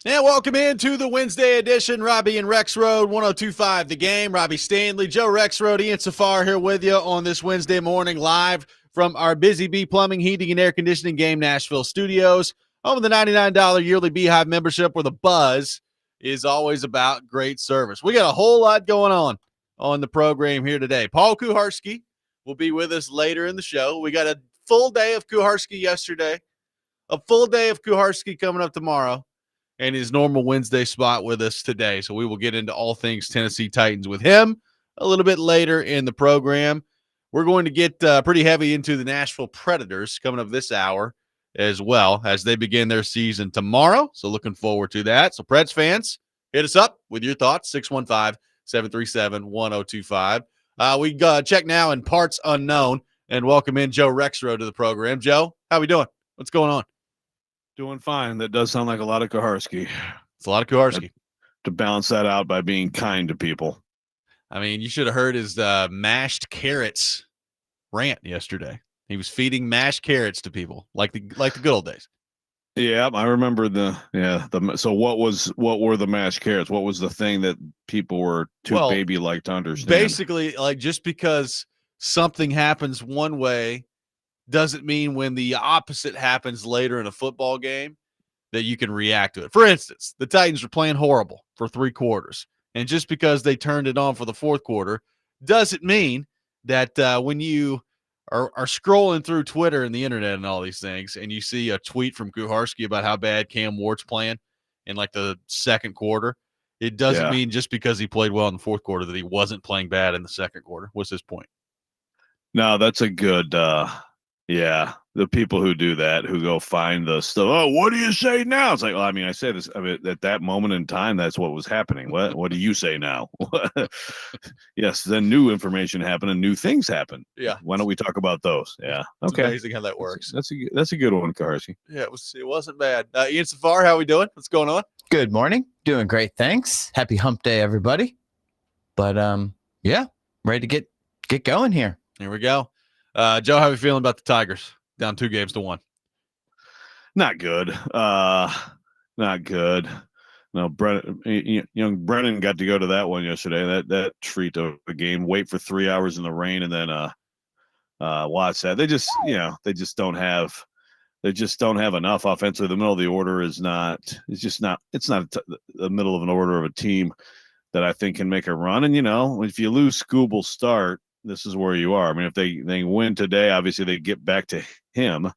And welcome into the Wednesday edition. Robby and Rexrode, 102.5 The Game. Robbie Stanley, Joe Rexrode, Ian Safar here with you on this Wednesday morning, live from our Busy Bee Plumbing, Heating, and Air Conditioning Game Nashville studios. Home of the $99 yearly Beehive membership, where the buzz is always about great service. We got a whole lot going on the program here today. Paul Kuharsky will be with us later in the show. We got a full day of Kuharsky yesterday, a full day of Kuharsky coming up tomorrow, and his normal Wednesday spot with us today. So we will get into all things Tennessee Titans with him a little bit later in the program. We're going to get pretty heavy into the Nashville Predators coming up this hour as well as they begin their season tomorrow. So looking forward to that. So Preds fans, hit us up with your thoughts, 615-737-1025. We check now in parts unknown and welcome in Joe Rexrode to the program. Joe, how we doing? What's going on? Doing fine. That does sound like a lot of Kuharsky. It's a lot of Kuharsky. To balance that out by being kind to people. I mean, you should have heard his mashed carrots rant yesterday. He was feeding mashed carrots to people like the good old days. Yeah, I remember so what were the mashed carrots? What was the thing that people were too baby-like to understand? Basically, like, just because something happens one way doesn't mean when the opposite happens later in a football game that you can react to it. For instance, the Titans were playing horrible for 3 quarters. And just because they turned it on for the 4th quarter doesn't mean that when you are scrolling through Twitter and the internet and all these things, and you see a tweet from Kuharsky about how bad Cam Ward's playing in like the 2nd quarter, it doesn't mean just because he played well in the 4th quarter that he wasn't playing bad in the 2nd quarter. What's his point? No, that's a good the people who do that, who go find the stuff. Oh, what do you say now? It's like, well, I mean, I say this. I mean, at that moment in time, that's what was happening. What do you say now? Yes, then new information happened and new things happen. Yeah. Why don't we talk about those? Yeah. It's okay. amazing how that works. That's a good one, Kuharsky. Yeah, it wasn't bad. Ian Safar, how we doing? What's going on? Good morning. Doing great, thanks. Happy hump day, everybody. But ready to get going here. Here we go. Joe, how are you feeling about the Tigers? Down 2-1. Not good. Not good. No, young Brennan got to go to that one yesterday. That treat of a game. Wait for 3 hours in the rain and then watch that. They just don't have enough offensively. The middle of the order is not. It's not the middle of an order of a team that I think can make a run. And if you lose Scooble's start, this is where you are. I mean, if they win today, obviously they get back to him,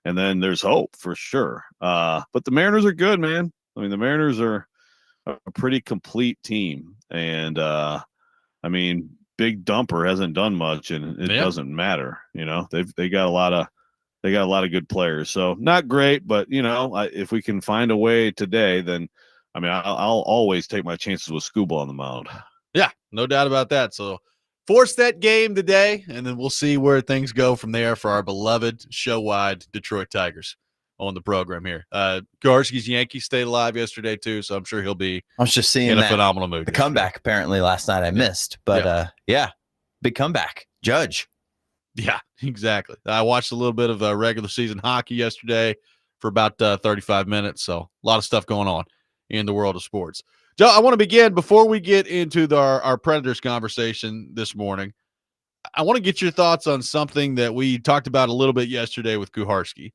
and then there's hope for sure. But the Mariners are good, man. I mean, the Mariners are a pretty complete team, and I mean, Big Dumper hasn't done much, and it doesn't matter. They got a lot of good players. So not great, but if we can find a way today, then I mean, I'll always take my chances with Scooble on the mound. Yeah, no doubt about that. So force that game today, and then we'll see where things go from there for our beloved show-wide Detroit Tigers on the program here. Kuharsky's Yankees stayed alive yesterday too, so I'm sure he'll be I was just seeing in a phenomenal mood. The comeback apparently last night I missed, but big comeback. Judge. Yeah, exactly. I watched a little bit of regular season hockey yesterday for about 35 minutes, so a lot of stuff going on in the world of sports. Joe, I want to begin before we get into our Predators conversation this morning. I want to get your thoughts on something that we talked about a little bit yesterday with Kuharsky,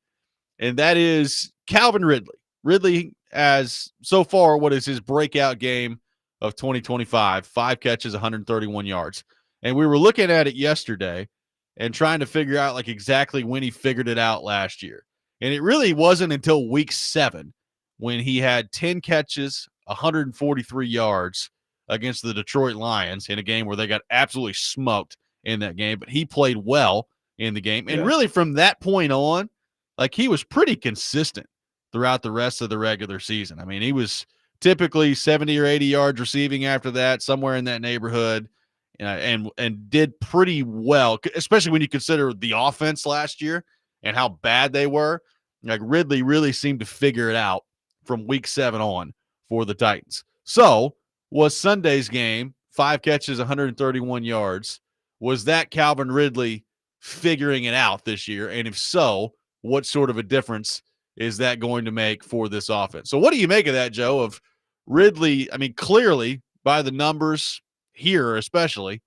and that is Calvin Ridley. Ridley has so far what is his breakout game of 2025, 5 catches, 131 yards. And we were looking at it yesterday and trying to figure out like exactly when he figured it out last year. And it really wasn't until week 7 when he had 10 catches, 143 yards against the Detroit Lions in a game where they got absolutely smoked in that game, but he played well in the game. And really from that point on, like, he was pretty consistent throughout the rest of the regular season. I mean, he was typically 70 or 80 yards receiving after that, somewhere in that neighborhood, and did pretty well, especially when you consider the offense last year and how bad they were. Like, Ridley really seemed to figure it out from week 7 on for the Titans. So was Sunday's game, 5 catches, 131 yards. Was that Calvin Ridley figuring it out this year? And if so, what sort of a difference is that going to make for this offense? So what do you make of that, Joe, of Ridley? I mean, clearly by the numbers here, especially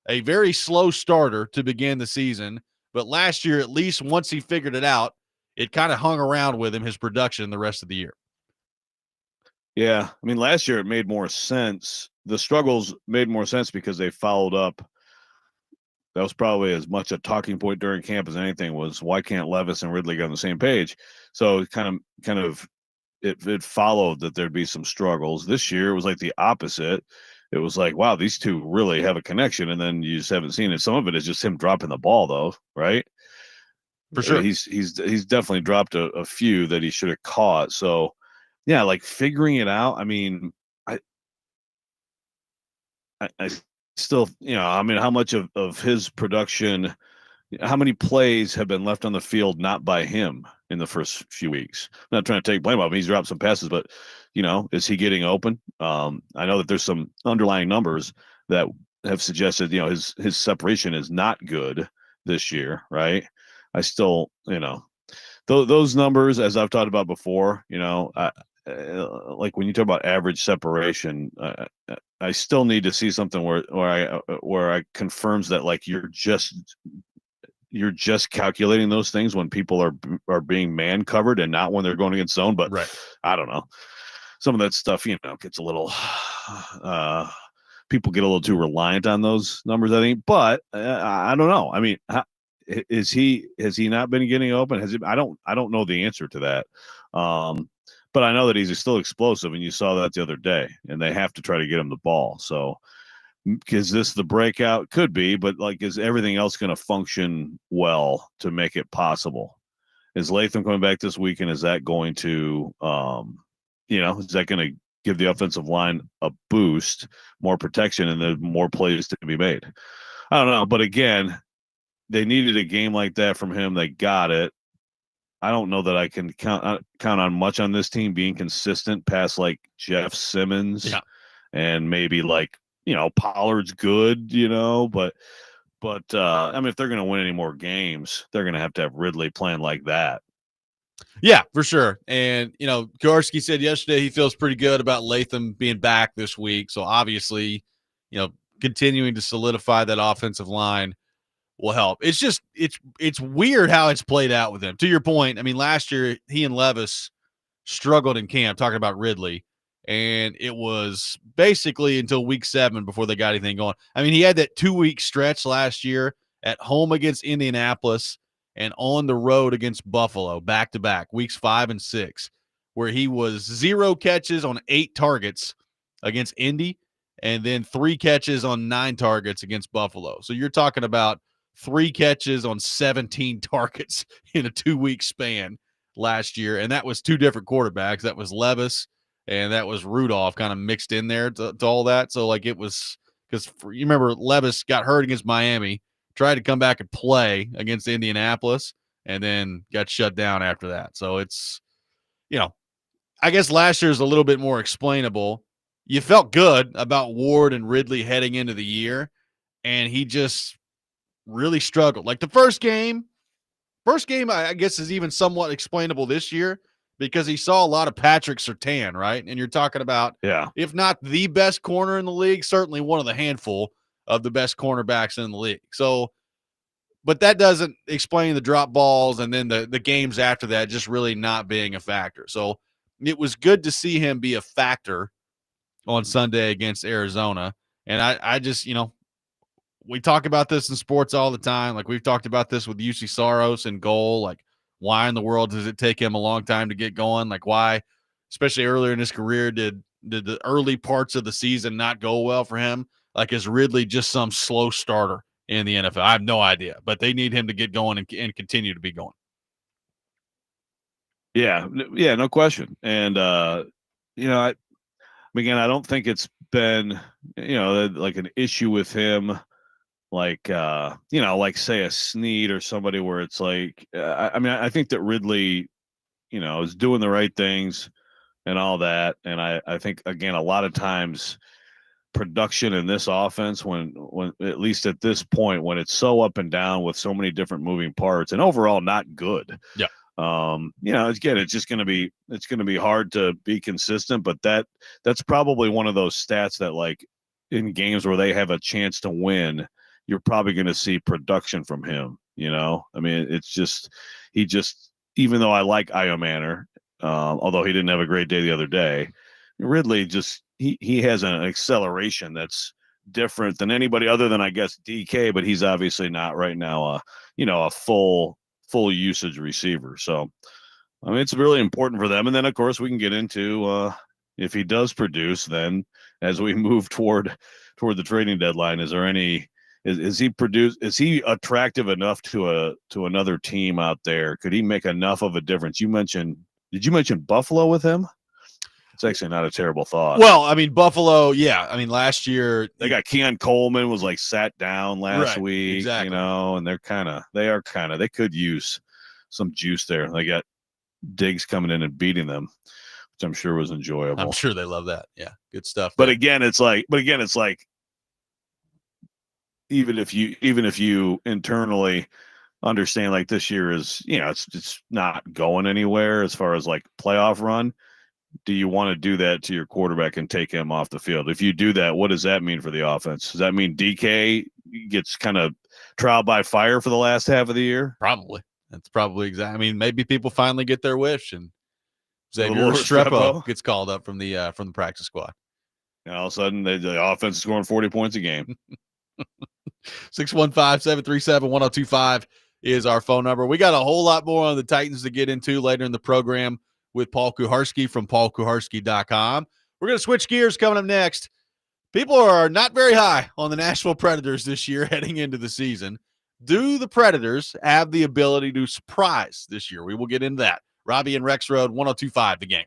a very slow starter to begin the season, but last year, at least once he figured it out, it kind of hung around with him, his production the rest of the year. Yeah. I mean, last year it made more sense. The struggles made more sense because they followed up. That was probably as much a talking point during camp as anything was, why can't Levis and Ridley get on the same page? So it kind of it followed that there'd be some struggles. This year it was like the opposite. It was like, wow, these two really have a connection, and then you just haven't seen it. Some of it is just him dropping the ball, though, right? For sure. He's definitely dropped a few that he should have caught. So yeah, like figuring it out. I mean, I still, I mean, how much of his production, how many plays have been left on the field not by him in the first few weeks? I'm not trying to take blame off him. He's dropped some passes, but is he getting open? I know that there's some underlying numbers that have suggested, his separation is not good this year, right? I still, those numbers, as I've talked about before, like when you talk about average separation, I still need to see something where I confirms that, like, you're just calculating those things when people are being man covered and not when they're going against zone. But right. I don't know. Some of that stuff, gets a little people get a little too reliant on those numbers, I think. But I don't know. I mean, has he not been getting open? I don't know the answer to that. But I know that he's still explosive, and you saw that the other day, and they have to try to get him the ball. So is this the breakout? Could be, but like, is everything else going to function well to make it possible? Is Latham coming back this week, and is that going to, is that going to give the offensive line a boost, more protection, and there's more plays to be made? I don't know, but again, they needed a game like that from him. They got it. I don't know that I can count on much on this team being consistent past like Jeff Simmons and maybe like, Pollard's good, but I mean, if they're going to win any more games, they're going to have Ridley playing like that. Yeah, for sure. And, Kuharsky said yesterday he feels pretty good about Latham being back this week. So obviously, continuing to solidify that offensive line will help. It's just it's weird how it's played out with him. To your point, I mean, last year he and Levis struggled in camp, talking about Ridley, and it was basically until week 7 before they got anything going. I mean, he had that 2-week stretch last year at home against Indianapolis and on the road against Buffalo, back-to-back, weeks 5 and 6, where he was 0 catches on 8 targets against Indy and then 3 catches on 9 targets against Buffalo. So you're talking about 3 catches on 17 targets in a 2-week span last year. And that was 2 different quarterbacks. That was Levis and that was Rudolph kind of mixed in there to all that. So like it was, because you remember Levis got hurt against Miami, tried to come back and play against Indianapolis, and then got shut down after that. So it's, I guess last year is a little bit more explainable. You felt good about Ward and Ridley heading into the year, and he just really struggled. Like the first game, I guess, is even somewhat explainable this year because he saw a lot of Patrick Surtain, right? And you're talking about, if not the best corner in the league, certainly one of the handful of the best cornerbacks in the league. So, but that doesn't explain the drop balls and then the games after that just really not being a factor. So it was good to see him be a factor on Sunday against Arizona. And I just, we talk about this in sports all the time. Like we've talked about this with UC Saros and goal. Like, why in the world does it take him a long time to get going? Like, why, especially earlier in his career, did the early parts of the season not go well for him? Like, is Ridley just some slow starter in the NFL? I have no idea, but they need him to get going and continue to be going. Yeah, no question. And again, I don't think it's been, like an issue with him, like, like say a Snead or somebody where it's like, I think that Ridley, is doing the right things and all that. And I think, again, a lot of times production in this offense, when at least at this point, when it's so up and down with so many different moving parts and overall not good. Yeah. Again, it's going to be hard to be consistent, but that's probably one of those stats that, like, in games where they have a chance to win, you're probably going to see production from him. I mean, even though I like Io Manor, although he didn't have a great day the other day, Ridley he has an acceleration that's different than anybody other than, I guess, DK, but he's obviously not right now a full usage receiver. So I mean, it's really important for them. And then, of course, we can get into if he does produce, then as we move toward the trading deadline, is he attractive enough to another team out there? Could he make enough of a difference? Did you mention Buffalo with him? It's actually not a terrible thought. Well, I mean, Buffalo, yeah. I mean, last year they got Keon Coleman was like sat down last week, exactly. And they could use some juice there. They got Diggs coming in and beating them, which I'm sure was enjoyable. I'm sure they love that. Yeah, good stuff. But again, it's like even if you internally understand, like, this year is, it's not going anywhere as far as like playoff run. Do you want to do that to your quarterback and take him off the field? If you do that, what does that mean for the offense? Does that mean DK gets kind of trial by fire for the last half of the year? Probably. That's probably exactly. I mean, maybe people finally get their wish and Xavier Restrepo gets called up from the practice squad. And all of a sudden, the offense is scoring 40 points a game. 615-737-1025 is our phone number. We got a whole lot more on the Titans to get into later in the program with Paul Kuharsky from paulkuharsky.com. We're going to switch gears coming up next. People are not very high on the Nashville Predators this year heading into the season. Do the Predators have the ability to surprise this year? We will get into that. Robby and Rexrode, 1025 The Game.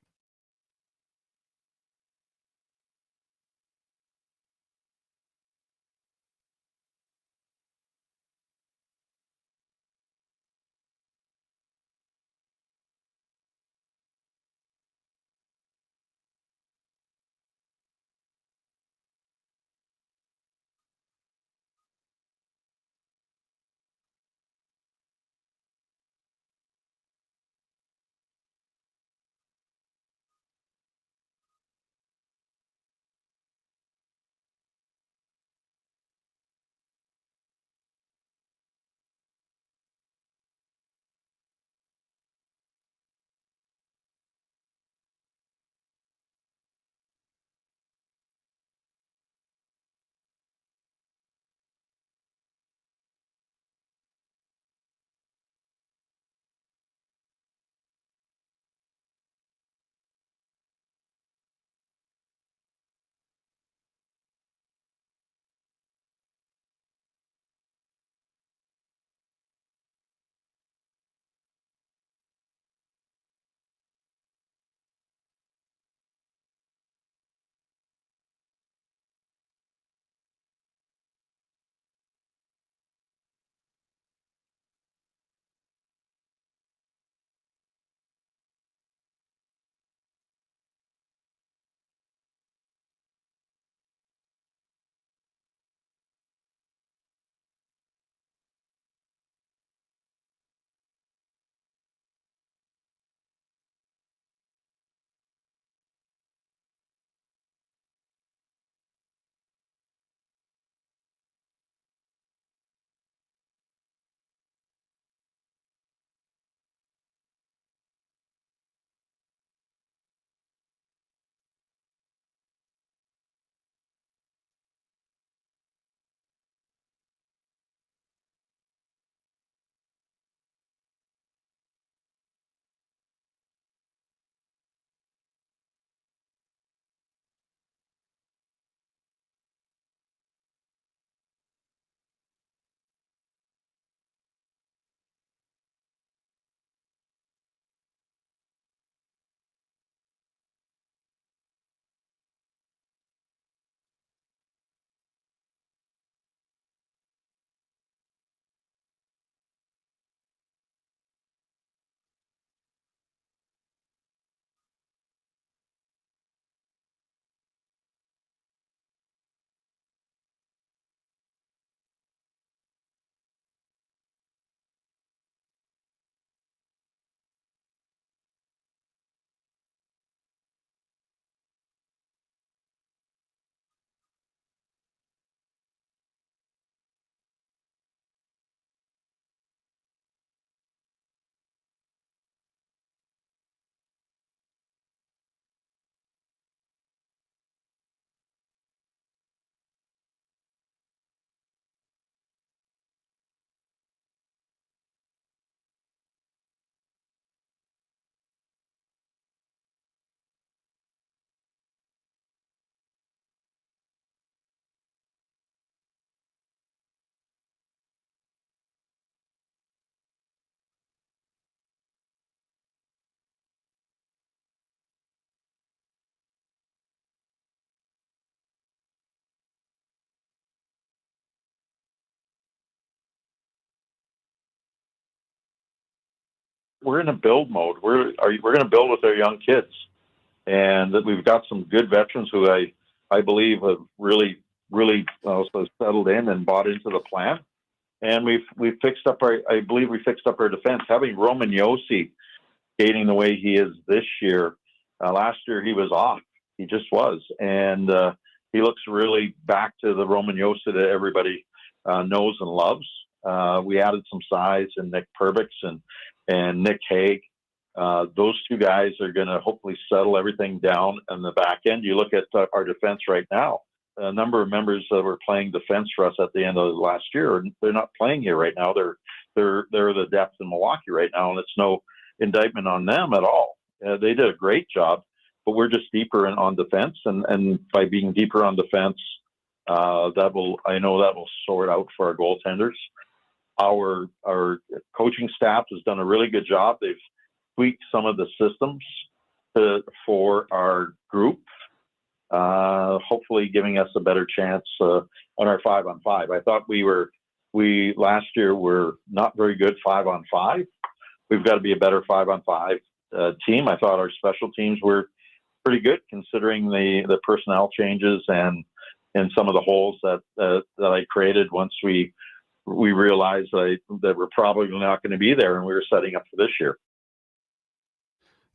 we're in a build mode. We're going to build with our young kids, and that we've got some good veterans who I believe have really settled in and bought into the plan. And we've fixed up I believe we fixed up our defense. Having Roman Josi skating the way he is this year, last year he was off. He just was, and he looks really back to the Roman Josi that everybody knows and loves. We added some size in Nick Perbix and Nick Haig. Those two guys are going to hopefully settle everything down on the back end. You look at our defense right now. A number of members that were playing defense for us at the end of last year, they're not playing here right now. They're the depth in Milwaukee right now, and it's no indictment on them at all. They did a great job, but we're just deeper on defense, and by being deeper on defense, that will sort out for our goaltenders. Our coaching staff has done a really good job. They've tweaked some of the systems for our group, hopefully giving us a better chance on our 5-on-5. I thought we last year were not very good 5-on-5. We've got to be a better 5-on-5 team. I thought our special teams were pretty good considering the personnel changes and some of the holes that I created once we realized that we're probably not going to be there, and we were setting up for this year.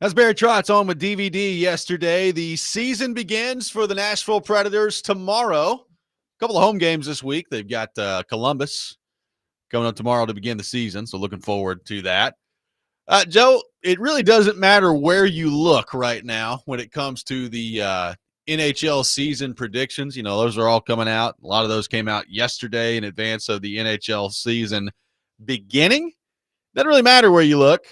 That's Barry Trotz on with DVD yesterday. The season begins for the Nashville Predators tomorrow. A couple of home games this week. They've got Columbus coming up tomorrow to begin the season, so looking forward to that. Joe, it really doesn't matter where you look right now when it comes to the NHL season predictions. You know, those are all coming out. A lot of those came out yesterday in advance of the NHL season beginning. Doesn't really matter where you look.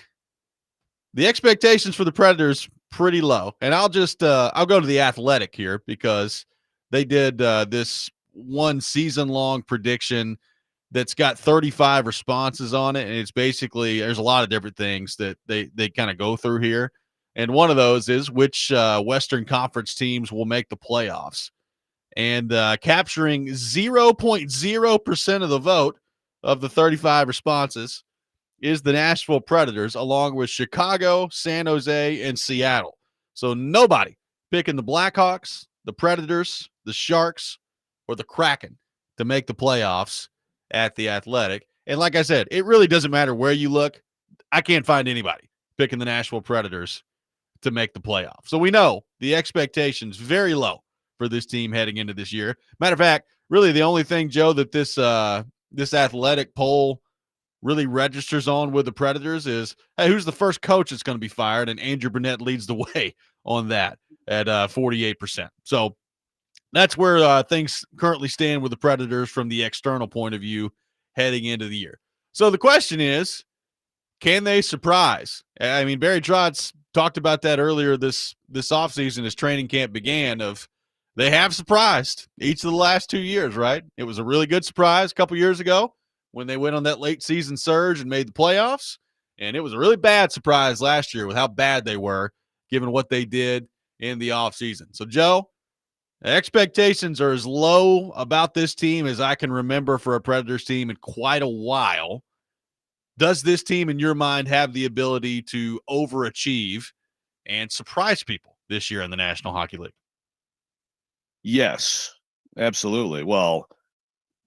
The expectations for the Predators pretty low. And I'll just I'll go to The Athletic here because they did this one season-long prediction that's got 35 responses on it, and it's basically there's a lot of different things that they kind of go through here. And one of those is which Western Conference teams will make the playoffs. And capturing 0.0% of the vote of the 35 responses is the Nashville Predators, along with Chicago, San Jose, and Seattle. So nobody picking the Blackhawks, the Predators, the Sharks, or the Kraken to make the playoffs at The Athletic. And like I said, it really doesn't matter where you look. I can't find anybody picking the Nashville Predators to make the playoffs. So we know the expectations very low for this team heading into this year. Matter of fact, really the only thing, Joe, that this Athletic poll really registers on with the Predators is, hey, who's the first coach that's going to be fired? And Andrew Burnett leads the way on that at 48%. So that's where things currently stand with the Predators from the external point of view heading into the year. So the question is, can they surprise? I mean, Barry Trotz talked about that earlier this offseason as training camp began of they have surprised each of the last 2 years, right? It was a really good surprise a couple years ago when they went on that late season surge and made the playoffs. And it was a really bad surprise last year with how bad they were given what they did in the offseason. So, Joe, expectations are as low about this team as I can remember for a Predators team in quite a while. Does this team, in your mind, have the ability to overachieve and surprise people this year in the National Hockey League? Yes, absolutely. Well,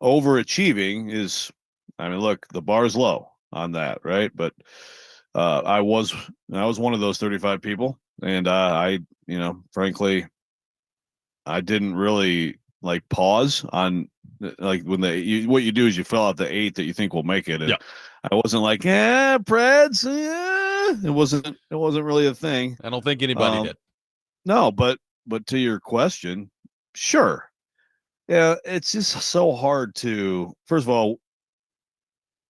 overachieving is, I mean, look, the bar's low on that, right? But I was one of those 35 people, and I, frankly, I didn't really like pause on like when what you do is you fill out the 8 that you think will make it. And I wasn't like, Preds. It wasn't really a thing. I don't think anybody did. No, but to your question, sure. Yeah, it's just so hard to, first of all,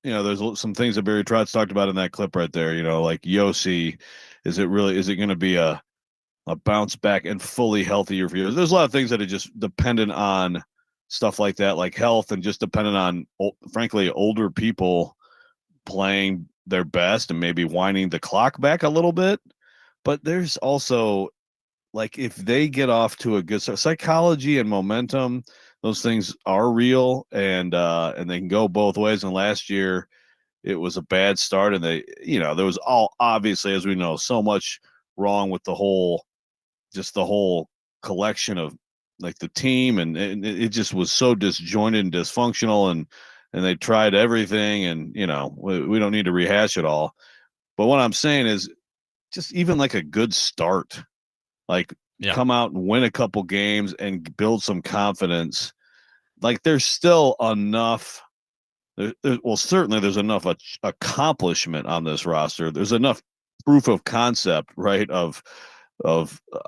there's some things that Barry Trotz talked about in that clip right there, like Josi, is it going to be a bounce back and fully healthier for you? There's a lot of things that are just dependent on stuff like that, like health, and just dependent on, frankly, older people playing their best and maybe winding the clock back a little bit. But there's also, like, if they get off to a good start, psychology and momentum, those things are real, and they can go both ways. And last year, it was a bad start, and they, there was all obviously, as we know, so much wrong with the whole collection of like the team, and it just was so disjointed and dysfunctional, and they tried everything, and we don't need to rehash it all. But what I'm saying is just even like a good start, like come out and win a couple games and build some confidence. Like there's still enough. Well, certainly there's enough accomplishment on this roster. There's enough proof of concept, right, of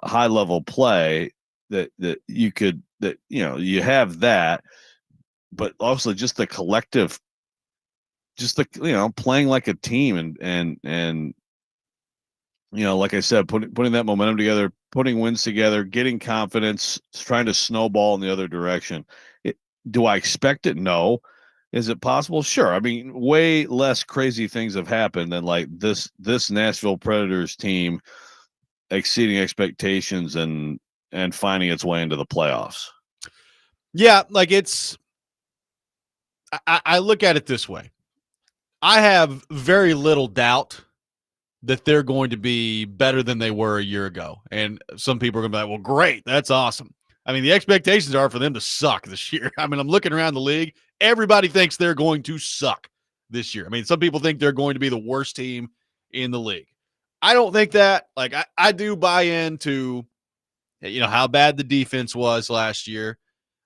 high level play that you have that, but also just the collective, just the playing like a team, and like I said, putting that momentum together, putting wins together, getting confidence, trying to snowball in the other direction. Do I expect it? No. Is it possible? Sure. I mean, way less crazy things have happened than like this Nashville Predators team exceeding expectations and finding its way into the playoffs. Yeah, like I look at it this way. I have very little doubt that they're going to be better than they were a year ago. And some people are going to be like, well, great, that's awesome. I mean, the expectations are for them to suck this year. I mean, I'm looking around the league. Everybody thinks they're going to suck this year. I mean, some people think they're going to be the worst team in the league. I don't think that. Like, I do buy into, how bad the defense was last year.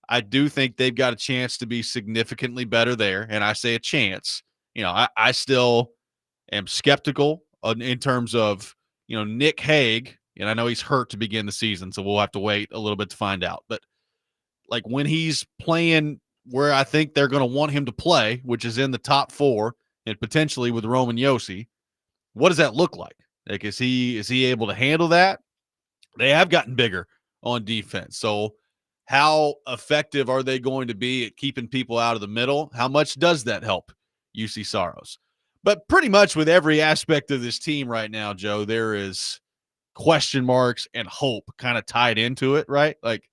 I do think they've got a chance to be significantly better there. And I say a chance. I still am skeptical in terms of, Nick Hague. And I know he's hurt to begin the season, so we'll have to wait a little bit to find out. But like when he's playing where I think they're going to want him to play, which is in the top 4 and potentially with Roman Josi, what does that look like? Like, is he able to handle that? They have gotten bigger on defense. So how effective are they going to be at keeping people out of the middle? How much does that help UC Saros? But pretty much with every aspect of this team right now, Joe, there is question marks and hope kind of tied into it, right? Like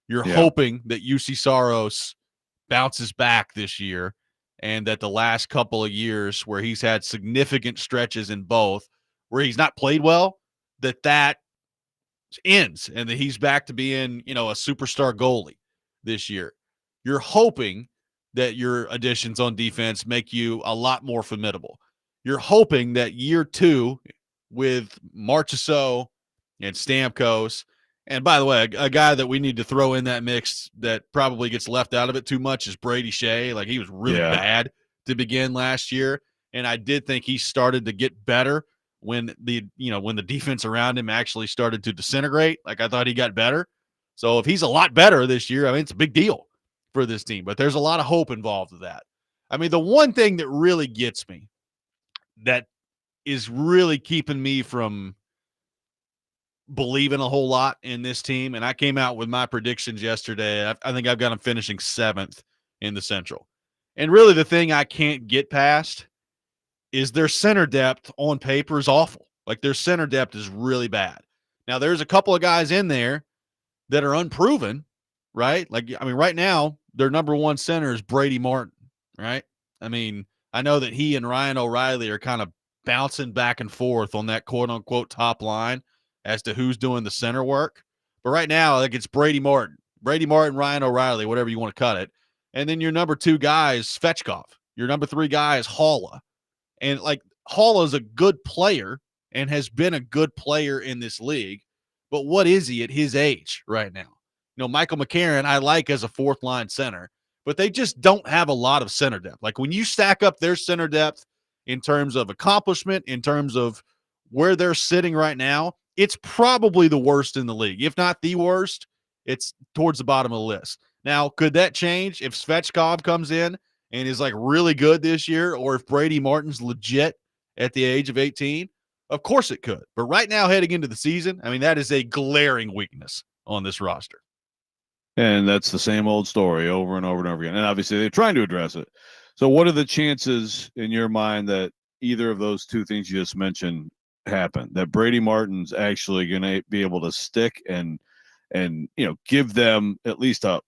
you're hoping that UC Saros bounces back this year and that the last couple of years where he's had significant stretches in both where he's not played well, that ends and that he's back to being, a superstar goalie this year. You're hoping that your additions on defense make you a lot more formidable. You're hoping that year 2 with Marchessault and Stamkos, and by the way, a guy that we need to throw in that mix that probably gets left out of it too much is Brady Shea. Like he was really bad to begin last year, and I did think he started to get better when the defense around him actually started to disintegrate. Like I thought he got better. So if he's a lot better this year, I mean, it's a big deal for this team, but there's a lot of hope involved with that. I mean, the one thing that really gets me, that is really keeping me from believing a whole lot in this team, and I came out with my predictions yesterday. I think I've got them finishing 7th in the Central. And really the thing I can't get past is their center depth on paper is awful. Like their center depth is really bad. Now there's a couple of guys in there that are unproven, right? Like, I mean, right now their number 1 center is Brady Martin, right? I mean, I know that he and Ryan O'Reilly are kind of bouncing back and forth on that quote unquote top line as to who's doing the center work. But right now, like it's Brady Martin, Ryan O'Reilly, whatever you want to cut it. And then your number 2 guy is Svechkov. Your number 3 guy is Haula. And like Haula is a good player and has been a good player in this league. But what is he at his age right now? Michael McCarron, I like as a 4th line center, but they just don't have a lot of center depth. Like when you stack up their center depth in terms of accomplishment, in terms of where they're sitting right now, it's probably the worst in the league. If not the worst, it's towards the bottom of the list. Now, could that change if Svechkov comes in and is like really good this year, or if Brady Martin's legit at the age of 18? Of course it could. But right now, heading into the season, I mean, that is a glaring weakness on this roster. And that's the same old story over and over and over again. And obviously they're trying to address it. So what are the chances in your mind that either of those 2 things you just mentioned happen? That Brady Martin's actually going to be able to stick and give them at least a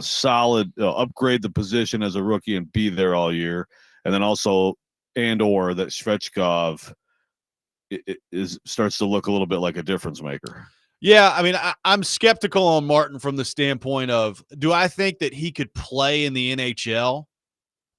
solid upgrade the position as a rookie and be there all year. And then also and or that Svechkov starts to look a little bit like a difference maker. Yeah, I mean, I'm skeptical on Martin from the standpoint of, do I think that he could play in the NHL?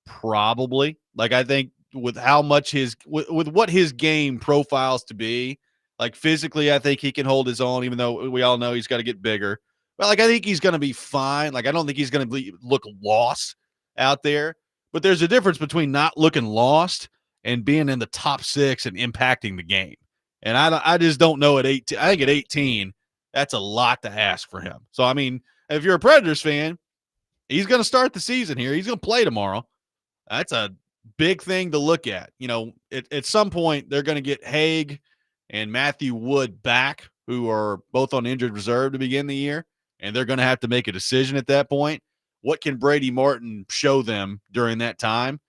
Probably. Like, I think with how much with what his game profiles to be, like physically, I think he can hold his own, even though we all know he's got to get bigger. But like, I think he's going to be fine. Like, I don't think he's going to look lost out there. But there's a difference between not looking lost and being in the top 6 and impacting the game. And I just don't know at 18. I think at 18, that's a lot to ask for him. So, I mean, if you're a Predators fan, he's going to start the season here. He's going to play tomorrow. That's a big thing to look at. You know, at some point, they're going to get Haig and Matthew Wood back, who are both on injured reserve to begin the year, and they're going to have to make a decision at that point. What can Brady Martin show them during that time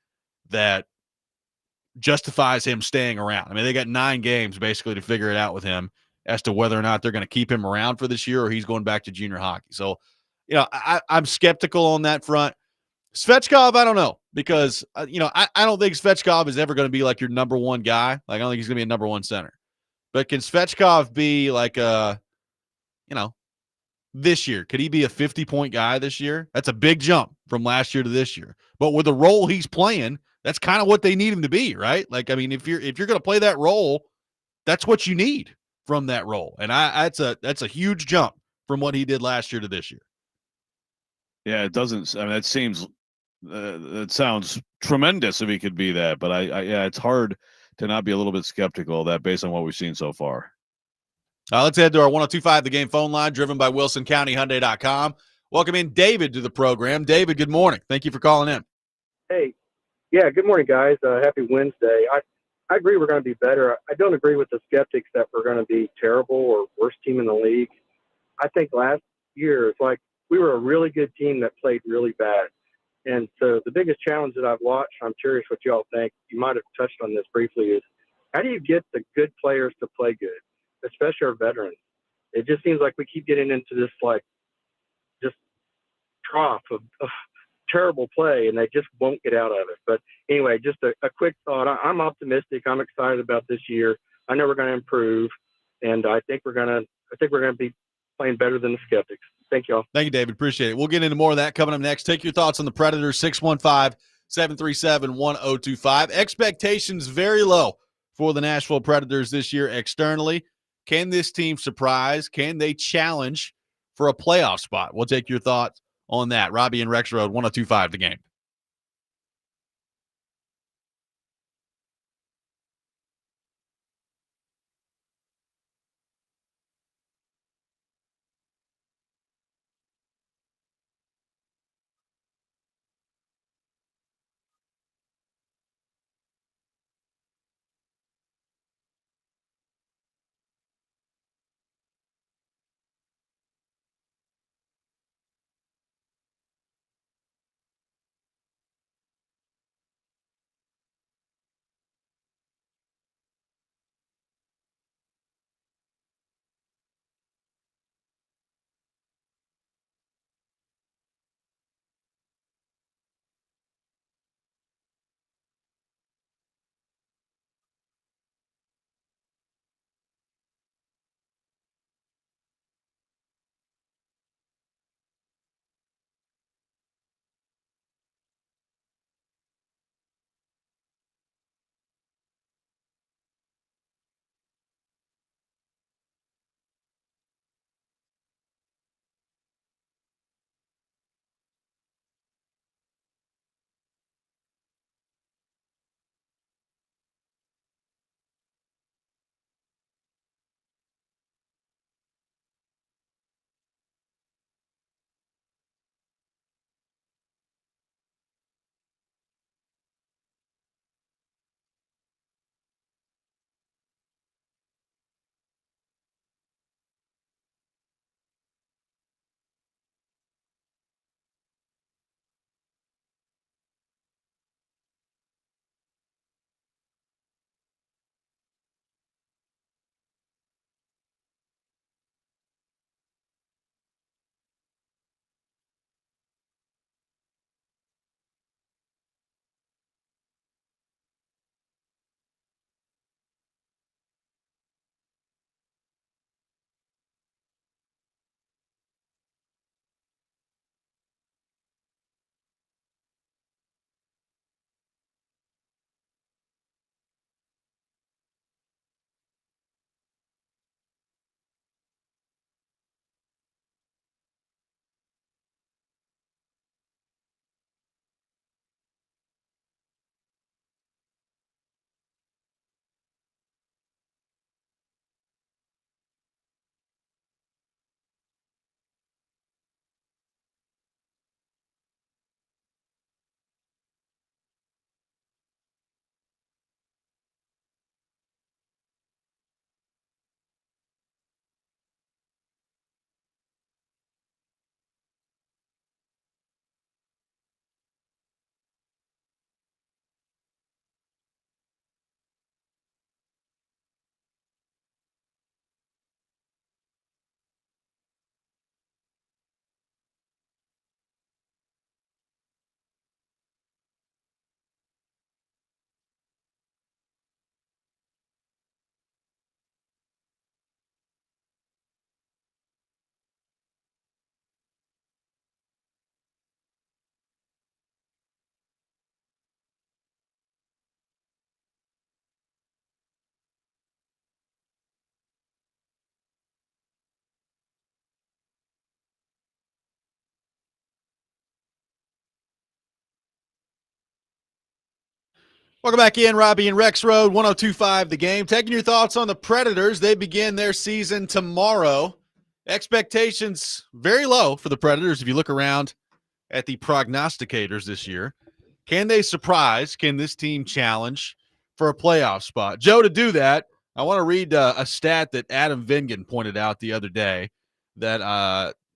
that justifies him staying around? I mean, they got 9 games basically to figure it out with him as to whether or not they're going to keep him around for this year or he's going back to junior hockey. So, you know, I'm skeptical on that front. Svechkov, I don't know, because, you know, I don't think Svechkov is ever going to be like your number one guy. Like, I don't think he's going to be a number one center. But can Svechkov be like you know, this year? Could he be a 50-point guy this year? That's a big jump from last year to this year. But with the role he's playing, that's kind of what they need him to be, right? Like, I mean, if you're going to play that role, that's what you need from that role. And that's a huge jump from what he did last year to this year. Yeah, it doesn't. I mean, that seems. It sounds tremendous if he could be that, but yeah, it's hard to not be a little bit skeptical of that based on what we've seen so far. Let's head to our 102.5 The Game phone line, driven by WilsonCountyHyundai.com. Welcome in David to the program. David, good morning. Thank you for calling in. Hey, yeah, good morning, guys. Happy Wednesday. I agree we're going to be better. I don't agree with the skeptics that we're going to be terrible or worst team in the league. I think last year it's like we were a really good team that played really bad. And so the biggest challenge that I've watched, I'm curious what you all think, you might have touched on this briefly, is how do you get the good players to play good, especially our veterans? It just seems like we keep getting into this, like, just trough of terrible play, and they just won't get out of it. But anyway, just a quick thought. I'm optimistic. I'm excited about this year. I know we're going to improve, and I think we're going to be playing better than the skeptics. Thank y'all. Thank you, David. Appreciate it. We'll get into more of that coming up next. Take your thoughts on the Predators, 615-737-1025. Expectations very low for the Nashville Predators this year externally. Can this team surprise? Can they challenge for a playoff spot? We'll take your thoughts on that. Robby and Rexrode, 1025 The Game. Welcome back in, Robby and Rexrode, 102.5 The Game. Taking your thoughts on the Predators. They begin their season tomorrow. Expectations very low for the Predators if you look around at the prognosticators this year. Can they surprise? Can this team challenge for a playoff spot? Joe, to do that, I want to read a stat that Adam Vingan pointed out the other day that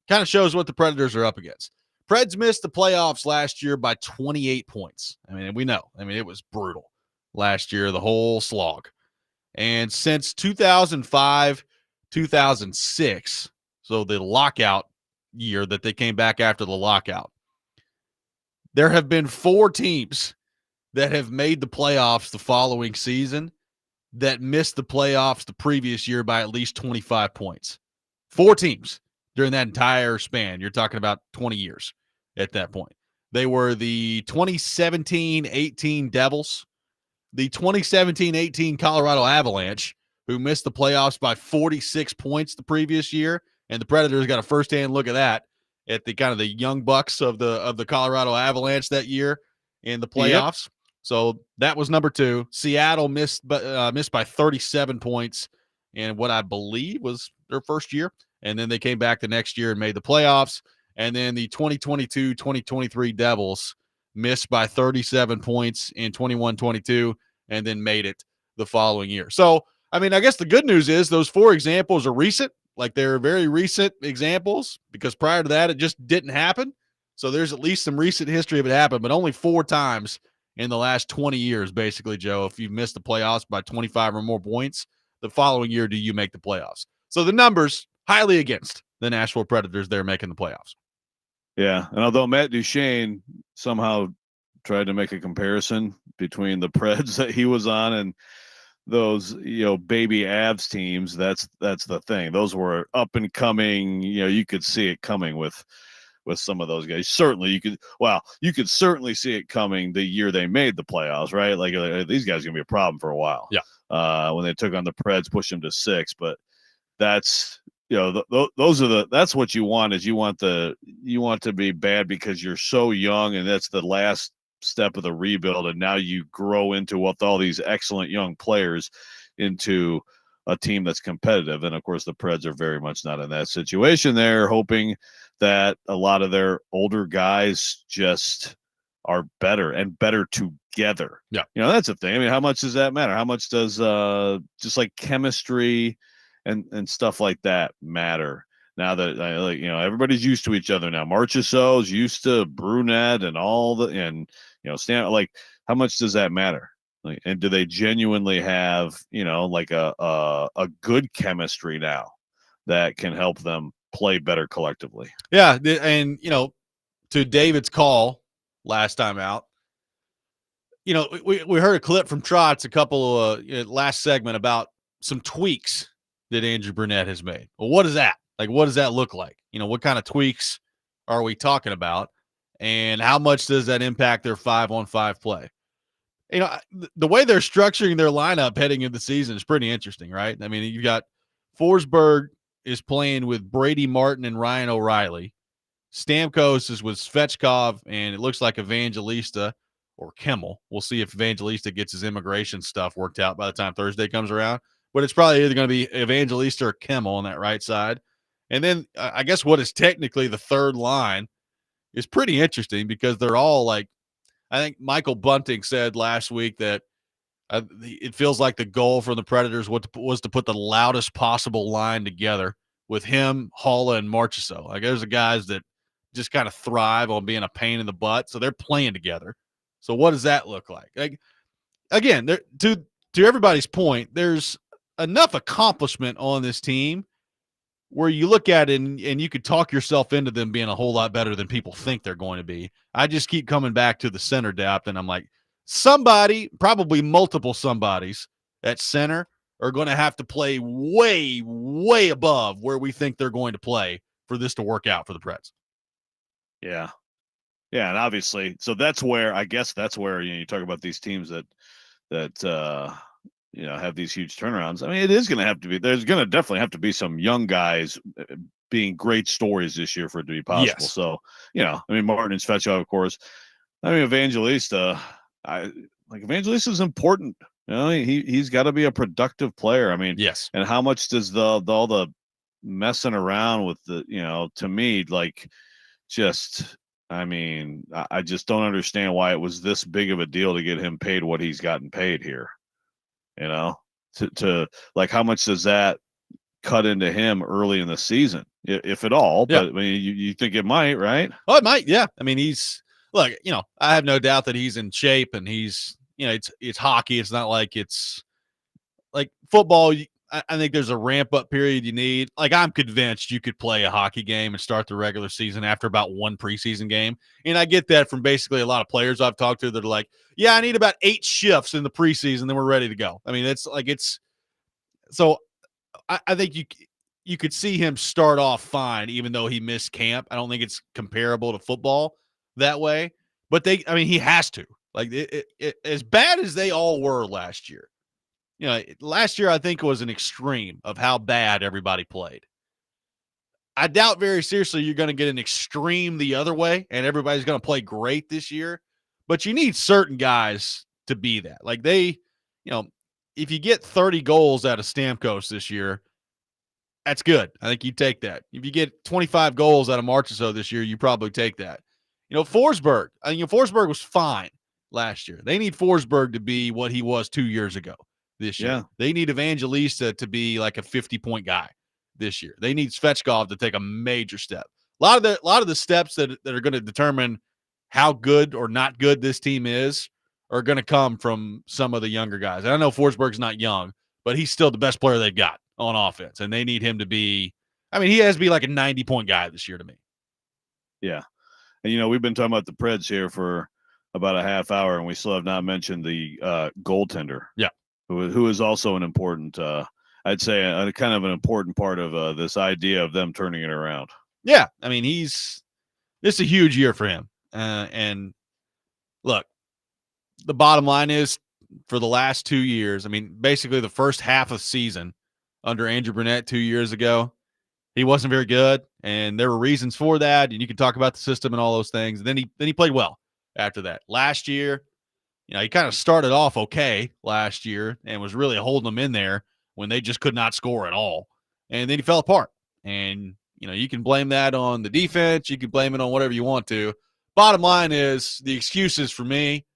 kind of shows what the Predators are up against. Preds missed the playoffs last year by 28 points. I mean, we know. I mean, it was brutal last year, the whole slog. And since 2005, 2006, so the lockout year that they came back after the lockout, there have been 4 teams that have made the playoffs the following season that missed the playoffs the previous year by at least 25 points. 4 teams during that entire span. You're talking about 20 years at that point. They were the 2017-18 Devils, the 2017-18 Colorado Avalanche, who missed the playoffs by 46 points the previous year, and the Predators got a firsthand look at that at the kind of the young bucks of the Colorado Avalanche that year in the playoffs. Yep. So that was number 2. Seattle missed by 37 points in what I believe was their first year, and then they came back the next year and made the playoffs. And then the 2022-2023 Devils missed by 37 points in 21-22 and then made it the following year. So, I mean, I guess the good news is those 4 examples are recent. Like, they're very recent examples because prior to that, it just didn't happen. So there's at least some recent history of it happened, but only 4 times in the last 20 years, basically, Joe, if you've missed the playoffs by 25 or more points, the following year do you make the playoffs. So the numbers highly against the Nashville Predators. They're making the playoffs. Yeah, and although Matt Duchene somehow tried to make a comparison between the Preds that he was on and those, baby Avs teams, that's the thing. Those were up and coming. You could see it coming with some of those guys. Certainly, you could certainly see it coming the year they made the playoffs, right? Like these guys are gonna be a problem for a while. Yeah. When they took on the Preds, pushed them to 6, but that's. That's what you want is you want to be bad because you're so young, and that's the last step of the rebuild. And now you grow into with all these excellent young players into a team that's competitive. And of course, the Preds are very much not in that situation. They're hoping that a lot of their older guys just are better and better together. Yeah. That's the thing. I mean, how much does that matter? How much does just like chemistry and stuff like that matter now that everybody's used to each other now? Marchessault's used to Brunette and Stan. Like, how much does that matter? Like, and do they genuinely have like a good chemistry now that can help them play better collectively? Yeah, and to David's call last time out, we heard a clip from Trotz a couple of last segment about some tweaks that Andrew Brunette has made. Well, what is that? Like, what does that look like? What kind of tweaks are we talking about? And how much does that impact their 5-on-5 play? The way they're structuring their lineup heading into the season is pretty interesting, right? I mean, you've got Forsberg is playing with Brady Martin and Ryan O'Reilly. Stamkos is with Svechkov, and it looks like Evangelista or Kimmel. We'll see if Evangelista gets his immigration stuff worked out by the time Thursday comes around. But it's probably either going to be Evangelista or Kimmel on that right side. And then I guess what is technically the third line is pretty interesting because they're all like, I think Michael Bunting said last week that it feels like the goal for the Predators was to put the loudest possible line together with him, Haula, and Marchessault. Like, there's the guys that just kind of thrive on being a pain in the butt. So they're playing together. So what does that look like? Like, again, to everybody's point, there's enough accomplishment on this team where you look at it and you could talk yourself into them being a whole lot better than people think they're going to be. I just keep coming back to the center depth, and I'm like, somebody, probably multiple somebodies at center, are going to have to play way, way above where we think they're going to play for this to work out for the Preds. Yeah. Yeah, and obviously, so that's where you talk about these teams that have these huge turnarounds. I mean, it is going to have to be. There's going to definitely have to be some young guys being great stories this year for it to be possible. Yes. So, Martin and Svechkov, of course. I mean, Evangelista, like Evangelista is important. You know, he's got to be a productive player. I mean, Yes. And how much does all the messing around with the, to me, like, just, I mean, I just don't understand why it was this big of a deal to get him paid what he's gotten paid here. To like, how much does that cut into him early in the season, if at all? Yeah. But I mean, you think it might, right? Oh, it might. Yeah. I mean, look, I have no doubt that he's in shape, and he's, it's hockey. It's not like it's like football. I think there's a ramp up period you need. Like, I'm convinced you could play a hockey game and start the regular season after about one preseason game. And I get that from basically a lot of players I've talked to that are like, yeah, I need about 8 shifts in the preseason, then we're ready to go. I mean, so I think you could see him start off fine, even though he missed camp. I don't think it's comparable to football that way, but he has to. Like, as bad as they all were last year. Last year I think was an extreme of how bad everybody played. I doubt very seriously you're going to get an extreme the other way, and everybody's going to play great this year. But you need certain guys to be that. Like, if you get 30 goals out of Stamkos this year, that's good. I think you take that. If you get 25 goals out of Marchessault this year, you probably take that. Forsberg. Forsberg was fine last year. They need Forsberg to be what he was 2 years ago this year. Yeah. They need Evangelista to be like a 50-point guy this year. They need Svechkov to take a major step. A lot of the steps that are going to determine how good or not good this team is are going to come from some of the younger guys. And I know Forsberg's not young, but he's still the best player they've got on offense, and they need him to be – he has to be like a 90-point guy this year to me. Yeah. And, we've been talking about the Preds here for about a half hour, and we still have not mentioned the goaltender. Yeah. Who is also an important, I'd say, a kind of an important part of this idea of them turning it around. Yeah. This is a huge year for him. And look, the bottom line is, for the last 2 years, basically the first half of the season under Andrew Brunette 2 years ago, he wasn't very good, and there were reasons for that, and you can talk about the system and all those things. And then he played well after that. Last year, he kind of started off okay last year and was really holding them in there when they just could not score at all. And then he fell apart. And, you can blame that on the defense. You can blame it on whatever you want to. Bottom line is, the excuses for me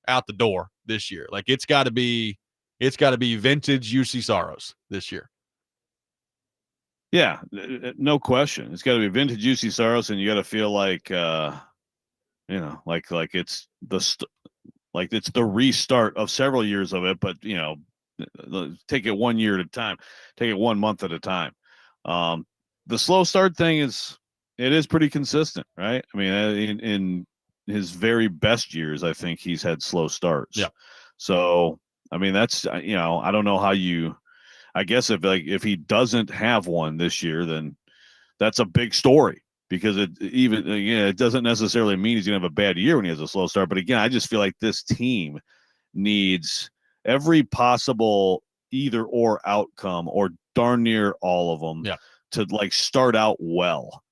out the door this year. Like, it's got to be vintage UC Saros this year. Yeah, no question. It's got to be vintage UC Saros, and you got to feel like, like it's it's the restart of several years of it. But take it 1 year at a time, take it 1 month at a time. The slow start thing is pretty consistent, right? In his very best years, I think he's had slow starts. Yeah. So that's I don't know how you. I guess if he doesn't have one this year, then that's a big story, because it doesn't necessarily mean he's gonna have a bad year when he has a slow start. But again, I just feel like this team needs every possible either or outcome, or darn near all of them, to start out well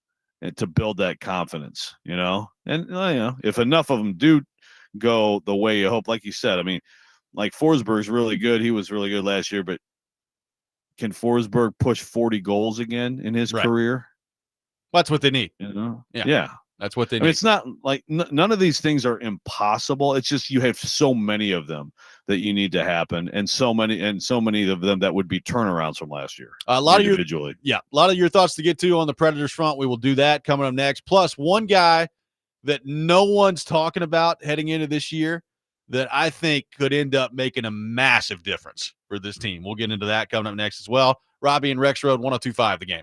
and to build that confidence, and if enough of them do go the way you hope, like you said, like Forsberg's really good. He was really good last year, but can Forsberg push 40 goals again in his career? That's what they need. Yeah. That's what they need. It's not like none of these things are impossible. It's just you have so many of them that you need to happen, and so many of them that would be turnarounds from last year. A lot individually. A lot of your thoughts to get to on the Predators front. We will do that coming up next. Plus, one guy that no one's talking about heading into this year that I think could end up making a massive difference for this team. We'll get into that coming up next as well. Robby and Rexrode, 102.5 The Game.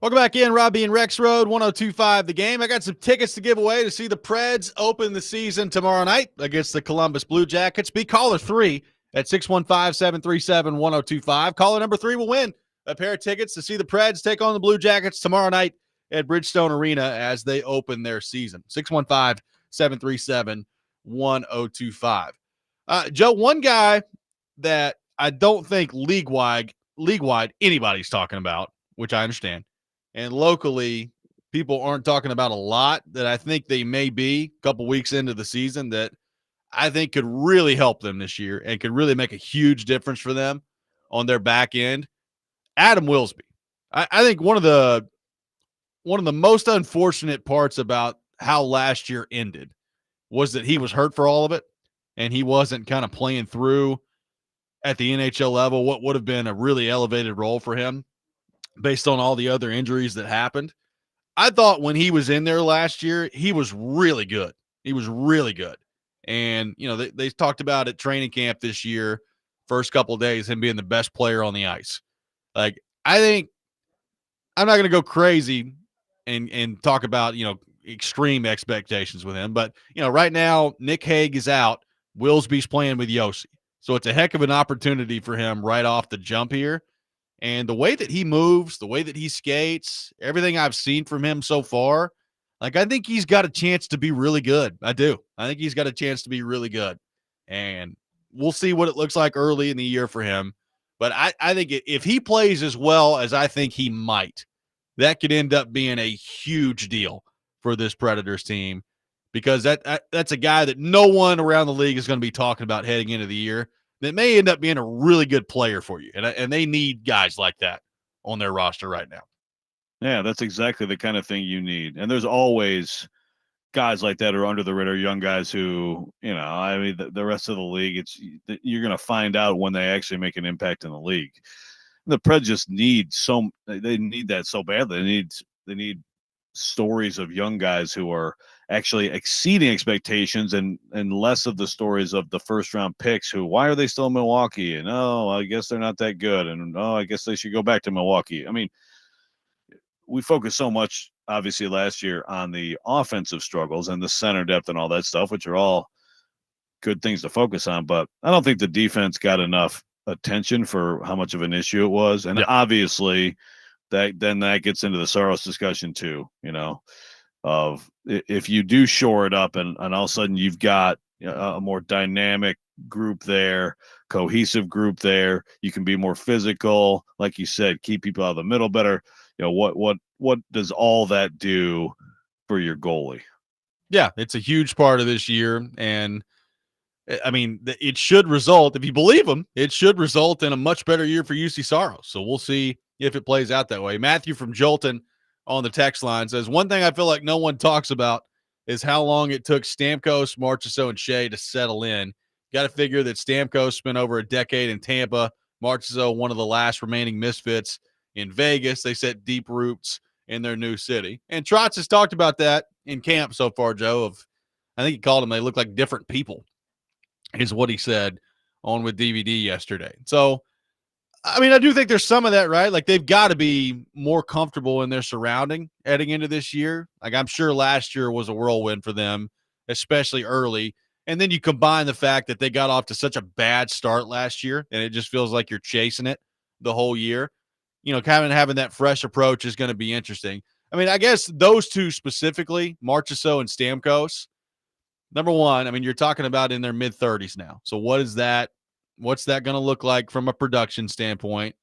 Welcome back in, Robby and Rexrode, 102.5 The Game. I got some tickets to give away to see the Preds open the season tomorrow night against the Columbus Blue Jackets. Be caller 3 at 615-737-1025. Caller number 3 will win a pair of tickets to see the Preds take on the Blue Jackets tomorrow night at Bridgestone Arena as they open their season. 615-737-1025. Joe, one guy that I don't think league-wide anybody's talking about, which I understand, and locally people aren't talking about a lot, that I think they may be a couple weeks into the season, that I think could really help them this year and could really make a huge difference for them on their back end. Adam Wilsby. I think one of the most unfortunate parts about how last year ended was that he was hurt for all of it, and he wasn't kind of playing through at the NHL level what would have been a really elevated role for him based on all the other injuries that happened. I thought when he was in there last year, he was really good. He was really good. And, you know, they talked about at training camp this year, first couple of days, him being the best player on the ice. Like, I think I'm not going to go crazy and talk about, you know, extreme expectations with him. But, you know, right now, Nick Hague is out. Wilsby's playing with Yossi. So it's a heck of an opportunity for him right off the jump here. And the way that he moves, the way that he skates, everything I've seen from him so far, like, I think he's got a chance to be really good. I do. I think he's got a chance to be really good. And we'll see what it looks like early in the year for him. But I think if he plays as well as I think he might, that could end up being a huge deal for this Predators team, because that's a guy that no one around the league is going to be talking about heading into the year. That may end up being a really good player for you. And they need guys like that on their roster right now. Yeah, that's exactly the kind of thing you need. And there's always guys like that are under the radar, young guys who, you know, I mean, the rest of the league, you're going to find out when they actually make an impact in the league. The Preds just they need that so badly. They need stories of young guys who are actually exceeding expectations, and less of the stories of the first round picks who, why are they still in Milwaukee? And, oh, I guess they're not that good. And, oh, I guess they should go back to Milwaukee. I mean, we focused so much, obviously, last year on the offensive struggles and the center depth and all that stuff, which are all good things to focus on. But I don't think the defense got enough attention for how much of an issue it was. And obviously that gets into the Saros discussion too, you know, of if you do shore it up and all of a sudden you've got a more dynamic group there, cohesive group there, you can be more physical, like you said, keep people out of the middle better. You know, what does all that do for your goalie? Yeah, it's a huge part of this year. And I mean, it should result, if you believe them, it should result in a much better year for UC Saros. So we'll see if it plays out that way. Matthew from Jolton on the text line says, one thing I feel like no one talks about is how long it took Stamkos, Marchessault, and Shea to settle in. Got to figure that Stamkos spent over a decade in Tampa. Marchessault, one of the last remaining misfits in Vegas. They set deep roots in their new city. And Trotz has talked about that in camp so far, Joe. I think he called them, they look like different people, is what he said on with DVD yesterday. So, I mean, I do think there's some of that, right? Like, they've got to be more comfortable in their surrounding heading into this year. Like, I'm sure last year was a whirlwind for them, especially early. And then you combine the fact that they got off to such a bad start last year, and it just feels like you're chasing it the whole year. You know, kind of having that fresh approach is going to be interesting. I mean, I guess those two specifically, Marchessault and Stamkos, number one, I mean, you're talking about in their mid-30s now. So what's that going to look like from a production standpoint?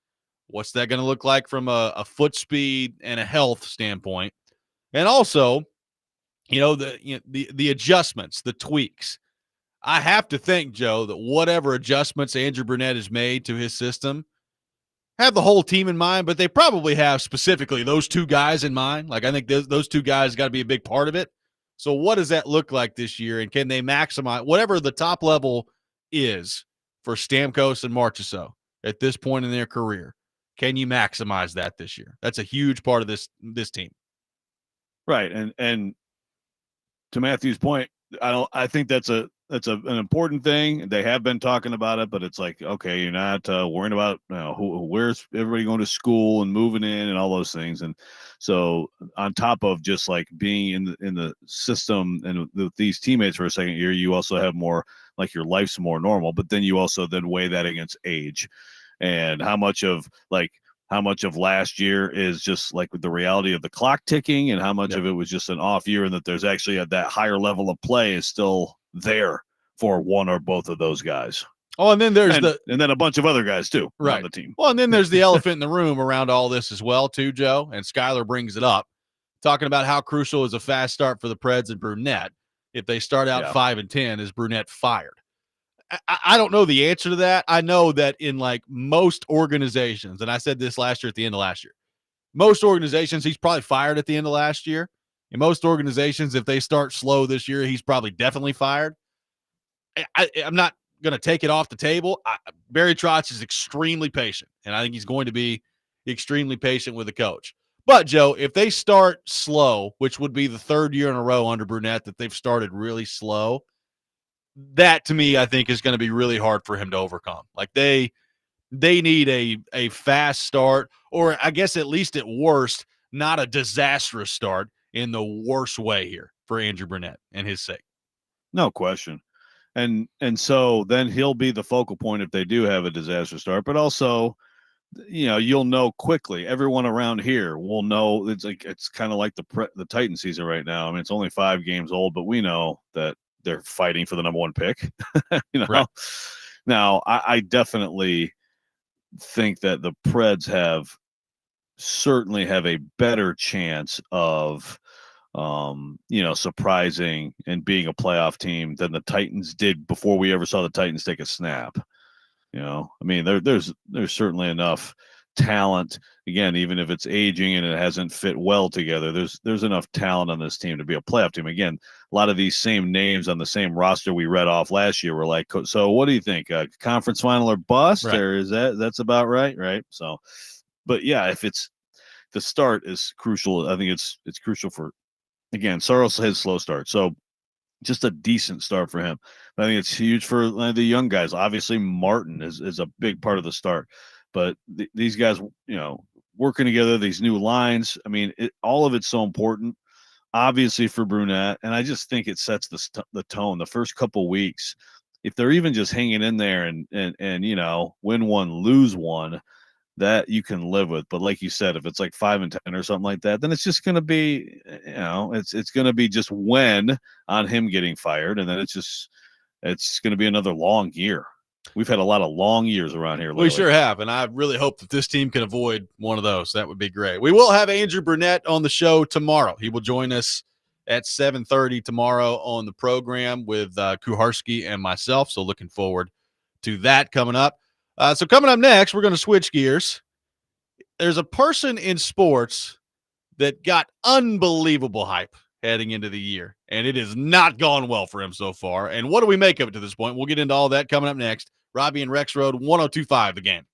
What's that going to look like from a foot speed and a health standpoint? And also, you know, the adjustments, the tweaks. I have to think, Joe, that whatever adjustments Andrew Brunette has made to his system have the whole team in mind, but they probably have specifically those two guys in mind. Like, I think those two guys got to be a big part of it. So what does that look like this year? And can they maximize whatever the top level is for Stamkos and Marchessault at this point in their career? Can you maximize that this year? That's a huge part of this team. Right. And to Matthew's point, I think that's a an important thing. They have been talking about it, but it's like, okay, you're not worrying about where's everybody going to school and moving in and all those things. And so on top of just like being in the system and with these teammates for a second year, you also have more like your life's more normal, but then you also then weigh that against age and how much of last year is just like the reality of the clock ticking and how much of it was just an off year, and that there's actually that higher level of play is still there for one or both of those guys. Oh, and then there's and then a bunch of other guys too on the team. Well, and then there's the elephant in the room around all this as well too, Joe, and Skylar brings it up, talking about how crucial is a fast start for the Preds and Brunette. If they start out 5-10, is Brunette fired? I don't know the answer to that. I know that in like most organizations, and I said this last year at the end of last year, most organizations, he's probably fired at the end of last year. In most organizations, if they start slow this year, he's probably definitely fired. I'm not going to take it off the table. Barry Trotz is extremely patient, and I think he's going to be extremely patient with the coach. But, Joe, if they start slow, which would be the third year in a row under Brunette that they've started really slow, that to me I think is going to be really hard for him to overcome. Like they need a fast start, or I guess at least at worst not a disastrous start in the worst way here for Andrew Brunette and his sake. No question. And so then he'll be the focal point if they do have a disaster start, but also you'll know quickly. Everyone around here will know. It's kind of like the Titan season right now. I mean, it's only 5 games old, but we know that they're fighting for the number 1 pick. Right. Now I definitely think that the Preds certainly have a better chance of surprising and being a playoff team than the Titans did before we ever saw the Titans take a snap. I mean, there's certainly enough talent. Again, even if it's aging and it hasn't fit well together, there's enough talent on this team to be a playoff team. Again, a lot of these same names on the same roster we read off last year were like, so what do you think? Conference final or bust? Right. Or is that's about right? Right. So, but yeah, if the start is crucial, I think it's crucial for, again, Saros has slow start. So just a decent start for him. But I think it's huge for the young guys. Obviously, Martin is a big part of the start. But these guys, working together, these new lines, I mean, all of it's so important, obviously, for Brunette. And I just think it sets the tone. The first couple weeks, if they're even just hanging in there and win one, lose one, that you can live with. But like you said, if it's like 5-10 or something like that, then it's just going to be, it's going to be just when on him getting fired. And then it's going to be another long year. We've had a lot of long years around here lately. We sure have. And I really hope that this team can avoid one of those. That would be great. We will have Andrew Brunette on the show tomorrow. He will join us at 7:30 tomorrow on the program with Kuharsky and myself. So looking forward to that coming up. So coming up next, we're going to switch gears. There's a person in sports that got unbelievable hype heading into the year, and it has not gone well for him so far. And what do we make of it to this point? We'll get into all that coming up next. Robby and Rexrode, 102.5 The Game.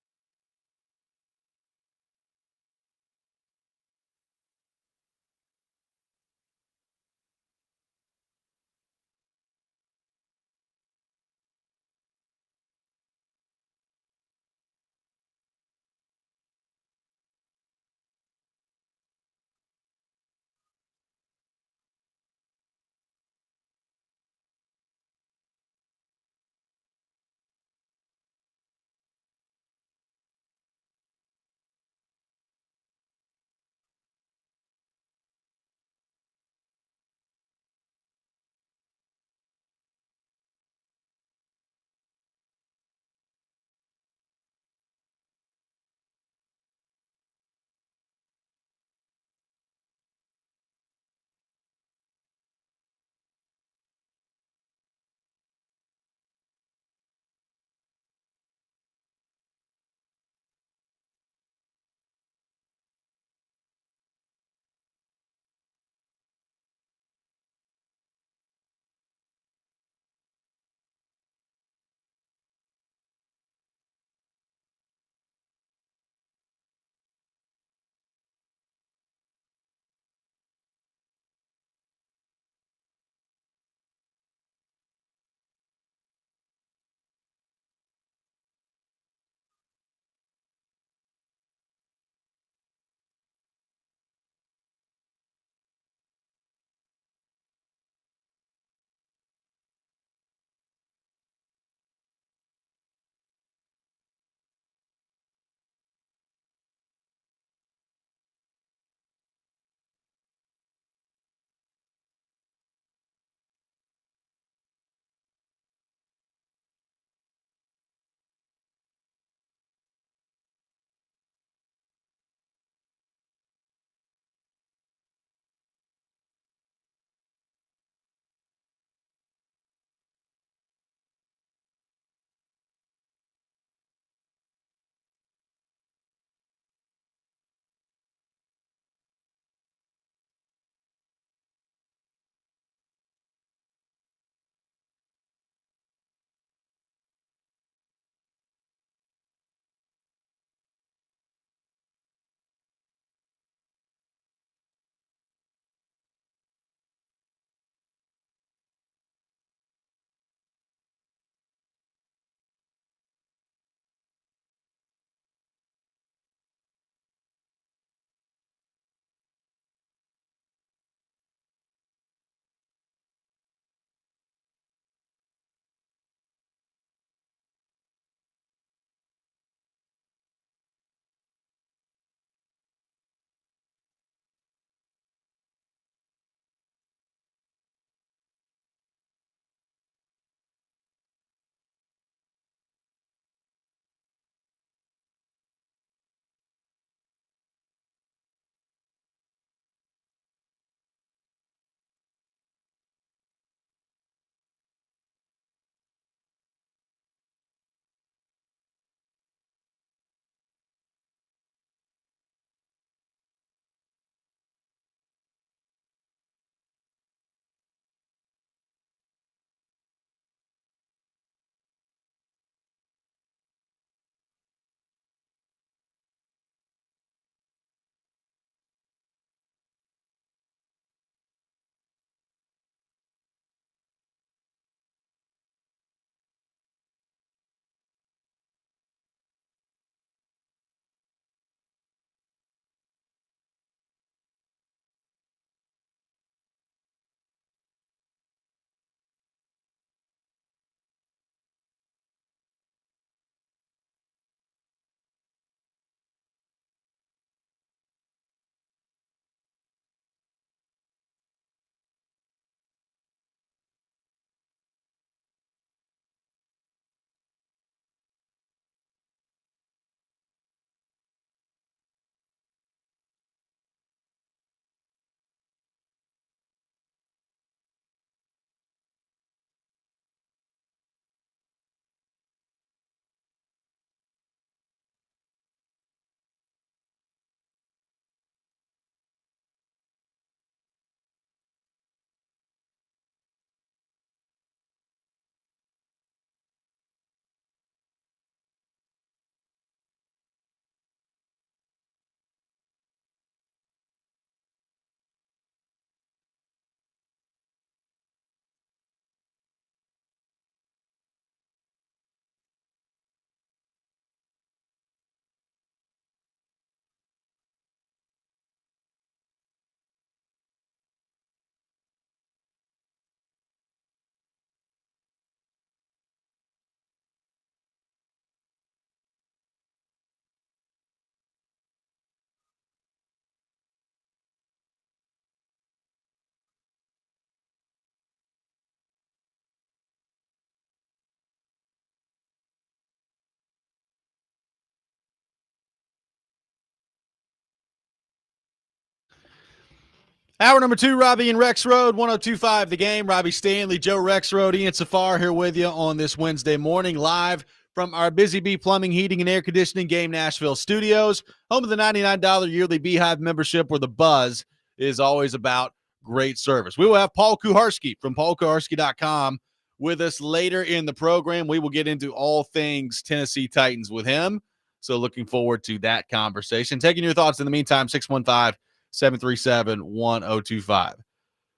Hour number 2, Robby and Rexrode, 102.5 The Game. Robbie Stanley, Joe Rexrode, Ian Safar here with you on this Wednesday morning, live from our Busy Bee Plumbing, Heating, and Air Conditioning Game Nashville studios, home of the $99 yearly Beehive membership, where the buzz is always about great service. We will have Paul Kuharsky from paulkuharsky.com with us later in the program. We will get into all things Tennessee Titans with him, so looking forward to that conversation. Taking your thoughts in the meantime, 615-737-1025.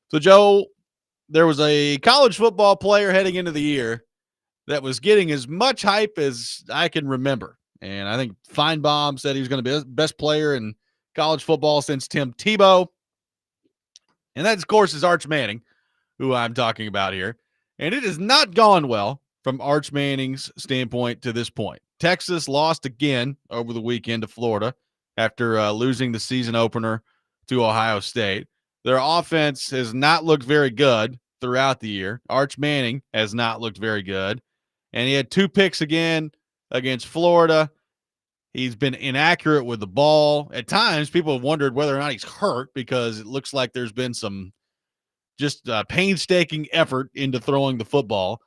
So, Joe, there was a college football player heading into the year that was getting as much hype as I can remember. And I think Feinbaum said he was going to be the best player in college football since Tim Tebow. And that, of course, is Arch Manning, who I'm talking about here. And it has not gone well from Arch Manning's standpoint to this point. Texas lost again over the weekend to Florida after losing the season opener to Ohio State. Their offense has not looked very good throughout the year. Arch Manning has not looked very good. And he had 2 picks again against Florida. He's been inaccurate with the ball. At times, people have wondered whether or not he's hurt, because it looks like there's been some just painstaking effort into throwing the football.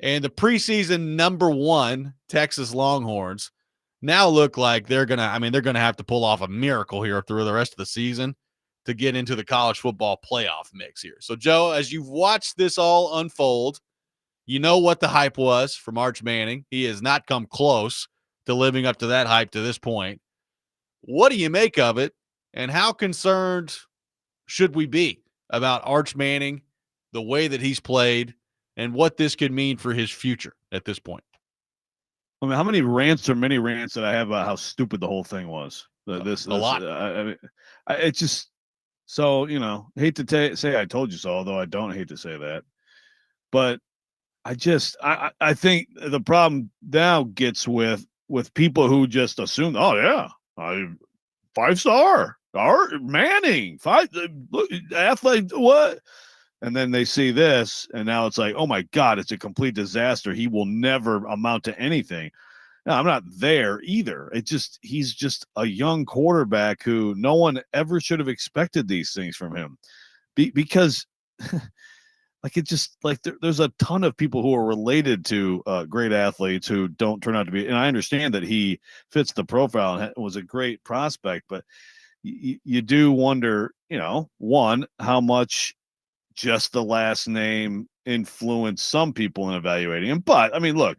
And the preseason #1 Texas Longhorns now look like they're going to have to pull off a miracle here through the rest of the season to get into the college football playoff mix here. So, Joe, as you've watched this all unfold, you know what the hype was from Arch Manning. He has not come close to living up to that hype to this point. What do you make of it, and how concerned should we be about Arch Manning, the way that he's played, and what this could mean for his future at this point? I mean, how many rants or many rants did I have about how stupid the whole thing was? A lot. I mean, it's just so, hate to say I told you so, although I don't hate to say that. But I think the problem now gets with people who just assume, oh, yeah, 5-star, Manning, athlete, what? And then they see this, and now it's like, oh, my God, it's a complete disaster. He will never amount to anything. No, I'm not there either. He's just a young quarterback who no one ever should have expected these things from him, because there's a ton of people who are related to great athletes who don't turn out to be. And I understand that he fits the profile and was a great prospect, but you do wonder, one, how much just the last name influenced some people in evaluating him. But I mean, look,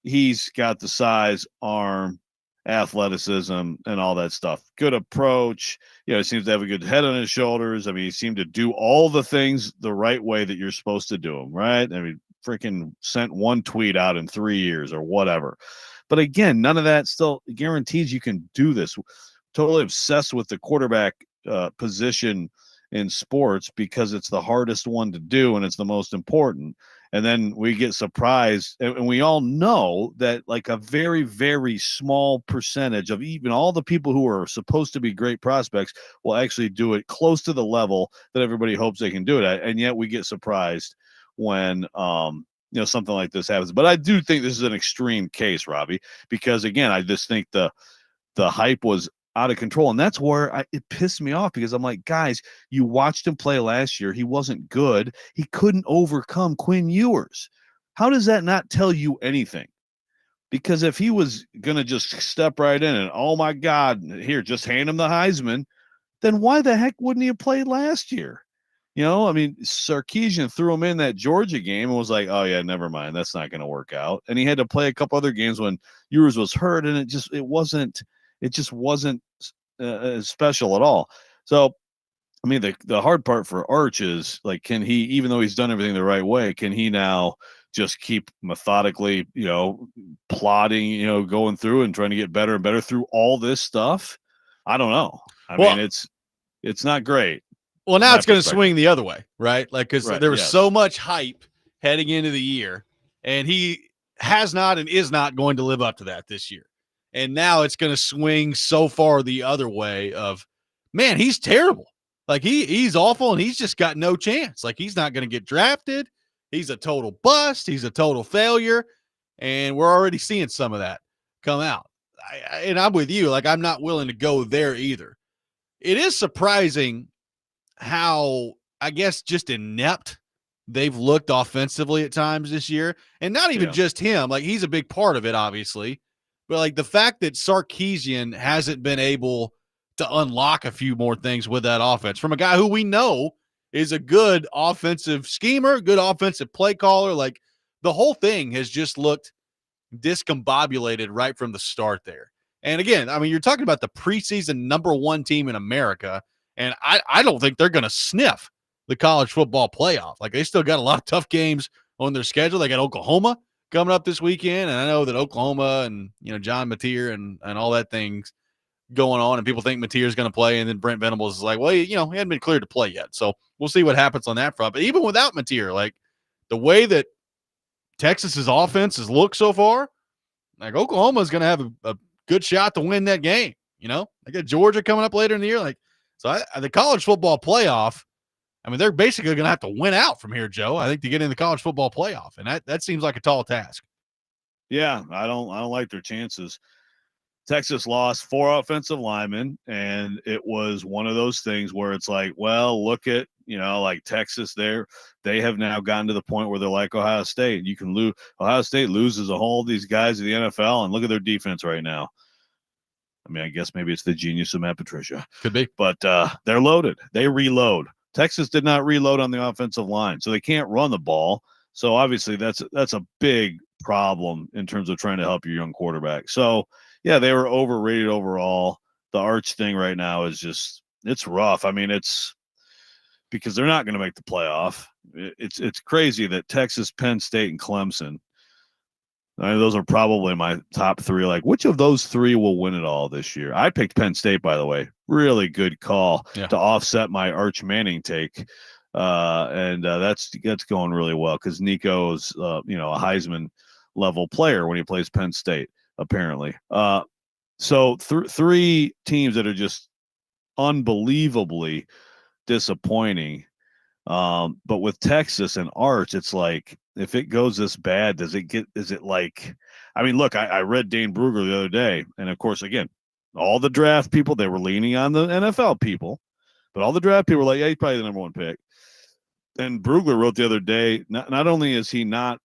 he's got the size, arm, athleticism, and all that stuff. Good approach. He seems to have a good head on his shoulders. I mean, he seemed to do all the things the right way that you're supposed to do them, right? I mean, freaking sent 1 tweet out in 3 years or whatever. But again, none of that still guarantees you can do this. Totally obsessed with the quarterback position in sports because it's the hardest one to do and it's the most important. And then we get surprised, and we all know that like a very, very small percentage of even all the people who are supposed to be great prospects will actually do it close to the level that everybody hopes they can do it at. And yet we get surprised when something like this happens. But I do think this is an extreme case, Robbie, because again, I just think the hype was out of control. And that's where it pissed me off, because I'm like, guys, you watched him play last year. He wasn't good. He couldn't overcome Quinn Ewers. How does that not tell you anything? Because if he was going to just step right in and, oh my God, here, just hand him the Heisman, then why the heck wouldn't he have played last year? I mean, Sarkisian threw him in that Georgia game and was like, oh yeah, never mind. That's not going to work out. And he had to play a couple other games when Ewers was hurt, and it just wasn't special at all. So, I mean, the hard part for Arch is, like, can he, even though he's done everything the right way, can he now just keep methodically, plodding, going through and trying to get better and better through all this stuff? I don't know. I mean, it's not great. Well, now it's going to swing the other way, right? Like, because there was yes. so much hype heading into the year, and he has not and is not going to live up to that this year. And now it's going to swing so far the other way of, man, he's terrible. Like, he's awful, and he's just got no chance. Like, he's not going to get drafted. He's a total bust. He's a total failure. And we're already seeing some of that come out. And I'm with you. Like, I'm not willing to go there either. It is surprising how, I guess, just inept they've looked offensively at times this year. And not even just him. Like, he's a big part of it, obviously. But, like, the fact that Sarkisian hasn't been able to unlock a few more things with that offense from a guy who we know is a good offensive schemer, good offensive play caller. Like, the whole thing has just looked discombobulated right from the start there. And again, I mean, you're talking about the preseason #1 team in America, and I don't think they're going to sniff the college football playoff. Like, they still got a lot of tough games on their schedule. They got Oklahoma coming up this weekend, and I know that Oklahoma and, John Mateer and all that thing's going on, and people think Mateer's going to play, and then Brent Venables is like, well, he hadn't been cleared to play yet. So we'll see what happens on that front. But even without Mateer, like, the way that Texas's offense has looked so far, like, Oklahoma is going to have a good shot to win that game. They got Georgia coming up later in the year. Like, so the college football playoff, I mean, they're basically going to have to win out from here, Joe, I think, to get in the college football playoff. And that seems like a tall task. Yeah, I don't like their chances. Texas lost 4 offensive linemen, and it was one of those things where it's like, well, look at, like Texas there. They have now gotten to the point where they're like Ohio State. You can lose. Ohio State loses a whole these guys in the NFL, and look at their defense right now. I mean, I guess maybe it's the genius of Matt Patricia. Could be. But they're loaded. They reload. Texas did not reload on the offensive line, so they can't run the ball. So obviously that's a big problem in terms of trying to help your young quarterback. So, yeah, they were overrated overall. The Arch thing right now is just – it's rough. I mean, it's because they're not going to make the playoff. It's crazy that Texas, Penn State, and Clemson – I mean, those are probably my top 3. Like, which of those 3 will win it all this year? I picked Penn State, by the way. Really good call to offset my Arch Manning take. And that's going really well because Nico's, a Heisman level player when he plays Penn State, apparently. So 3 teams that are just unbelievably disappointing. But with Texas and Arch, it's like, if it goes this bad, is it like, I mean, look, I read Dane Brugler the other day, and of course, again, all the draft people, they were leaning on the NFL people, but all the draft people were like, yeah, he's probably the #1 pick. And Brugler wrote the other day, not only is he's not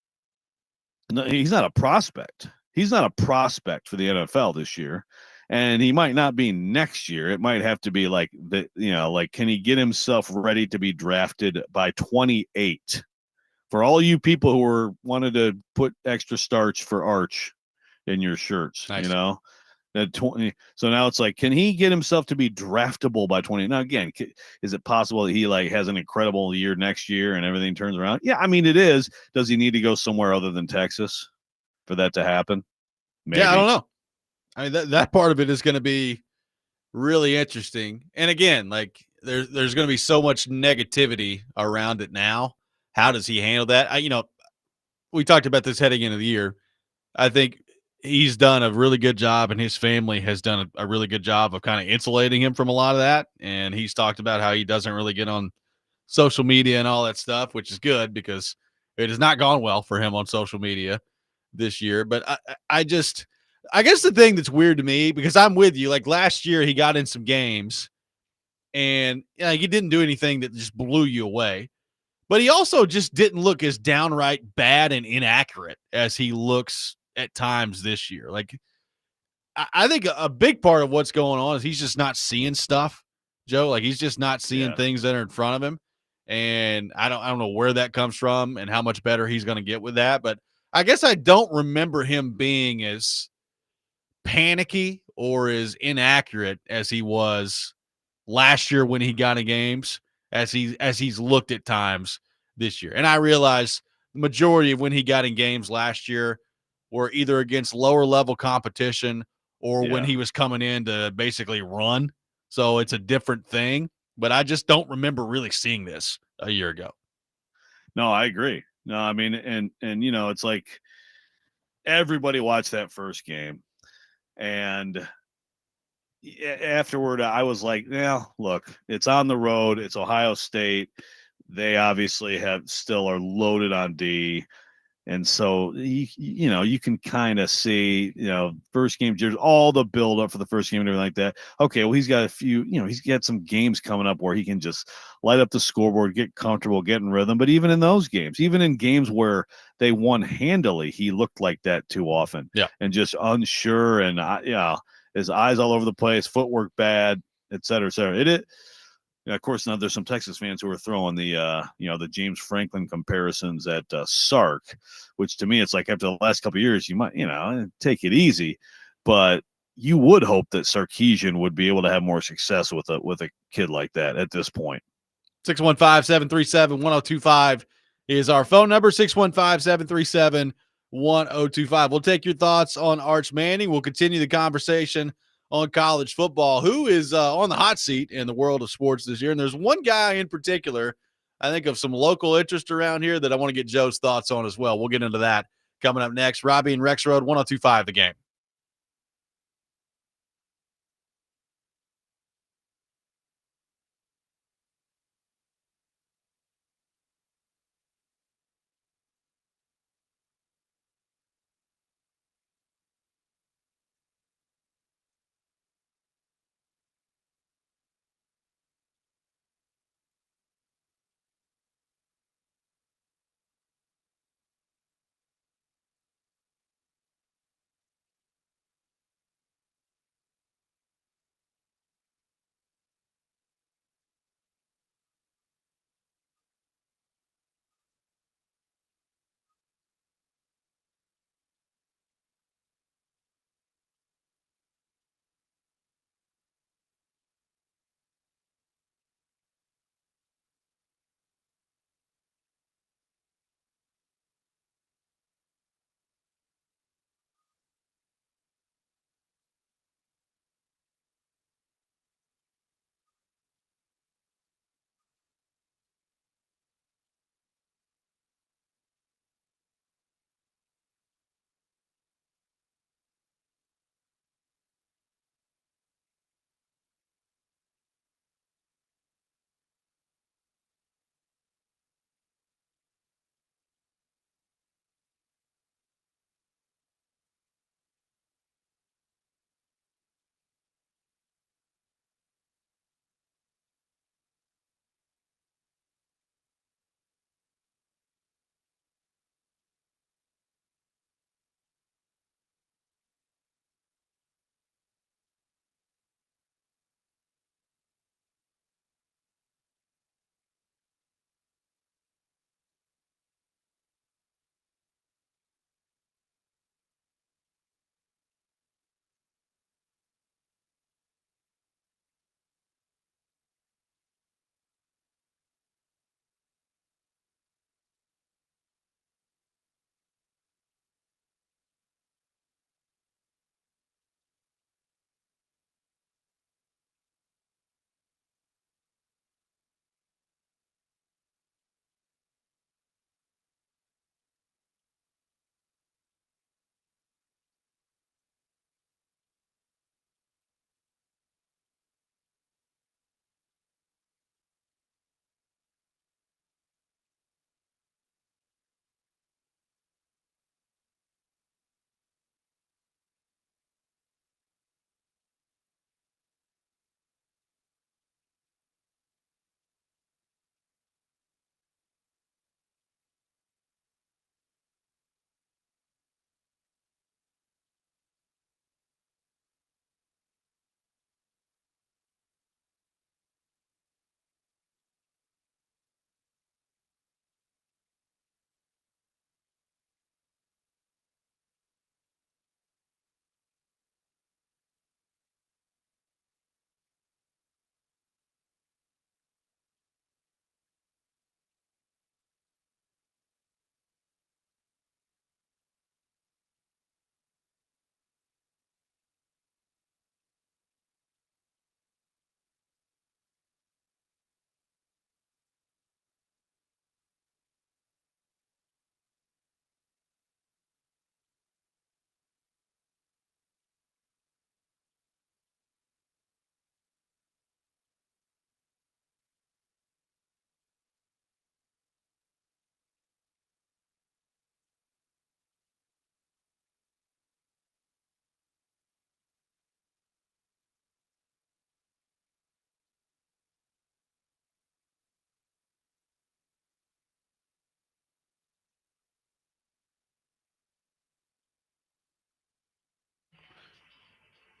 a prospect. He's not a prospect for the NFL this year. And he might not be next year. It might have to be like can he get himself ready to be drafted by 28? For all you people who wanted to put extra starch for Arch in your shirts, nice. At 20. So now it's like, can he get himself to be draftable by 20? Now, again, is it possible that he has an incredible year next year and everything turns around? Yeah, I mean, it is. Does he need to go somewhere other than Texas for that to happen? Maybe. Yeah, I don't know. I mean, that part of it is going to be really interesting. And again, like, there's going to be so much negativity around it now. How does he handle that? We talked about this heading into the year. I think he's done a really good job, and his family has done a really good job of kind of insulating him from a lot of that. And he's talked about how he doesn't really get on social media and all that stuff, which is good because it has not gone well for him on social media this year. But I guess the thing that's weird to me, because I'm with you, like last year he got in some games and he didn't do anything that just blew you away. But he also just didn't look as downright bad and inaccurate as he looks at times this year. Like, I think a big part of what's going on is he's just not seeing stuff, Joe. Like, he's just not seeing things that are in front of him. And I don't know where that comes from and how much better he's going to get with that. But I guess I don't remember him being as panicky or as inaccurate as he was last year when he got in games, as he's looked at times this year. And I realize the majority of when he got in games last year were either against lower level competition or when he was coming in to basically run. So it's a different thing, but I just don't remember really seeing this a year ago. No, I agree. No, I mean, and it's like everybody watched that first game, and afterward, I was like, yeah, look, it's on the road. It's Ohio State. They obviously still are loaded on D. And so you can kind of see, first game, there's all the build up for the first game and everything like that. Okay, well, he's got a few, he's got some games coming up where he can just light up the scoreboard, get comfortable, get in rhythm. But even in those games, even in games where they won handily, he looked like that too often. Yeah. And just unsure and his eyes all over the place, footwork bad, et cetera, et cetera. Of course, now there's some Texas fans who are throwing the James Franklin comparisons at Sark, which to me, it's like after the last couple of years, you might, take it easy, but you would hope that Sarkisian would be able to have more success with a kid like that at this point. 615-737-1025 is our phone number, 615-737-1025. We'll take your thoughts on Arch Manning. We'll continue the conversation on college football, who is on the hot seat in the world of sports this year. And there's one guy in particular, I think, of some local interest around here that I want to get Joe's thoughts on as well. We'll get into that coming up next. Robby and Rexrode, 1025 The Game.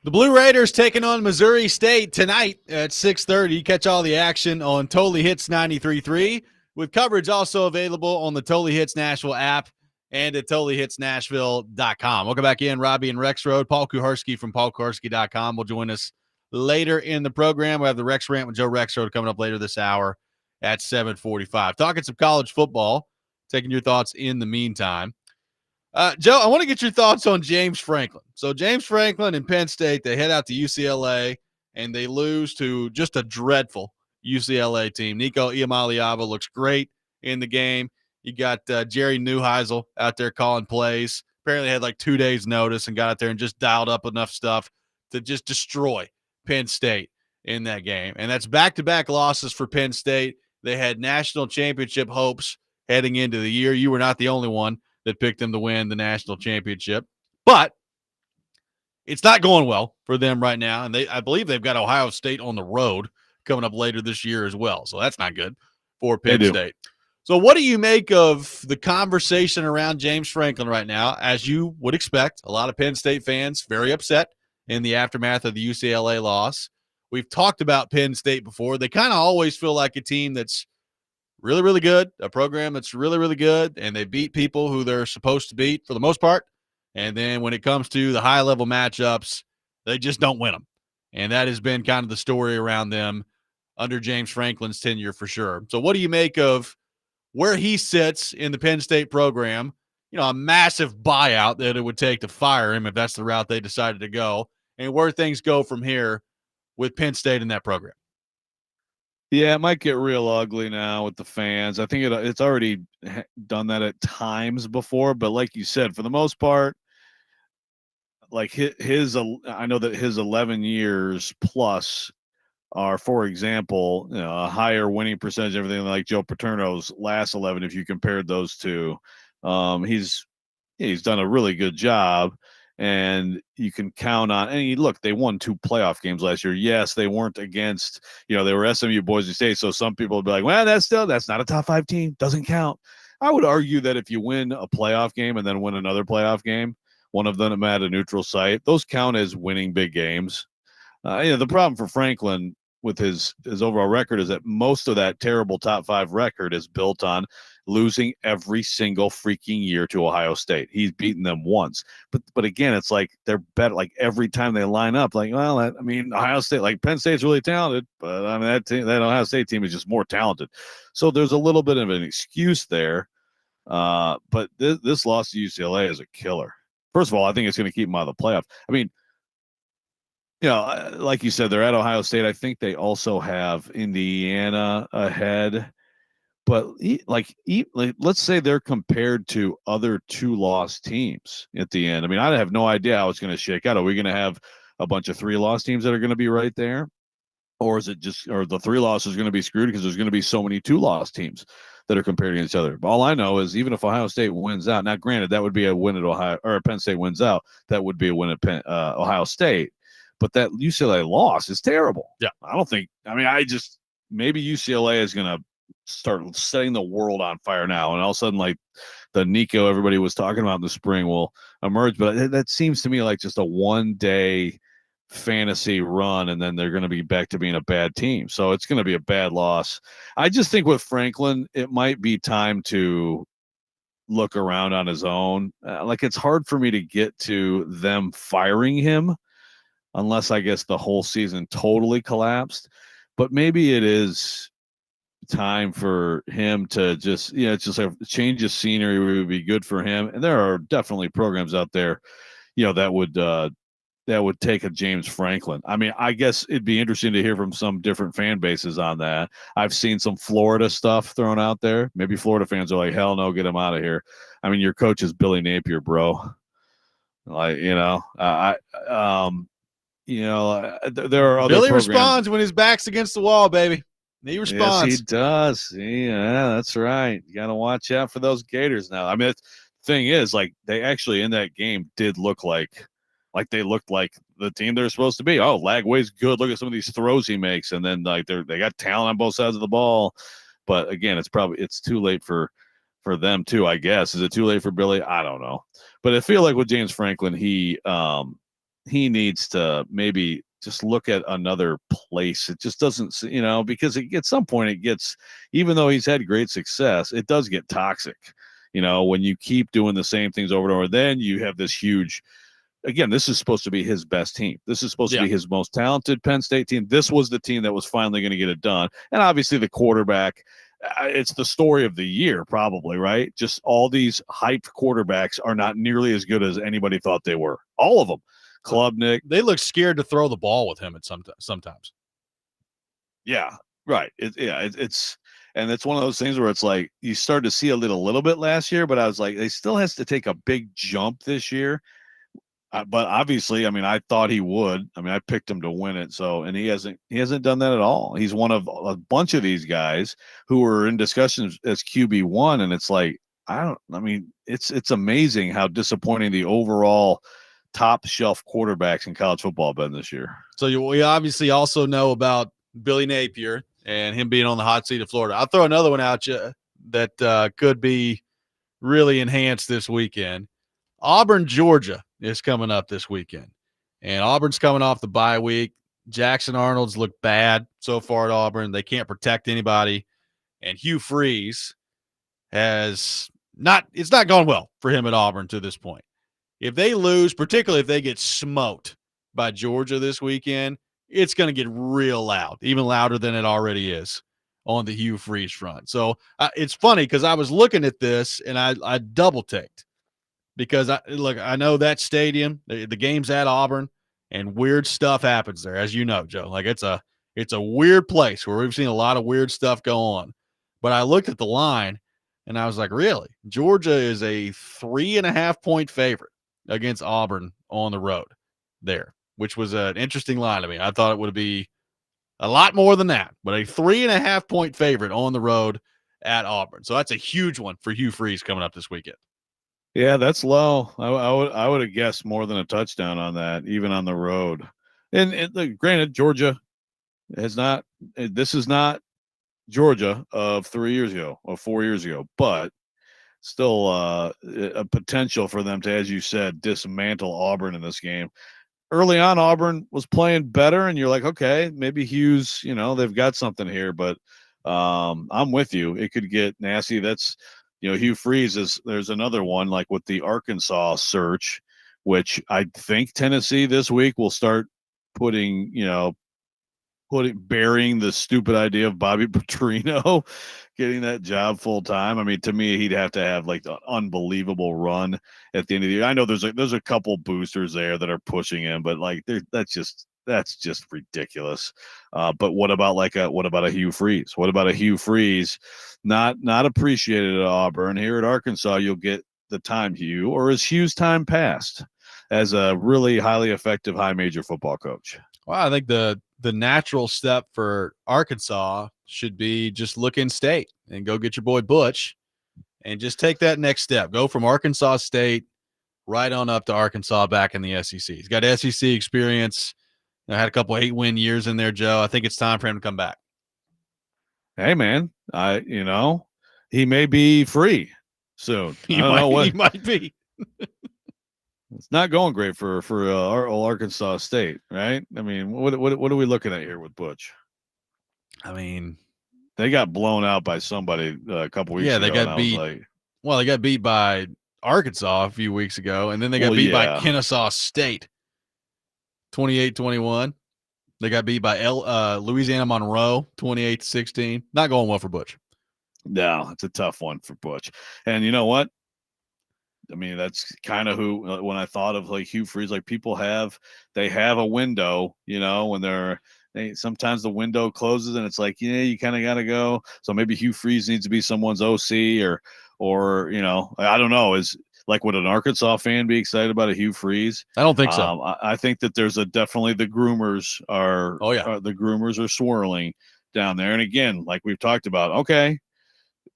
The Blue Raiders taking on Missouri State tonight at 6:30. Catch all the action on Totally Hits 93.3, with coverage also available on the Totally Hits Nashville app and at totallyhitsnashville.com. Welcome back in, Robby and Rexrode. Paul Kuharsky from paulkuharsky.com will join us later in the program. We have the Rex Rant with Joe Rexrode coming up later this hour at 7:45. Talking some college football, taking your thoughts in the meantime. Joe, I want to get your thoughts on James Franklin. So James Franklin and Penn State, they head out to UCLA, and they lose to just a dreadful UCLA team. Nico Iamaleava looks great in the game. You got Jerry Neuheisel out there calling plays. Apparently had like 2 days notice and got out there and just dialed up enough stuff to just destroy Penn State in that game. And that's back-to-back losses for Penn State. They had national championship hopes heading into the year. You were not the only one that picked them to win the national championship. But it's not going well for them right now. And I believe they've got Ohio State on the road coming up later this year as well. So that's not good for Penn State. So what do you make of the conversation around James Franklin right now? As you would expect, a lot of Penn State fans very upset in the aftermath of the UCLA loss. We've talked about Penn State before. They kind of always feel like a team that's really, really good, a program that's really, really good, and they beat people who they're supposed to beat for the most part. And then when it comes to the high-level matchups, they just don't win them. And that has been kind of the story around them under James Franklin's tenure for sure. So what do you make of where he sits in the Penn State program? You know, a massive buyout that it would take to fire him if that's the route they decided to go, and where things go from here with Penn State in that program. Yeah, it might get real ugly now with the fans. I think it's already done that at times before, but like you said, for the most part, like I know that his 11 years plus are, for example, a higher winning percentage, everything like Joe Paterno's last 11. If you compared those two, he's done a really good job. And you can count on, and look, they won 2 playoff games last year. Yes, they weren't against, they were SMU Boise State. So some people would be like, well, that's not a top 5 team. Doesn't count. I would argue that if you win a playoff game and then win another playoff game, one of them at a neutral site, those count as winning big games. The problem for Franklin with his overall record is that most of that terrible top 5 record is built on losing every single freaking year to Ohio State. He's beaten them once, but again, it's like they're better. Like every time they line up, like, well, Ohio State, like Penn State's really talented, but that Ohio State team is just more talented. So there's a little bit of an excuse there. But this loss to UCLA is a killer. First of all, I think it's going to keep them out of the playoff. I mean, like you said, they're at Ohio State. I think they also have Indiana ahead. But let's say they're compared to other 2-loss teams at the end. I mean, I have no idea how it's going to shake out. Are we going to have a bunch of 3-loss teams that are going to be right there? Or is it or the 3 losses going to be screwed because there's going to be so many 2-loss teams that are compared against each other? But all I know is even if Ohio State wins out, now granted, that would be a win at Ohio, or Penn State wins out, that would be a win at Ohio State. But that UCLA loss is terrible. Yeah. Maybe UCLA is going to start setting the world on fire now, and all of a sudden, like the Nico everybody was talking about in the spring will emerge. But that seems to me like just a one-day fantasy run, and then they're going to be back to being a bad team. So it's going to be a bad loss. I just think with Franklin, it might be time to look around on his own. It's hard for me to get to them firing him unless I guess the whole season totally collapsed. But maybe it is time for him to just a change of scenery would be good for him. And there are definitely programs out there, that would take a James Franklin. I mean, I guess it'd be interesting to hear from some different fan bases on that. I've seen some Florida stuff thrown out there. Maybe Florida fans are like, hell no, get him out of here. I mean, your coach is Billy Napier, bro. There are other Billy programs. Responds when his back's against the wall, baby. He responds. Yes, he does. Yeah, that's right. You got to watch out for those Gators now. I mean, the thing is, like, they actually in that game did look like they looked like the team they're supposed to be. Oh, Lagway's good. Look at some of these throws he makes, and then like they got talent on both sides of the ball. But again, it's too late for them too, I guess. Is it too late for Billy? I don't know. But I feel like with James Franklin, he he needs to maybe just look at another place. It just doesn't, because at some point it gets, even though he's had great success, it does get toxic. When you keep doing the same things over and over, then you have this huge, again, this is supposed to be his best team. This is supposed to be his most talented Penn State team. This was the team that was finally going to get it done. And obviously the quarterback, it's the story of the year, probably, right? Just all these hyped quarterbacks are not nearly as good as anybody thought they were. All of them. Klubnik. They look scared to throw the ball with him at sometimes. Yeah, right. It's and it's one of those things where it's like you started to see a little bit last year, but I was like, they still has to take a big jump this year. But obviously, I thought he would. I picked him to win it. So, and he hasn't done that at all. He's one of a bunch of these guys who were in discussions as QB1, and it's like, it's amazing how disappointing the overall top shelf quarterbacks in college football have been this year. So we obviously also know about Billy Napier and him being on the hot seat of Florida. I'll throw another one out you that could be really enhanced this weekend. Auburn, Georgia is coming up this weekend, and Auburn's coming off the bye week. Jackson Arnold's looked bad so far at Auburn. They can't protect anybody, and Hugh Freeze it's not gone well for him at Auburn to this point. If they lose, particularly if they get smoked by Georgia this weekend, it's going to get real loud, even louder than it already is on the Hugh Freeze front. So it's funny because I was looking at this and I double-ticked. Because I know that stadium, the game's at Auburn, and weird stuff happens there, as you know, Joe. Like it's a weird place where we've seen a lot of weird stuff go on. But I looked at the line, and I was like, really? Georgia is a 3.5-point favorite against Auburn on the road there, which was an interesting line to me. I thought it would be a lot more than that, but a 3.5-point favorite on the road at Auburn. So that's a huge one for Hugh Freeze coming up this weekend. Yeah, that's low. I would have guessed more than a touchdown on that, even on the road. And granted, Georgia has not. This is not Georgia of 3 years ago or 4 years ago, but still a potential for them to, as you said, dismantle Auburn in this game. Early on, Auburn was playing better, and you're like, okay, maybe Hughes, they've got something here, but I'm with you. It could get nasty. That's. Hugh Freeze there's another one like with the Arkansas search, which I think Tennessee this week will start burying the stupid idea of Bobby Petrino getting that job full time. To me, he'd have to have like an unbelievable run at the end of the year. I know there's a couple boosters there that are pushing him, but like that's just ridiculous. But what about a Hugh Freeze? What about a Hugh Freeze? Not appreciated at Auburn. Here at Arkansas, you'll get the time Hugh, or is Hugh's time passed as a really highly effective high major football coach? Well, I think the natural step for Arkansas should be just look in state and go get your boy Butch and just take that next step. Go from Arkansas State right on up to Arkansas back in the SEC. He's got SEC experience. Had a couple 8-win years in there, Joe. I think it's time for him to come back. Hey, man, he may be free soon. I don't know what he might be. It's not going great for Arkansas State, right? What are we looking at here with Butch? They got blown out by somebody a couple weeks ago. Yeah, they got beat. They got beat by Arkansas a few weeks ago, and then they got beat by Kennesaw State. 28-21. They got beat by Louisiana Monroe, 28-16. Not going well for Butch. No, it's a tough one for Butch. And you know what? That's kind of who, when I thought of like Hugh Freeze, like people have a window, when sometimes the window closes and it's like, you kind of got to go. So maybe Hugh Freeze needs to be someone's OC or I don't know. Would an Arkansas fan be excited about a Hugh Freeze? I don't think so. I think that there's definitely the groomers are. Oh yeah, the groomers are swirling down there. And again, like we've talked about, okay,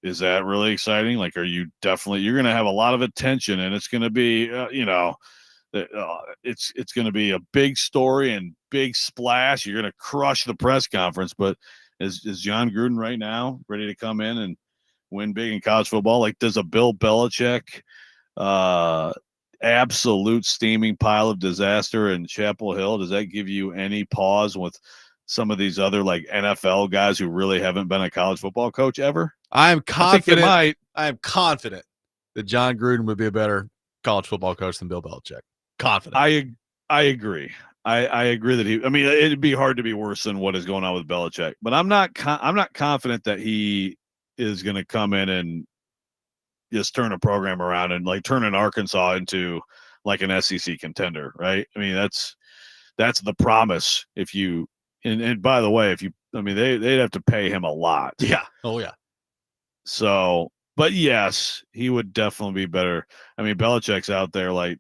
is that really exciting? Like, you're going to have a lot of attention, and it's going to be, it's going to be a big story and big splash. You're going to crush the press conference. But is John Gruden right now ready to come in and win big in college football? Like, does a Bill Belichick absolute steaming pile of disaster in Chapel Hill, does that give you any pause with some of these other like NFL guys who really haven't been a college football coach ever? I am I think it confident. might. I am confident that John Gruden would be a better college football coach than Bill Belichick. Confident. I agree. I agree that I mean, it'd be hard to be worse than what is going on with Belichick, but I'm not confident that he is going to come in and just turn a program around and like turn an Arkansas into like an SEC contender, right? I mean, that's the promise. If you and by the way, if you, I mean, they'd have to pay him a lot. Yeah. Oh yeah. So, but yes, he would definitely be better. I mean, Belichick's out there like,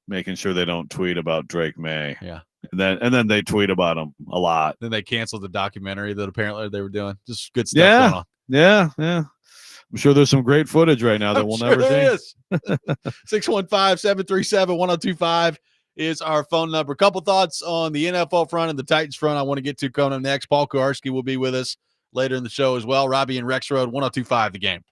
making sure they don't tweet about Drake May. Yeah. And then they tweet about him a lot. Then they canceled the documentary that apparently they were doing. Just good stuff going on. Yeah. I'm sure there's some great footage right now that we'll never see. 615-737-1025 is our phone number. A couple thoughts on the NFL front and the Titans front I want to get to coming up next. Paul Kuharsky will be with us later in the show as well. Robby and Rexrode, 1025 The Game.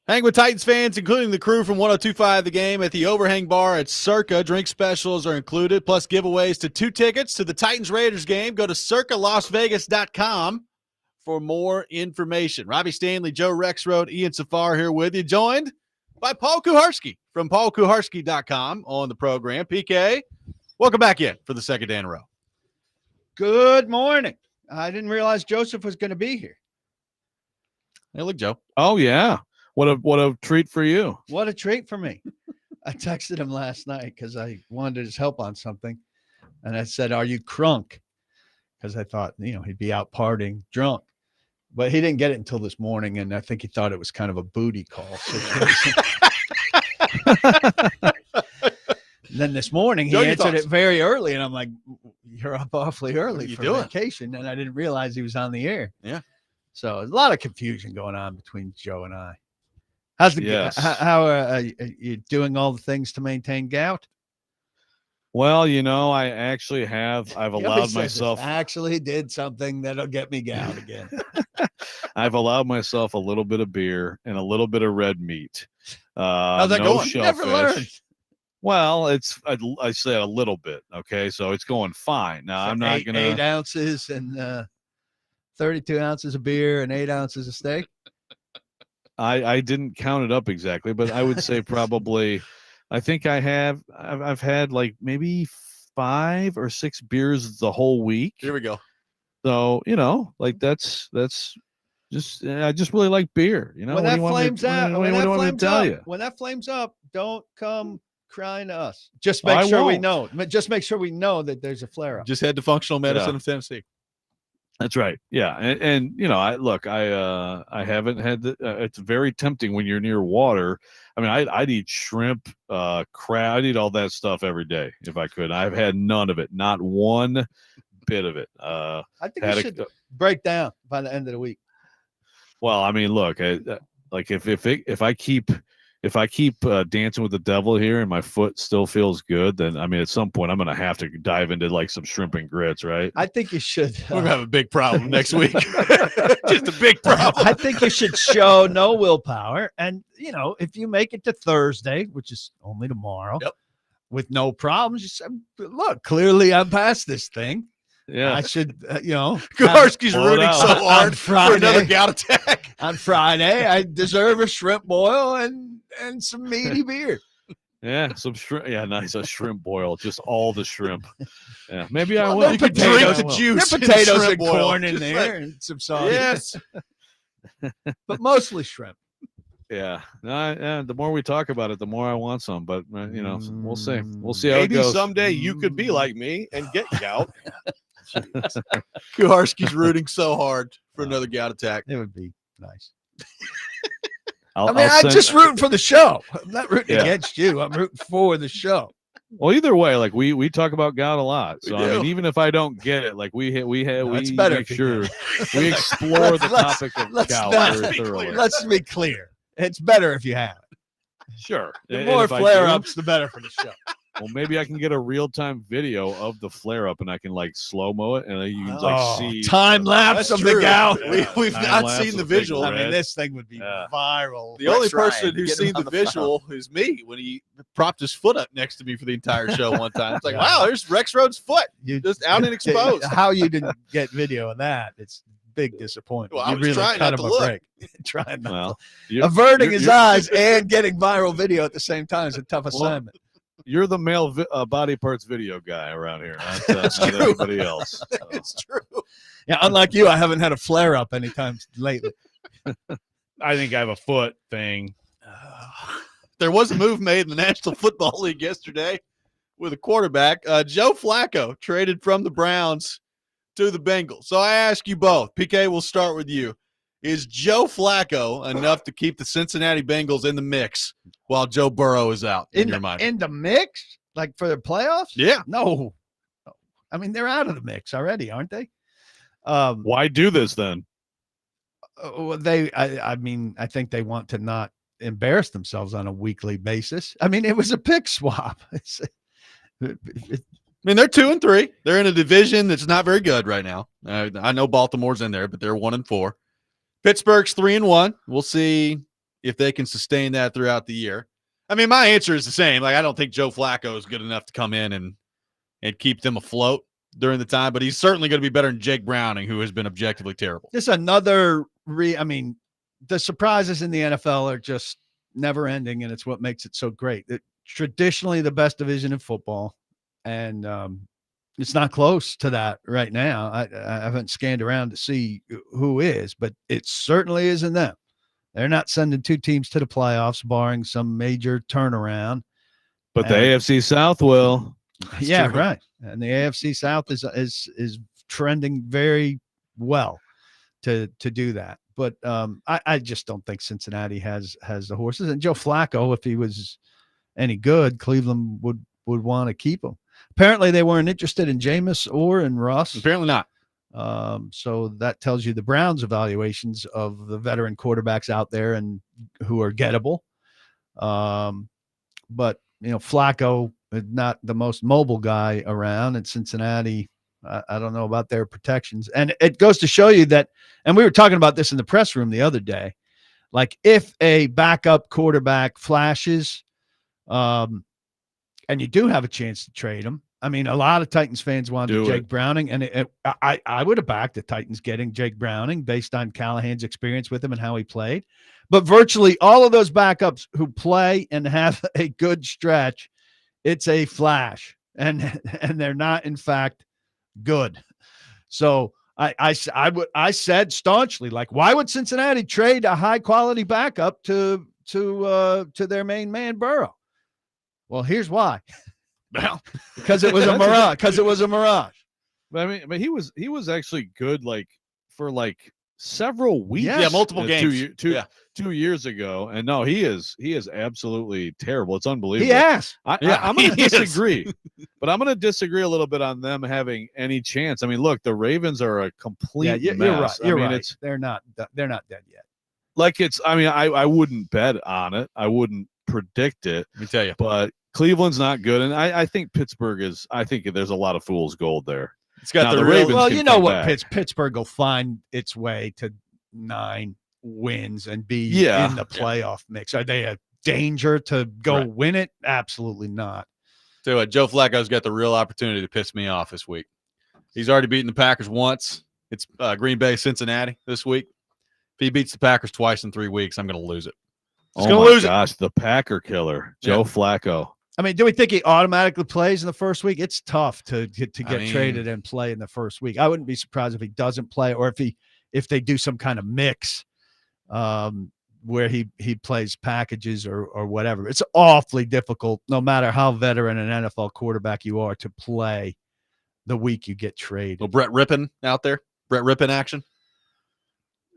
Hang with Titans fans, including the crew from 102.5 The Game at the Overhang Bar at Circa. Drink specials are included, plus giveaways to 2 tickets to the Titans-Raiders game. Go to circalasvegas.com for more information. Robbie Stanley, Joe Rexrode, Ian Safar here with you, joined by Paul Kuharsky from paulkuharsky.com on the program. PK, welcome back in for the second day in a row. Good morning. I didn't realize Joseph was going to be here. Hey, look, Joe. Oh yeah. What a treat for you. What a treat for me. I texted him last night because I wanted his help on something. And I said, "Are you crunk?" Because I thought, he'd be out partying drunk. But he didn't get it until this morning. And I think he thought it was kind of a booty call situation. Then this morning, he answered it very early. And I'm like, "You're up awfully early for vacation." And I didn't realize he was on the air. Yeah. So there's a lot of confusion going on between Joe and I. How's the how are you doing all the things to maintain gout? Well, I actually I've allowed myself. I actually did something that'll get me gout again. I've allowed myself a little bit of beer and a little bit of red meat. How's that going? Never learned. Well, I said a little bit. Okay, so it's going fine. Now I'm not gonna 8 ounces and 32 ounces of beer and 8 ounces of steak. I didn't count it up exactly, but I would say probably. I think I've had like maybe 5 or 6 beers the whole week. Here we go. So like that's just I just really like beer. When that flames up, when that flames up, don't come crying to us. Just make sure we know. Just make sure we know that there's a flare up. Just head to Functional Medicine of Tennessee. That's right. Yeah. And I haven't had it's very tempting when you're near water. I mean, I'd eat shrimp, crab. I'd eat all that stuff every day if I could. I've had none of it, not one bit of it. I think you should break down by the end of the week. Well, I mean, look, if I keep dancing with the devil here and my foot still feels good, then I mean, at some point I'm going to have to dive into like some shrimp and grits, right? I think you should. We're going to have a big problem next week. Just a big problem. I think you should show no willpower. And, if you make it to Thursday, which is only tomorrow, with no problems, you say, look, clearly I'm past this thing. Yeah, I should, Kuharsky's rooting so hard for another gout attack. On Friday, I deserve a shrimp boil and some meaty beer. Yeah, some shrimp. Yeah, nice. A shrimp boil, just all the shrimp. Yeah, maybe I will. You could drink the juice. There potatoes and corn in there and some sauce. Yes, but mostly shrimp. Yeah. The more we talk about it, the more I want some. But we'll see. We'll see how maybe it goes. Someday you could be like me and get gout. Kuharsky's rooting so hard for another gout attack. It would be nice. I'm just rooting for the show. I'm not rooting against you. I'm rooting for the show. Well, either way, like we talk about gout a lot. So I mean, even if I don't get it, like we make sure we explore the topic of gout very thoroughly. Let's be clear. It's better if you have it. Sure. The more flare-ups, the better for the show. Well, maybe I can get a real-time video of the flare-up, and I can like slow-mo it, and then you can see time lapse of the gout. We've not seen the visual. I mean, this thing would be viral. The only person who's seen the visual is me when he propped his foot up next to me for the entire show one time. It's like, wow, there's Rexrode's foot just out and exposed. How you didn't get video of that? It's big disappointment. Well, I was trying not to look. Trying not to. Averting his eyes and getting viral video at the same time is a tough assignment. You're the male body parts video guy around here, not everybody else. So. It's true. Yeah, unlike you, I haven't had a flare up anytime lately. I think I have a foot thing. There was a move made in the National Football League yesterday with a quarterback. Joe Flacco traded from the Browns to the Bengals. So I ask you both. PK, we'll start with you. Is Joe Flacco enough to keep the Cincinnati Bengals in the mix while Joe Burrow is out, in your mind? In the mix? Like for the playoffs? Yeah. No. I mean, they're out of the mix already, aren't they? Why do this then? I think they want to not embarrass themselves on a weekly basis. I mean, it was a pick swap. I mean, they're 2-3. They're in a division that's not very good right now. I know Baltimore's in there, but they're 1-4. Pittsburgh's 3-1. We'll see if they can sustain that throughout the year. I mean, my answer is the same. Like, I don't think Joe Flacco is good enough to come in and keep them afloat during the time, but he's certainly going to be better than Jake Browning, who has been objectively terrible. This another the surprises in the NFL are just never ending, and it's what makes it so great. Traditionally the best division in football, and it's not close to that right now. I haven't scanned around to see who is, but it certainly isn't them. They're not sending two teams to the playoffs, barring some major turnaround. But the AFC South will. Yeah, true. Right. And the AFC South is trending very well to do that. But I just don't think Cincinnati has the horses. And Joe Flacco, if he was any good, Cleveland would want to keep him. Apparently, they weren't interested in Jameis or in Russ. Apparently not. So that tells you the Browns' evaluations of the veteran quarterbacks out there and who are gettable. But Flacco is not the most mobile guy around, and Cincinnati, I don't know about their protections. And it goes to show you that, and we were talking about this in the press room the other day, like if a backup quarterback flashes, and you do have a chance to trade him. I mean, a lot of Titans fans wanted Jake Browning, and I would have backed the Titans getting Jake Browning based on Callahan's experience with him and how he played. But virtually all of those backups who play and have a good stretch, it's a flash, and they're not, in fact, good. So I said staunchly, like, why would Cincinnati trade a high quality backup to their main man Burrow? Well, here's why. Well, because it was a mirage. But I mean, he was actually good, like, for like several weeks. Yeah, multiple games. 2 years ago. And no, he is absolutely terrible. It's unbelievable. Yes. I'm going to disagree, but I'm going to disagree a little bit on them having any chance. I mean, look, the Ravens are a complete mess. You're right. They're not dead yet. Like, I wouldn't bet on it. I wouldn't predict it. Let me tell you. But Cleveland's not good, and I think Pittsburgh is. I think there's a lot of fool's gold there. It's got now, the Ravens. Well, you know what? Back. Pittsburgh will find its way to 9 wins and be in the playoff mix. Are they a danger to go win it? Absolutely not. Tell you what, Joe Flacco's got the real opportunity to piss me off this week. He's already beaten the Packers once. It's Green Bay, Cincinnati this week. If he beats the Packers twice in 3 weeks, I'm going to lose it. Gosh, the Packer killer, Joe Flacco. I mean, do we think he automatically plays in the first week? It's tough to get traded and play in the first week. I wouldn't be surprised if he doesn't play, or if they do some kind of mix where he plays packages or whatever. It's awfully difficult, no matter how veteran an NFL quarterback you are, to play the week you get traded. Well, Brett Rippon out there. Brett Rippon action.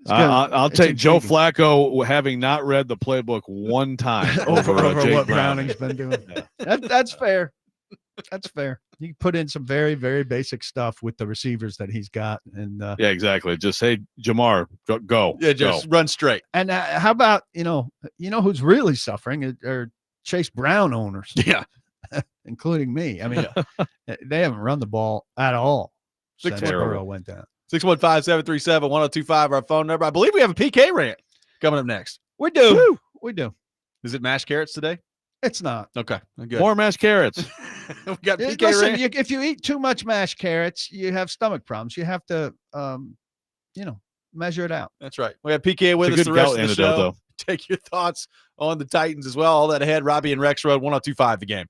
I'll take Joe Flacco having not read the playbook one time over what Browning's been doing. That's fair. That's fair. You put in some very, very basic stuff with the receivers that he's got, and yeah, exactly. Just say, Jamar, go. Yeah, just run straight. And how about who's really suffering are Chase Brown owners? Yeah, including me. I mean, they haven't run the ball at all since Burrow went down. 615-737-1025, our phone number. I believe we have a PK rant coming up next. We do. We do. Is it mashed carrots today? It's not. Okay. Good. More mashed carrots. We got PK rant. If you eat too much mashed carrots, you have stomach problems. You have to, measure it out. That's right. We have PK with us the rest of the show. Though. Take your thoughts on the Titans as well. All that ahead. Robby and Rexrode, 1025 The Game.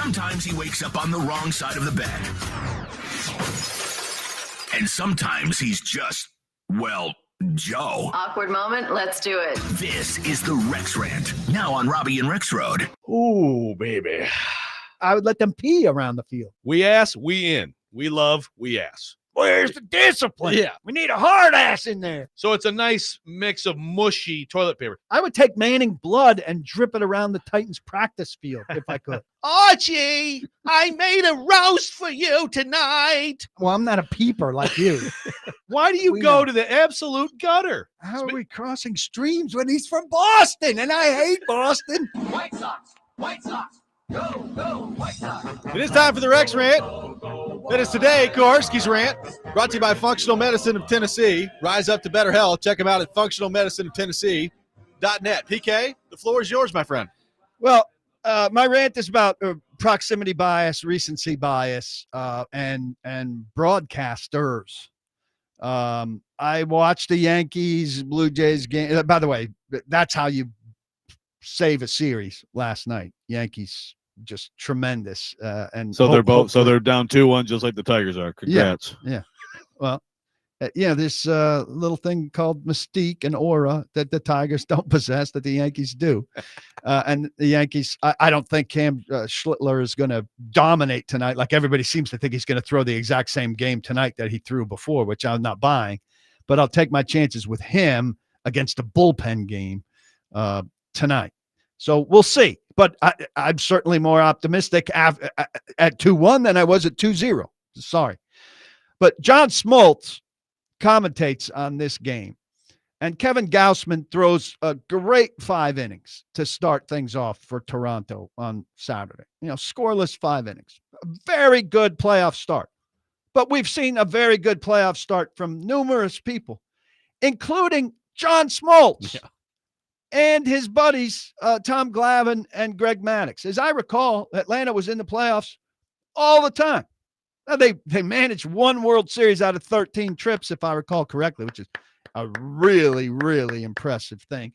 Sometimes he wakes up on the wrong side of the bed. And sometimes he's just, well, Joe. Awkward moment. Let's do it. This is the Rex Rant, now on Robby and Rexrode. Ooh, baby. I would let them pee around the field. We ass, we in. We love, we ass. Where's the discipline? Yeah. We need a hard ass in there. So it's a nice mix of mushy toilet paper. I would take Manning blood and drip it around the Titans practice field if I could. Archie, I made a roast for you tonight. Well, I'm not a peeper like you. Why do you We go know. to the absolute gutter? How are we crossing streams when he's from Boston? And I hate Boston. White Sox! White Sox! Go, go, White Sox! It is time for the Rex Rant. That is today, Kuharsky's Rant, brought to you by Functional Medicine of Tennessee. Rise up to better health. Check them out at functionalmedicineoftennessee.net. PK, the floor is yours, my friend. Well, my rant is about proximity bias, recency bias, and broadcasters. I watched the Yankees Blue Jays game. By the way, that's how you save a series last night. Yankees just tremendous. And So they're down 2-1, just like the Tigers are. Congrats. Well, this little thing called mystique and aura that the Tigers don't possess that the Yankees do. And the Yankees, I don't think Cam Schlittler is going to dominate tonight. Like everybody seems to think he's going to throw the exact same game tonight that he threw before, which I'm not buying. But I'll take my chances with him against a bullpen game tonight. So we'll see. But I'm certainly more optimistic at 2-1 than I was at 2-0. Sorry. But John Smoltz commentates on this game. And Kevin Gausman throws a great 5 innings to start things off for Toronto on Saturday. Scoreless 5 innings. A very good playoff start. But we've seen a very good playoff start from numerous people, including John Smoltz. Yeah. And his buddies, Tom Glavine and Greg Maddux. As I recall, Atlanta was in the playoffs all the time. Now, they managed 1 World Series out of 13 trips, if I recall correctly, which is a really, really impressive thing.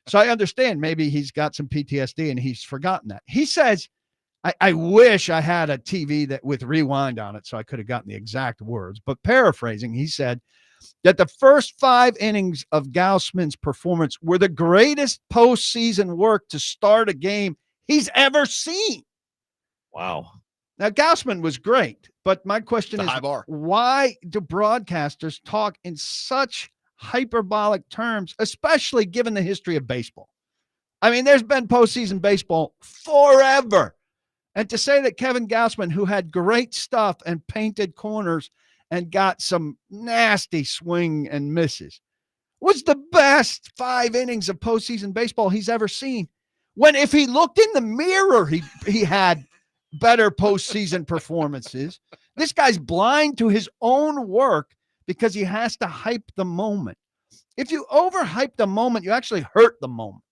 So I understand maybe he's got some PTSD and he's forgotten that. He says, I wish I had a TV that with rewind on it so I could have gotten the exact words. But paraphrasing, he said that the first 5 innings of Gausman's performance were the greatest postseason work to start a game he's ever seen. Wow. Now, Gausman was great, but my question is, bar. Why do broadcasters talk in such hyperbolic terms, especially given the history of baseball? I mean, there's been postseason baseball forever. And to say that Kevin Gausman, who had great stuff and painted corners and got some nasty swing and misses, was the best 5 innings of postseason baseball he's ever seen, when if he looked in the mirror, he had better postseason performances. This guy's blind to his own work because he has to hype the moment. If you overhype the moment, you actually hurt the moment.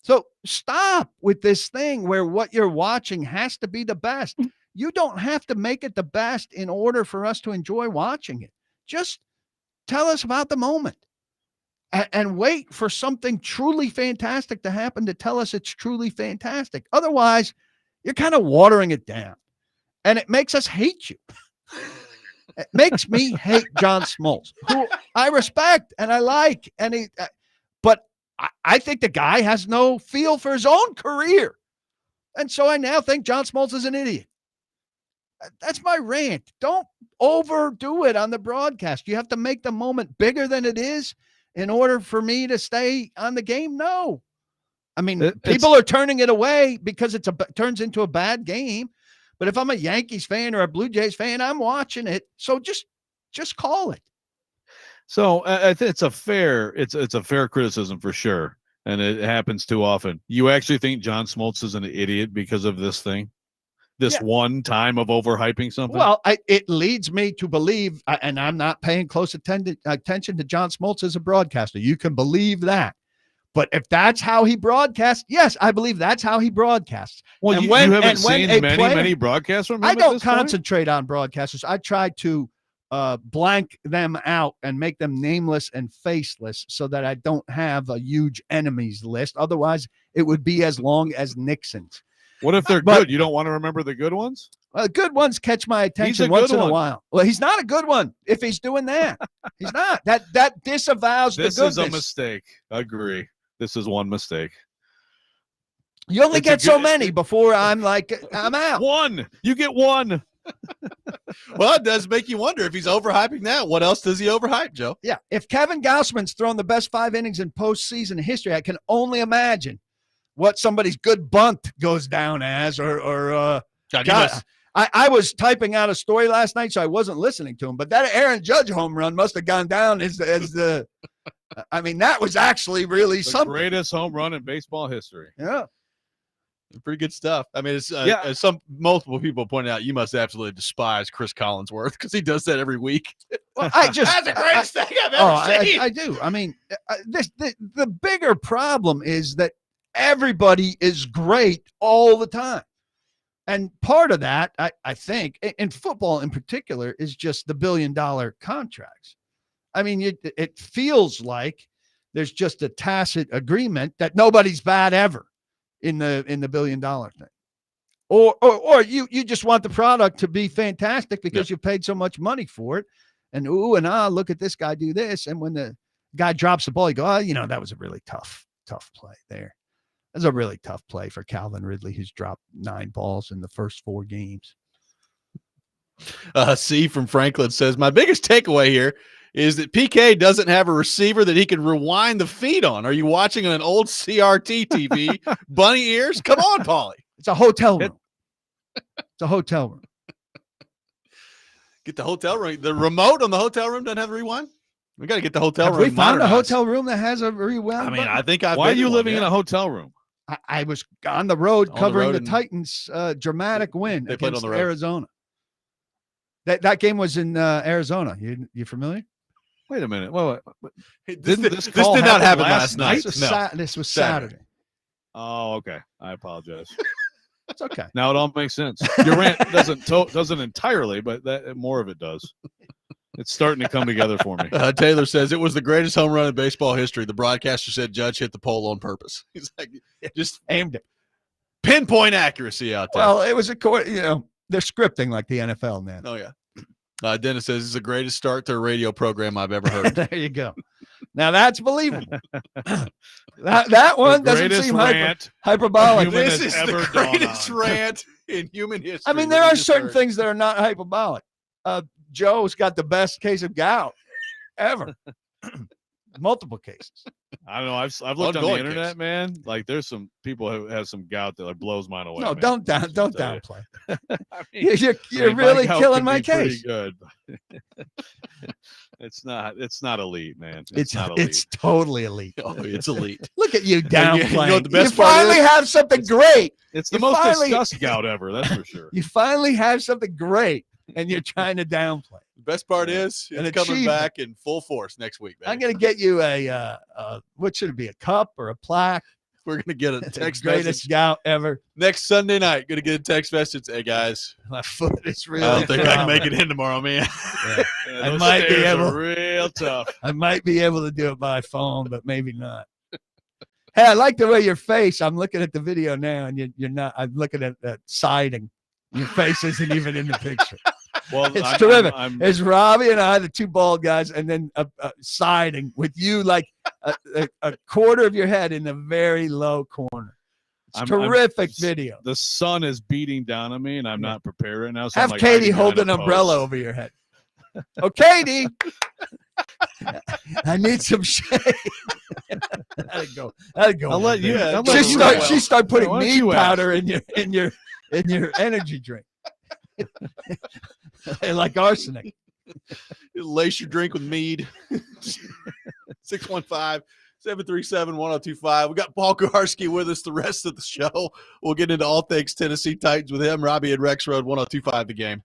So stop with this thing where what you're watching has to be the best. You don't have to make it the best in order for us to enjoy watching it. Just tell us about the moment and wait for something truly fantastic to happen to tell us it's truly fantastic. Otherwise, you're kind of watering it down, and it makes us hate you. It makes me hate John Smoltz, who I respect and I like, and but I think the guy has no feel for his own career, and so I now think John Smoltz is an idiot. That's my rant. Don't overdo it on the broadcast. You have to make the moment bigger than it is in order for me to stay on the game. No. I mean, people are turning it away because it turns into a bad game. But if I'm a Yankees fan or a Blue Jays fan, I'm watching it. So just call it. So it's a fair criticism for sure, and it happens too often. You actually think John Smoltz is an idiot because of this thing, one time of overhyping something? Well, it leads me to believe, and I'm not paying close attention to John Smoltz as a broadcaster. You can believe that. But if that's how he broadcasts, yes, I believe that's how he broadcasts. Well, you haven't seen many broadcasts from him. I don't concentrate on broadcasters. I try to blank them out and make them nameless and faceless so that I don't have a huge enemies list. Otherwise, it would be as long as Nixon's. What if they're But- good? You don't want to remember the good ones? Good ones catch my attention a once good in a one. while. Well, he's not a good one if he's doing that. He's not. That disavows This the is a goodness. mistake. Agree. This is one mistake. You only It's a get so good- many before I'm like, I'm out. One. You get one. Well, it does make you wonder if he's overhyping that. What else does he overhype, Joe? Yeah. If Kevin Gausman's thrown the best 5 innings in postseason history, I can only imagine what somebody's good bunt goes down as, God, you God, must- I was typing out a story last night, so I wasn't listening to him. But that Aaron Judge home run must have gone down as the. I mean, that was actually really The something. greatest home run in baseball history. Yeah. pretty good stuff. I mean, it's Yeah. as multiple people pointed out, you must absolutely despise Chris Collinsworth because he does that every week. Well, I just That's the greatest thing I've ever seen. I do. I mean, the bigger problem is that everybody is great all the time. And part of that, I think, in football in particular, is just the $1 billion contracts. I mean, it feels like there's just a tacit agreement that nobody's bad ever in the $1 billion thing. Or you just want the product to be fantastic because you paid so much money for it. And look at this guy do this. And when the guy drops the ball, you go, that was a really tough play there. That's a really tough play for Calvin Ridley, who's dropped 9 balls in the first 4 games. C from Franklin says, my biggest takeaway here is that PK doesn't have a receiver that he can rewind the feed on. Are you watching on an old CRT TV? Bunny ears? Come on, Paulie. It's a hotel room. It's a hotel room. Get the hotel room. The remote on the hotel room doesn't have a rewind? We got to get the hotel Have room we found a modernized. hotel room that has a rewind? I mean, button? I think I've Why are been you to living one, in a hotel room? I was on the road On the covering road the and- Titans' dramatic win They played against on the road. Arizona. That game was in Arizona. You familiar? Wait a minute. Wait. This, Didn't this this call did not happen happen last last night. This was, No. this was Saturday. Saturday. Oh, okay. I apologize. It's okay. Now it all makes sense. Your rant doesn't entirely, but that more of it does. It's starting to come together for me. Taylor says it was the greatest home run in baseball history. The broadcaster said Judge hit the pole on purpose. He's like, just Aimed it. pinpoint accuracy out there. Well, it was they're scripting like the NFL, man. Oh, yeah. Dennis says it's the greatest start to a radio program I've ever heard. There you go. Now that's believable. that one The doesn't greatest seem rant hyperbolic. human This has is ever the dawned greatest on. rant in human history. I mean, that there we are just certain heard. things that are not hyperbolic. Joe's got the best case of gout ever. Multiple cases. I don't know. I've looked on the Ongoing internet, case. man. Like there's some people who have some gout that like blows mine away. No, man. don't Just tell you. downplay. I mean, You're my really gout killing can my be pretty case. Good. It's not elite, man. It's not elite. it's totally elite. Oh, it's elite. Look at you you downplaying. know what the best part finally is? have something great. It's the you most finally- discussed gout ever. That's for sure. You finally have something great, and you're trying to downplay. The best part is An it's coming achievement. back in full force next week, baby. I'm going to get you what should it be, a cup or a plaque? We're gonna get a The text greatest message gout ever. next Sunday night. Gonna get a text message. Hey guys, My foot is really. I don't think I can throbbing. make it in tomorrow, man. Yeah, I those might be stairs are able- real tough. I might be able to do it by phone, but maybe not. Hey, I like the way your face. I'm looking at the video now, and you're not. I'm looking at that siding. Your face isn't even in the picture. Well, It's I'm- terrific. I'm- It's Robbie and I, the 2 bald guys, and then siding with you like a quarter of your head in the very low corner. It's I'm- terrific video. the sun is beating down on me, and I'm not prepared right now. So Have I'm like, Katie hiding hold behind an a umbrella post. over your head. Oh, Katie, I need some shade. That'd go. I'll let you. Yeah, I'll let She you start. well. She start putting Why don't meat you ask? powder in your energy drink, like arsenic. Lace your drink with mead. 615-737-1025. We got Paul Kuharsky with us the rest of the show. We'll get into all things Tennessee Titans with him. Robbie and Rexrode 1025 the game.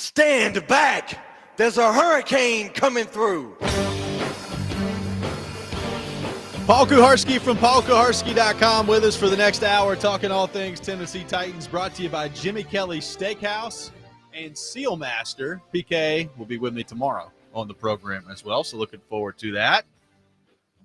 Stand back. There's a hurricane coming through. Paul Kuharsky from paulkuharsky.com with us for the next hour, talking all things Tennessee Titans, brought to you by Jimmy Kelly's Steakhouse and Seal Master. PK will be with me tomorrow on the program as well, so looking forward to that.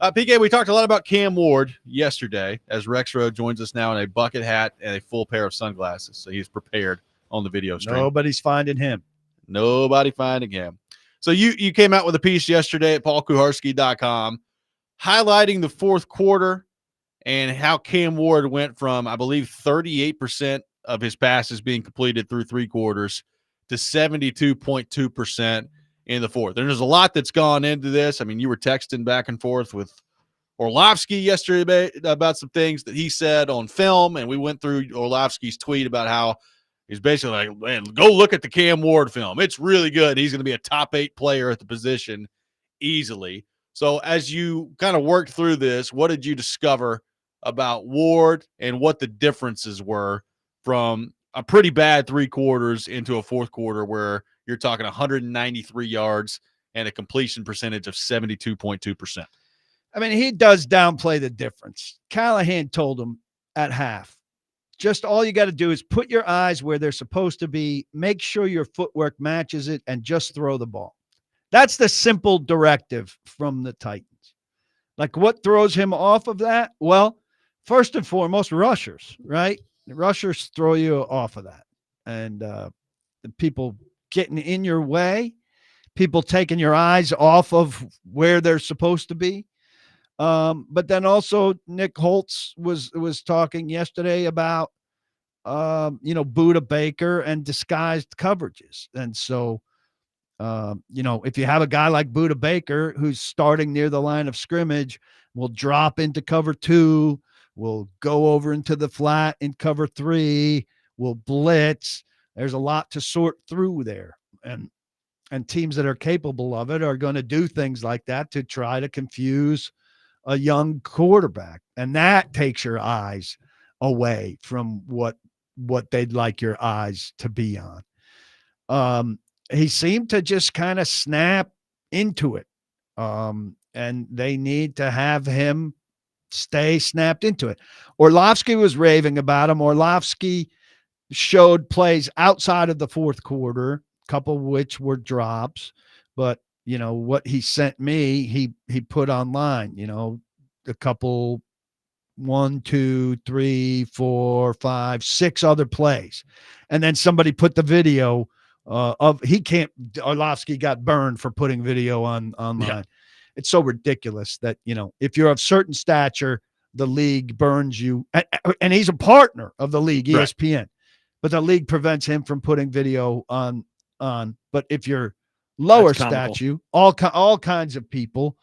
PK, we talked a lot about Cam Ward yesterday, as Rexrode joins us now in a bucket hat and a full pair of sunglasses, so he's prepared on the video stream. Nobody's finding him. Nobody finding him. So you came out with a piece yesterday at paulkuharsky.com highlighting the fourth quarter and how Cam Ward went from, I believe, 38% of his passes being completed through three quarters to 72.2% in the fourth. And there's a lot that's gone into this. I mean, you were texting back and forth with Orlovsky yesterday about some things that he said on film, and we went through Orlovsky's tweet about how he's basically like, man, go look at the Cam Ward film. It's really good. He's going to be a top 8 player at the position easily. So as you kind of worked through this, what did you discover about Ward and what the differences were from a pretty bad three quarters into a fourth quarter where you're talking 193 yards and a completion percentage of 72.2%? I mean, he does downplay the difference. Callahan told him at half, just all you got to do is put your eyes where they're supposed to be, make sure your footwork matches it, and just throw the ball. That's the simple directive from the Titans. Like, what throws him off of that? Well, first and foremost, rushers, right? The rushers throw you off of that. And the people getting in your way, people taking your eyes off of where they're supposed to be. But then also Nick Holtz was talking yesterday about, Buda Baker and disguised coverages. And so, if you have a guy like Buda Baker who's starting near the line of scrimmage, will drop into cover 2, will go over into the flat in cover 3, will blitz. There's a lot to sort through there. And teams that are capable of it are going to do things like that to try to confuse a young quarterback. And that takes your eyes away from what they'd like your eyes to be on. He seemed to just kind of snap into it. And they need to have him stay snapped into it. Orlovsky was raving about him. Orlovsky showed plays outside of the fourth quarter, a couple of which were drops. But, what he sent me, he put online, a couple, 1, 2, 3, 4, 5, 6 other plays. And then somebody put the video Orlovsky got burned for putting video online. Yeah. It's so ridiculous that, if you're of certain stature, the league burns you. And he's a partner of the league, ESPN, right. But the league prevents him from putting video on. But if you're lower stature, all kinds of people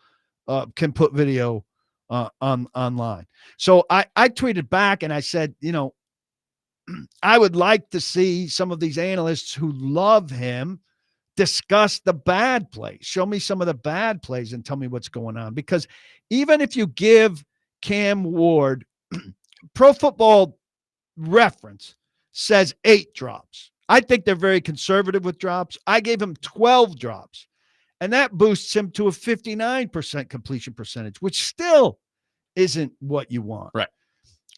can put video online. So I tweeted back and I said, I would like to see some of these analysts who love him discuss the bad plays. Show me some of the bad plays and tell me what's going on. Because even if you give Cam Ward, Pro Football Reference says 8 drops. I think they're very conservative with drops. I gave him 12 drops, and that boosts him to a 59% completion percentage, which still isn't what you want. Right.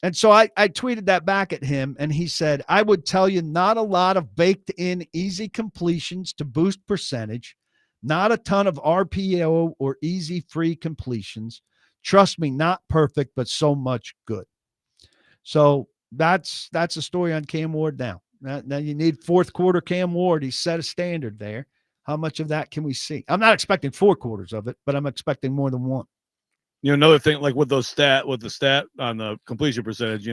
And so I tweeted that back at him, and he said, I would tell you not a lot of baked in easy completions to boost percentage, not a ton of RPO or easy free completions. Trust me, not perfect, but so much good. So that's a story on Cam Ward now. Now you need fourth quarter Cam Ward. He set a standard there. How much of that can we see? I'm not expecting 4 quarters of it, but I'm expecting more than 1. Another thing, like with the stat on the completion percentage,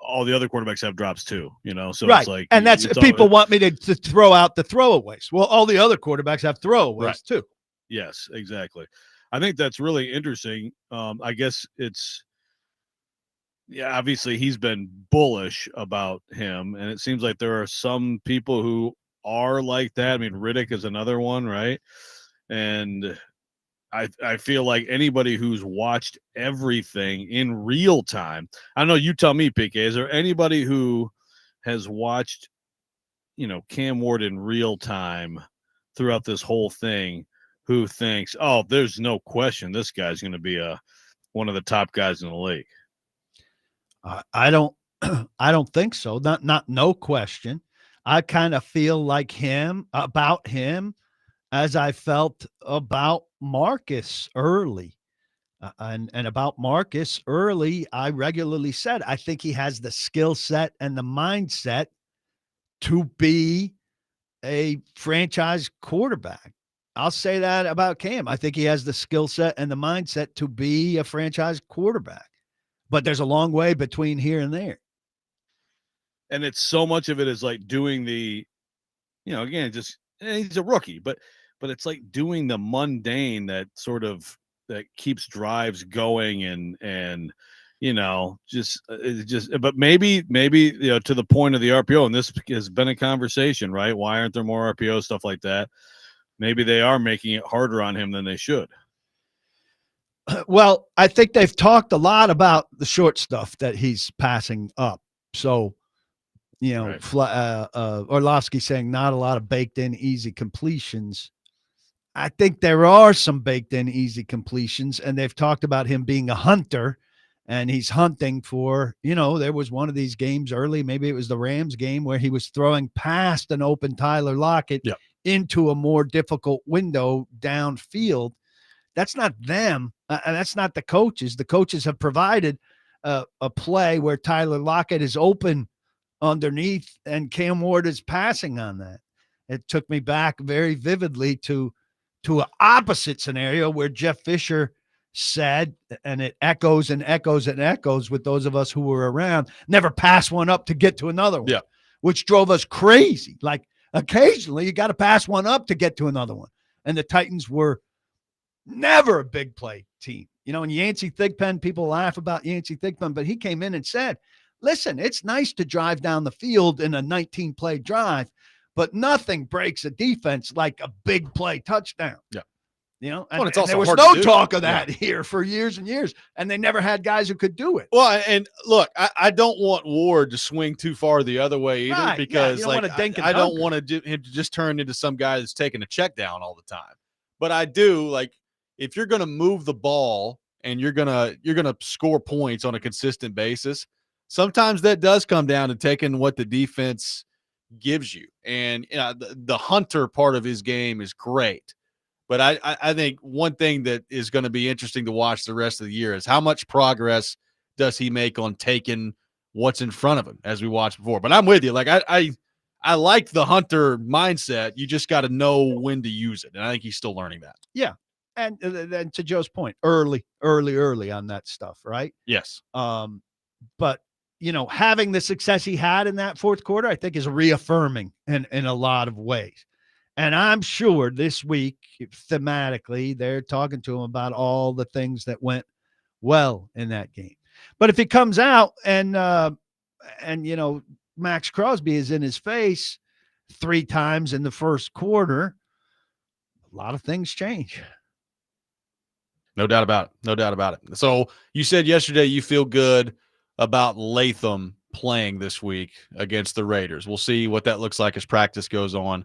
all the other quarterbacks have drops too, so right. It's like, and that's people want me to throw out the throwaways. Well, all the other quarterbacks have throwaways too. Yes, exactly. I think that's really interesting. I guess obviously he's been bullish about him, and it seems like there are some people who are like that. I mean, Riddick is another one, right? And I feel like anybody who's watched everything in real time, I don't know, you tell me, PK, is there anybody who has watched Cam Ward in real time throughout this whole thing who thinks, oh, there's no question this guy's going to be one of the top guys in the league? I don't I don't think so. Not no question. I kind of feel like about him as I felt about Marcus early. And about Marcus early, I regularly said I think he has the skill set and the mindset to be a franchise quarterback. I'll say that about Cam. I think he has the skill set and the mindset to be a franchise quarterback. But there's a long way between here and there. And it's so much of it is like doing the, again, just he's a rookie, but it's like doing the mundane that keeps drives going and but maybe to the point of the RPO, and this has been a conversation, right? Why aren't there more RPO stuff like that? Maybe they are making it harder on him than they should. Well, I think they've talked a lot about the short stuff that he's passing up. So, Right. Orlovsky saying not a lot of baked in easy completions. I think there are some baked in easy completions, and they've talked about him being a hunter, and he's hunting for, there was one of these games early, maybe it was the Rams game, where he was throwing past an open Tyler Lockett into a more difficult window downfield. That's not them. And that's not the coaches. The coaches have provided a play where Tyler Lockett is open underneath and Cam Ward is passing on that. It took me back very vividly to an opposite scenario where Jeff Fisher said, and it echoes and echoes and echoes with those of us who were around, never pass one up to get to another one, which drove us crazy. Like occasionally you got to pass one up to get to another one. And the Titans were never a big play team. And Yancey Thigpen, people laugh about Yancey Thigpen, but he came in and said, listen, it's nice to drive down the field in a 19-play drive, but nothing breaks a defense like a big play touchdown. Yeah. And there was no talk of that here for years and years, and they never had guys who could do it. Well, and look, I don't want Ward to swing too far the other way either, because I don't want him to just turn into some guy that's taking a check down all the time. But I do, if you're going to move the ball and you're going to score points on a consistent basis, sometimes that does come down to taking what the defense gives you. And the hunter part of his game is great. But I think one thing that is going to be interesting to watch the rest of the year is how much progress does he make on taking what's in front of him, as we watched before. But I'm with you. I like the hunter mindset. You just got to know when to use it. And I think he's still learning that. Yeah. And then to Joe's point, early on that stuff, right? Yes. But having the success he had in that fourth quarter, I think is reaffirming in a lot of ways. And I'm sure this week, thematically, they're talking to him about all the things that went well in that game. But if he comes out and Max Crosby is in his face 3 times in the first quarter, a lot of things change. No doubt about it. So you said yesterday you feel good about Latham playing this week against the Raiders. We'll see what that looks like as practice goes on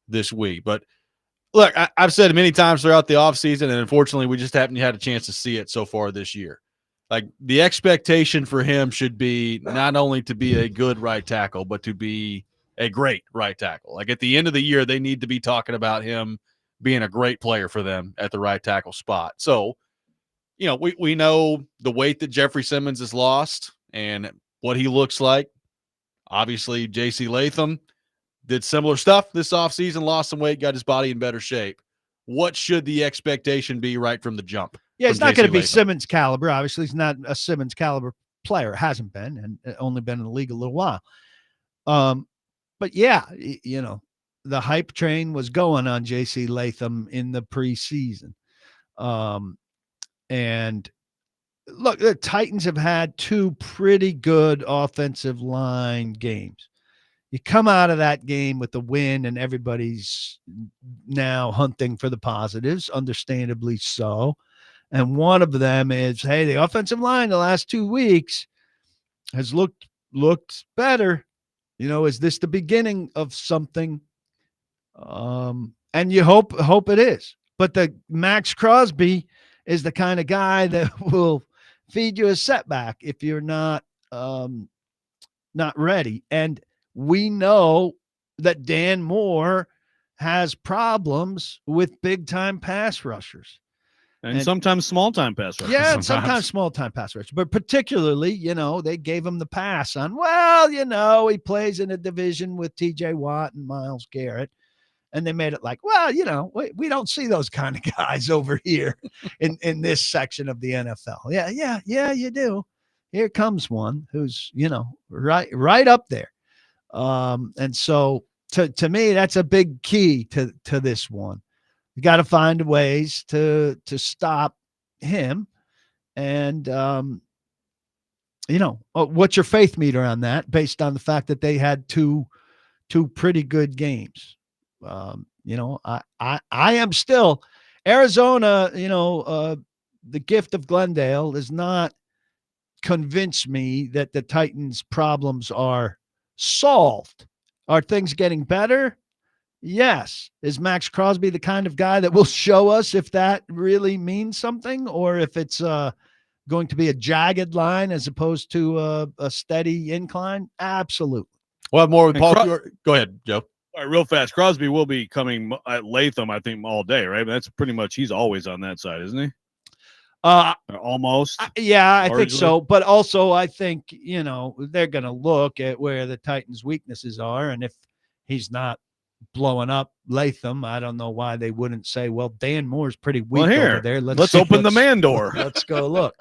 this week. But look, I've said it many times throughout the offseason, and unfortunately we just haven't had a chance to see it so far this year. The expectation for him should be not only to be a good right tackle, but to be a great right tackle. At the end of the year, they need to be talking about him being a great player for them at the right tackle spot. So, we know the weight that Jeffrey Simmons has lost and what he looks like. Obviously, J.C. Latham did similar stuff this offseason, lost some weight, got his body in better shape. What should the expectation be right from the jump? Yeah, it's not going to be Simmons caliber. Obviously, he's not a Simmons caliber player. Hasn't been, and only been in the league a little while. But yeah, the hype train was going on J.C. Latham in the preseason. And look, the Titans have had 2 pretty good offensive line games. You come out of that game with the win, and everybody's now hunting for the positives, understandably so. And one of them is, hey, the offensive line the last 2 weeks has looked better. Is this the beginning of something? And you hope it is. But the Max Crosby is the kind of guy that will feed you a setback if you're not ready. And we know that Dan Moore has problems with big time pass rushers. And sometimes small time pass rushers. Yeah, and sometimes small time pass rushers. But particularly, they gave him the pass on, he plays in a division with TJ Watt and Myles Garrett. And they made it like, we don't see those kind of guys over here in this section of the NFL. Yeah, you do. Here comes one who's, right up there. And so to me, that's a big key to this one. You got to find ways to stop him. And, what's your faith meter on that based on the fact that they had two pretty good games? I am still Arizona, the gift of Glendale does not convince me that the Titans' problems are solved. Are things getting better? Yes. Is Max Crosby the kind of guy that will show us if that really means something, or if it's going to be a jagged line as opposed to a steady incline? Absolutely. Well, more with Paul. Go ahead, Joe. All right, real fast. Crosby will be coming at Latham, I think, all day, right? That's pretty much, he's always on that side, isn't he? Almost. Yeah, I think so. But also, I think, they're going to look at where the Titans' weaknesses are. And if he's not blowing up Latham, I don't know why they wouldn't say, well, Dan Moore's pretty weak over there. Let's open the man door. Let's go look.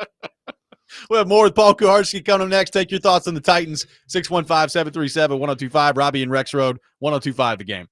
We'll have more with Paul Kuharsky coming up next. Take your thoughts on the Titans. 615-737-1025. Robby and Rexrode, 1025 The Game.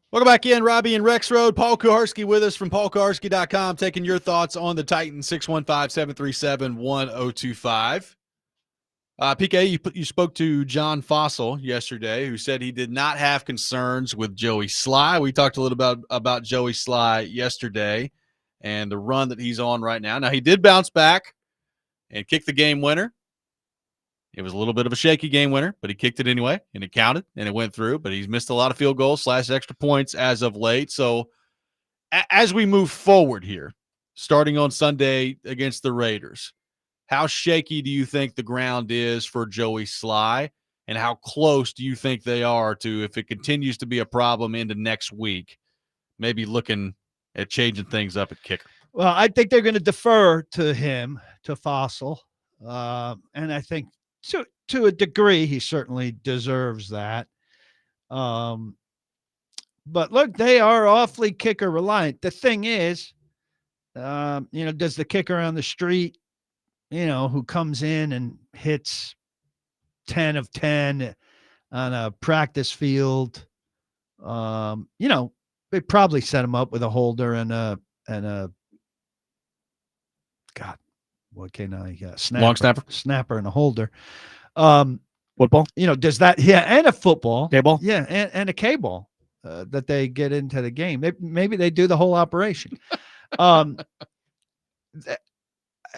Welcome back in, Robby and Rexrode. Paul Kuharsky with us from paulkuharsky.com, taking your thoughts on the Titans, 615-737-1025. PK, you spoke to John Fossil yesterday, who said he did not have concerns with Joey Sly. We talked a little about Joey Sly yesterday and the run that he's on right now. Now, he did bounce back and kick the game winner. It was a little bit of a shaky game winner, but he kicked it anyway, and it counted, and it went through. But he's missed a lot of field goals / extra points as of late. So as we move forward here, starting on Sunday against the Raiders, how shaky do you think the ground is for Joey Sly, and how close do you think they are to, if it continues to be a problem into next week, maybe looking at changing things up at kicker? Well, I think they're going to defer to him, to Fossil. And I think to a degree, he certainly deserves that. But look, they are awfully kicker reliant. The thing is, does the kicker on the street, who comes in and hits 10 of 10 on a practice field, they probably set him up with a holder and a God, what can I snapper, long snapper and a holder. Football, does that? Yeah, and a football, K-ball, yeah, and a K-ball that they get into the game. Maybe they do the whole operation. Does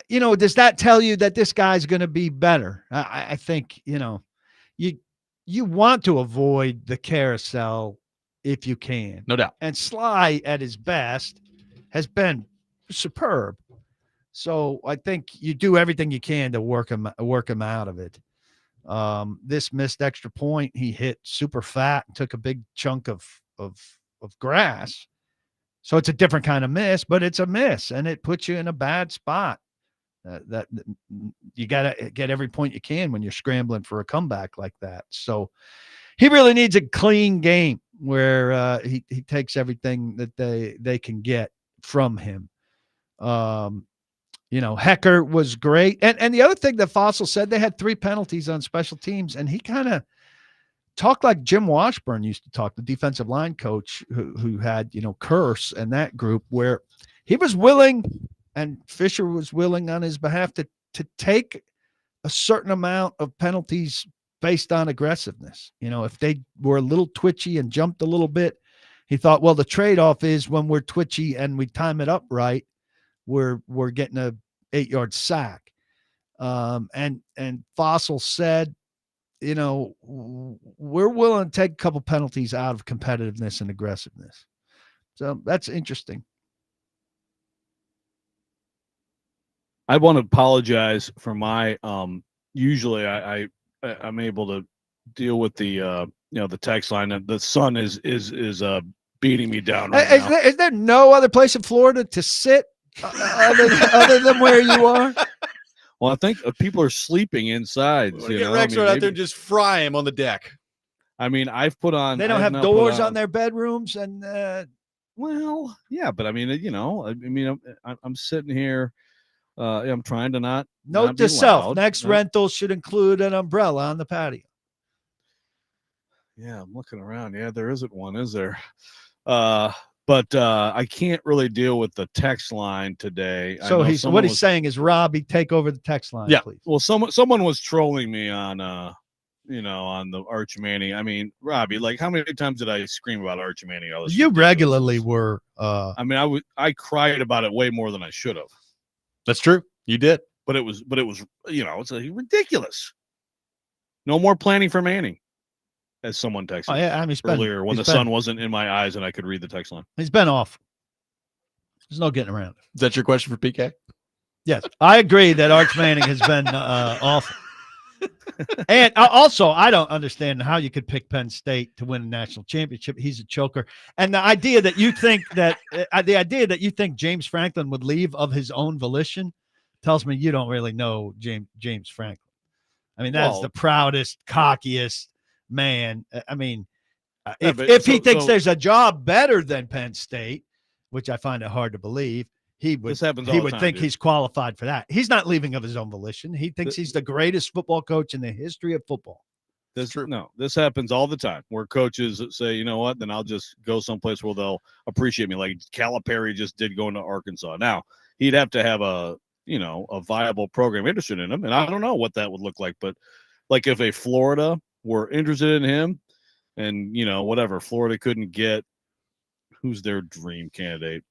that tell you that this guy's going to be better? I think you want to avoid the carousel if you can, no doubt. And Sly at his best has been superb. So I think you do everything you can to work him out of it. This missed extra point, he hit super fat and took a big chunk of grass. So it's a different kind of miss, but it's a miss, and it puts you in a bad spot. That you got to get every point you can when you're scrambling for a comeback like that. So he really needs a clean game where he takes everything that they can get from him. Hecker was great. And the other thing that Fossil said, they had 3 penalties on special teams, and he kind of talked like Jim Washburn used to talk, the defensive line coach who had, Curse and that group, where he was willing and Fisher was willing on his behalf to take a certain amount of penalties based on aggressiveness. If they were a little twitchy and jumped a little bit, he thought, well, the trade-off is when we're twitchy and we time it up right, we're getting a 8-yard sack. And Fossil said, we're willing to take a couple penalties out of competitiveness and aggressiveness. So that's interesting. I want to apologize for my usually I'm able to deal with the the text line. The sun is beating me down right now. Is there no other place in Florida to sit other than where you are? Well, I think people are sleeping inside. Get Rexrode out there and just fry him on the deck. I mean, I've put on. They don't have doors on their bedrooms, and well, yeah, but I mean, I'm sitting here. I'm trying to not. Note to self: next rental should include an umbrella on the patio. Yeah, I'm looking around. Yeah, there isn't one, is there? But I can't really deal with the text line today. So what he's saying is, Robby, take over the text line, please. Well, someone was trolling me on on the Arch Manning. I mean, Robby, like, how many times did I scream about Arch Manning? You regularly were. I mean, I cried about it way more than I should have. That's true. You did. But it was it's ridiculous. No more planning for Manning, as someone texted earlier when the sun wasn't in my eyes and I could read the text line. He's been off. There's no getting around it. Is that your question for PK? Yes. I agree that Arch Manning has been awful. And also, I don't understand how you could pick Penn State to win a national championship. He's a choker. And the idea that you think James Franklin would leave of his own volition tells me you don't really know James Franklin. I mean, that's the proudest, cockiest man. I mean, if he thinks there's a job better than Penn State, which I find it hard to believe, he would think he's qualified for that. He's not leaving of his own volition. He thinks he's the greatest football coach in the history of football. This happens all the time where coaches say, you know what, then I'll just go someplace where they'll appreciate me. Like Calipari just did going to Arkansas. Now he'd have to have a viable program interested in him. And I don't know what that would look like, but like if a Florida were interested in him and, whatever, Florida couldn't get, who's their dream candidate?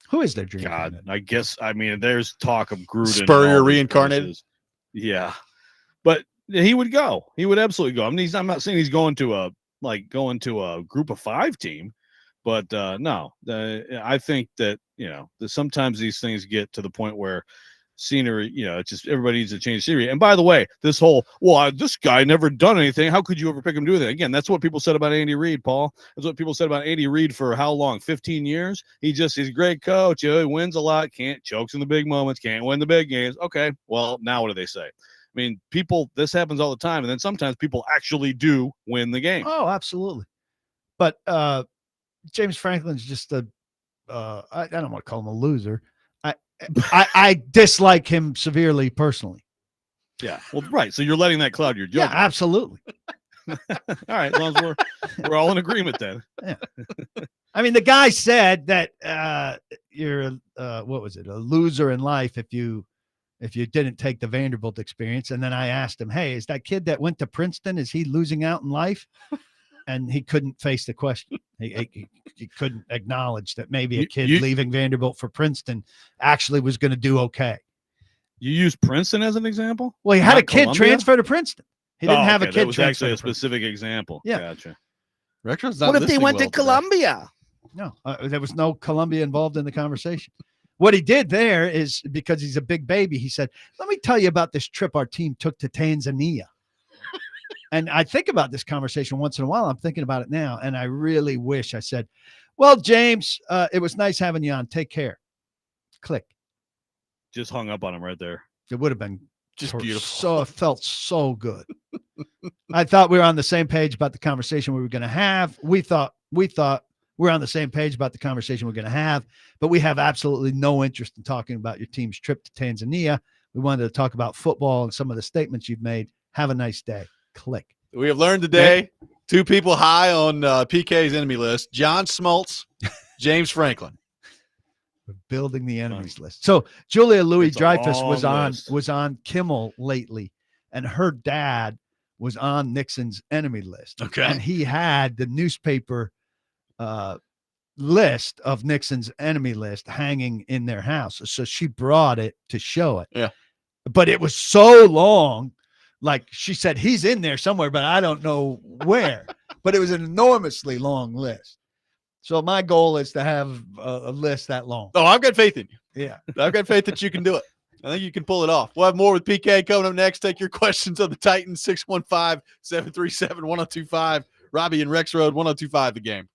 Who is their dream God, candidate? I guess, there's talk of Gruden. Spurrier reincarnated. Places. Yeah. But he would go. He would absolutely go. I'm not saying he's going to a group of 5 team, but no. I think that, that sometimes these things get to the point where scenery, it's just everybody needs to change scenery. And by the way, this whole, this guy never done anything. How could you ever pick him to do that? Again, that's what people said about Andy Reid, Paul. That's what people said about Andy Reid for how long? 15 years? He's a great coach. He wins a lot. Chokes in the big moments. Can't win the big games. Okay. Well, now what do they say? This happens all the time. And then sometimes people actually do win the game. Oh, absolutely. But James Franklin's just I don't want to call him a loser. I dislike him severely personally. Yeah. Well, right. So you're letting that cloud your judgment. Yeah, absolutely. All right. As long as we're all in agreement then. Yeah. The guy said that you're what was it? A loser in life if you didn't take the Vanderbilt experience. And then I asked him, hey, is that kid that went to Princeton, is he losing out in life? And he couldn't face the question. He couldn't acknowledge that maybe a kid leaving Vanderbilt for Princeton actually was going to do okay. You use Princeton as an example? Well, he had a kid transfer to Princeton. He didn't have a kid. That was actually a specific example. Yeah. Gotcha. What if they went to Columbia? No, there was no Columbia involved in the conversation. What he did there is, because he's a big baby, he said, let me tell you about this trip our team took to Tanzania. And I think about this conversation once in a while. I'm thinking about it now. And I really wish I said, well, James, it was nice having you on. Take care. Click. Just hung up on him right there. It would have been just beautiful. So it felt so good. I thought we were on the same page about the conversation we were going to have. We thought we're on the same page about the conversation we're going to have, but we have absolutely no interest in talking about your team's trip to Tanzania. We wanted to talk about football and some of the statements you've made. Have a nice day. Click. We have learned today 2 people high on PK's enemy list: John Smoltz, James Franklin. We're building the enemies list. So Julia Louis-Dreyfus was on Kimmel lately, and her dad was on Nixon's enemy list. Okay. And he had the newspaper list of Nixon's enemy list hanging in their house. So she brought it to show it. Yeah. But it was so long. Like she said, he's in there somewhere, but I don't know where. But it was an enormously long list. So my goal is to have a list that long. Oh, I've got faith in you. Yeah. I've got faith that you can do it. I think you can pull it off. We'll have more with PK coming up next. Take your questions on the Titans, 615-737-1025. Robby and Rexrode, 1025 The Game.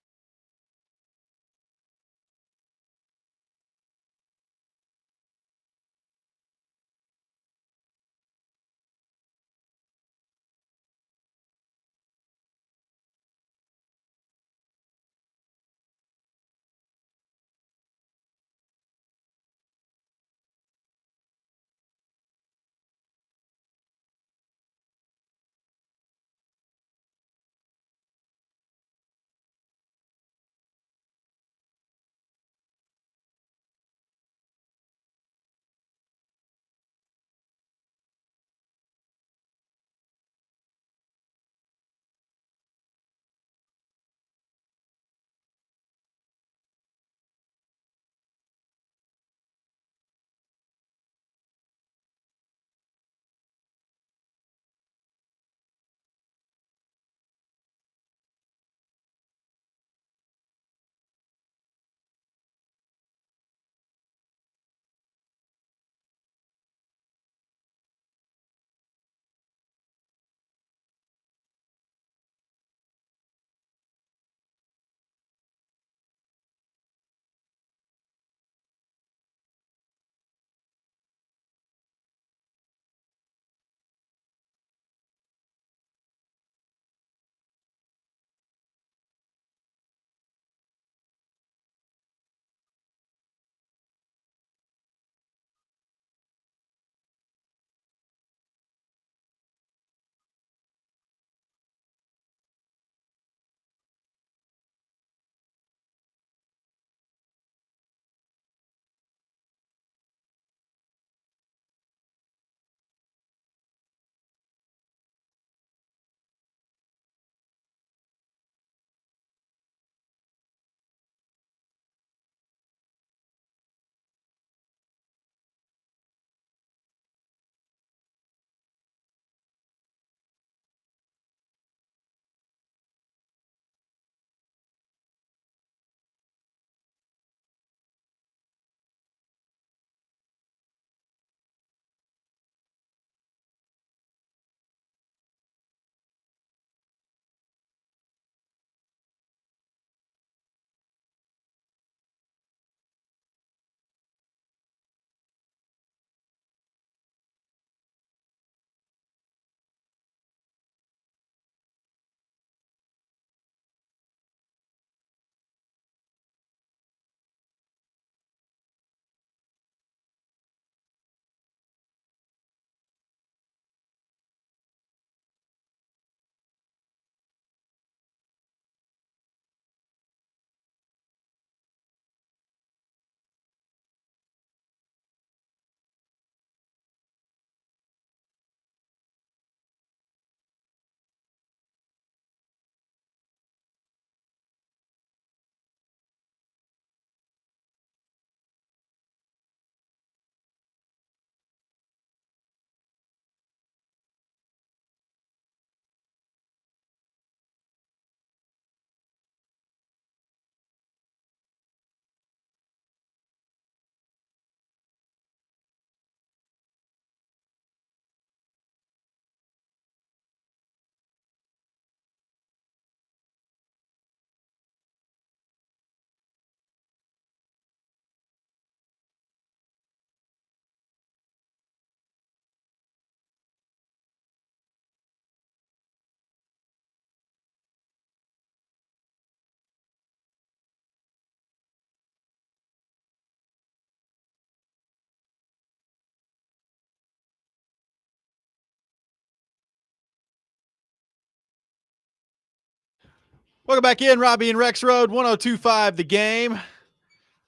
Welcome back in, Robby and Rexrode, 102.5 The Game.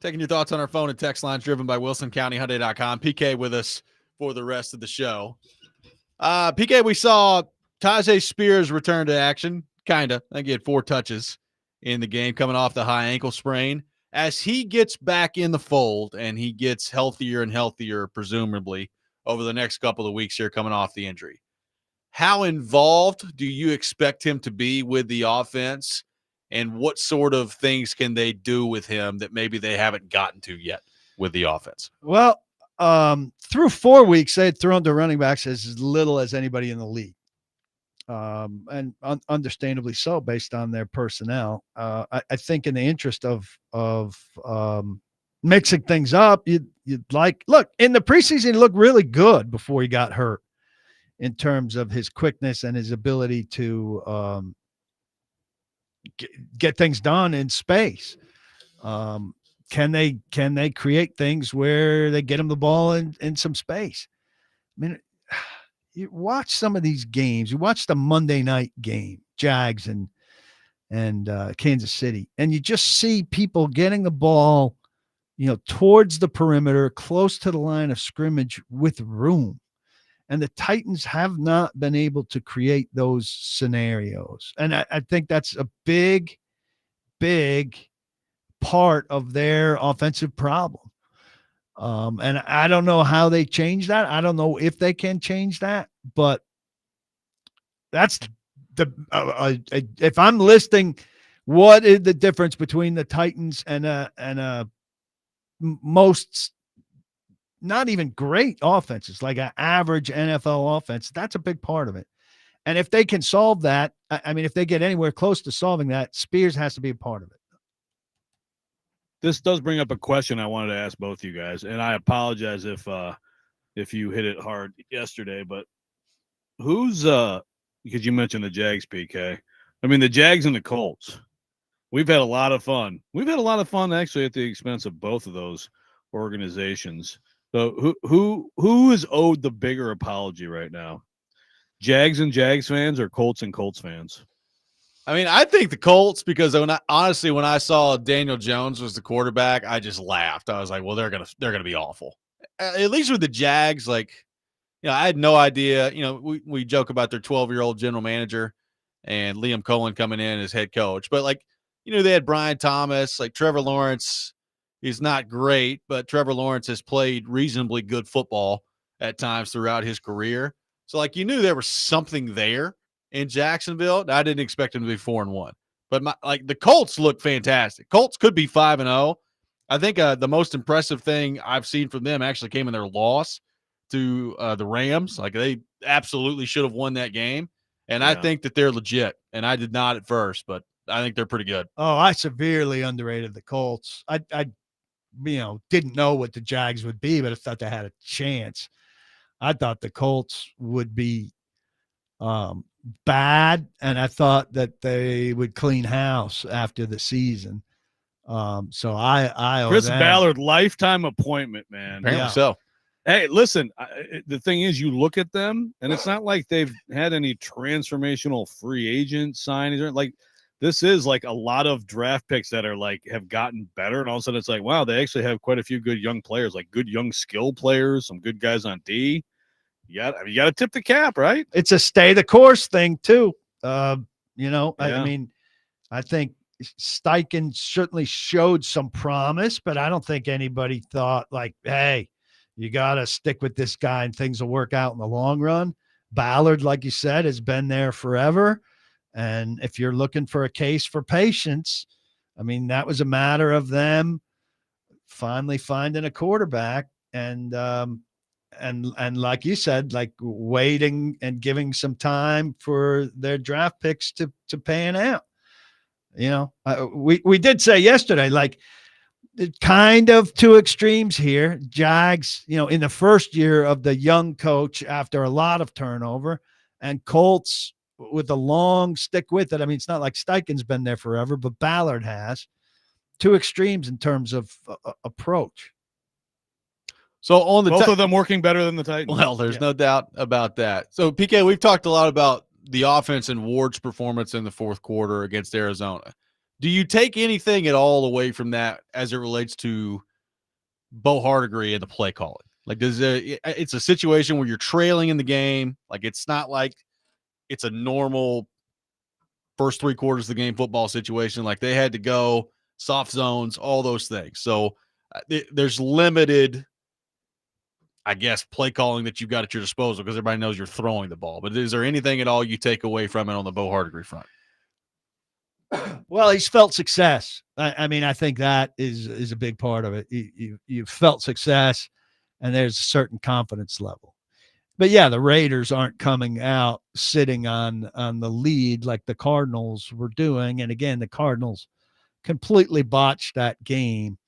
Taking your thoughts on our phone and text lines driven by WilsonCountyHyundai.com. PK with us for the rest of the show. PK, we saw Tyjae Spears return to action, kind of. I think he had 4 touches in the game coming off the high ankle sprain. As he gets back in the fold and he gets healthier and healthier, presumably, over the next couple of weeks here coming off the injury, how involved do you expect him to be with the offense? And what sort of things can they do with him that maybe they haven't gotten to yet with the offense? Well, through 4 weeks, they had thrown to running backs as little as anybody in the league. And understandably so, based on their personnel. I think in the interest of mixing things up, you'd look, in the preseason, he looked really good before he got hurt in terms of his quickness and his ability to get things done in space. Can they create things where they get him the ball in some space? I mean, you watch some of these games. You watch the Monday night game, Jags and Kansas City, and you just see people getting the ball, towards the perimeter, close to the line of scrimmage with room. And the Titans have not been able to create those scenarios. And I think that's a big, big part of their offensive problem. And I don't know how they change that. I don't know if they can change that, but that's if I'm listing what is the difference between the Titans and most not even great offenses, like an average NFL offense, that's a big part of it. And if they can solve that, I mean, if they get anywhere close to solving that, Spears has to be a part of it. This does bring up a question I wanted to ask both you guys, and I apologize if you hit it hard yesterday, but who's because you mentioned the Jags, PK. I mean, the Jags and the Colts. We've had a lot of fun. We've had a lot of fun actually at the expense of both of those organizations. So who is owed the bigger apology right now? Jags and Jags fans or Colts and Colts fans? I mean, I think the Colts, because when I saw Daniel Jones was the quarterback, I just laughed. I was like, well, they're gonna be awful. At least with the Jags, I had no idea. We joke about their 12-year-old general manager and Liam Cohen coming in as head coach, but they had Brian Thomas, Trevor Lawrence. He's not great, but Trevor Lawrence has played reasonably good football at times throughout his career. So you knew there was something there in Jacksonville. I didn't expect him to be 4-1, but the Colts look fantastic. Colts could be 5-0. I think the most impressive thing I've seen from them actually came in their loss to the Rams. They absolutely should have won that game. And I think that they're legit. And I did not at first, but I think they're pretty good. Oh, I severely underrated the Colts. I didn't know what the Jags would be, but I thought they had a chance. I thought the Colts would be bad, and I thought that they would clean house after the season. So I Chris Ballard, lifetime appointment, man. Apparently so. Hey, listen, the thing is, you look at them, and it's not like they've had any transformational free agent signings. This is a lot of draft picks that are have gotten better, and all of a sudden it's wow, they actually have quite a few good young players, good young skill players, some good guys on D. You got to tip the cap, right? It's a stay the course thing too. I mean, I think Steichen certainly showed some promise, but I don't think anybody thought hey, you got to stick with this guy and things will work out in the long run. Ballard, like you said, has been there forever. And if you're looking for a case for patience, I mean, that was a matter of them finally finding a quarterback and like you said, waiting and giving some time for their draft picks to pan out. We did say yesterday, kind of two extremes here. Jags, in the first year of the young coach after a lot of turnover, and Colts with a long stick with it. I mean, it's not like Steichen's been there forever, but Ballard has. Two extremes in terms of approach. So on the both of them working better than the Titans. Well, there's no doubt about that. So PK, we've talked a lot about the offense and Ward's performance in the fourth quarter against Arizona. Do you take anything at all away from that as it relates to Bo Hardigree and the play calling? Like, it's a situation where you're trailing in the game. Like, it's not like it's a normal first 3 quarters of the game football situation. Like, they had to go soft zones, all those things. So there's limited, I guess, play calling that you've got at your disposal because everybody knows you're throwing the ball. But is there anything at all you take away from it on the Bo Hardigree front? Well, he's felt success. I mean, I think that is a big part of it. You've felt success, and there's a certain confidence level. But yeah, the Raiders aren't coming out sitting on the lead like the Cardinals were doing. And again, the Cardinals completely botched that game.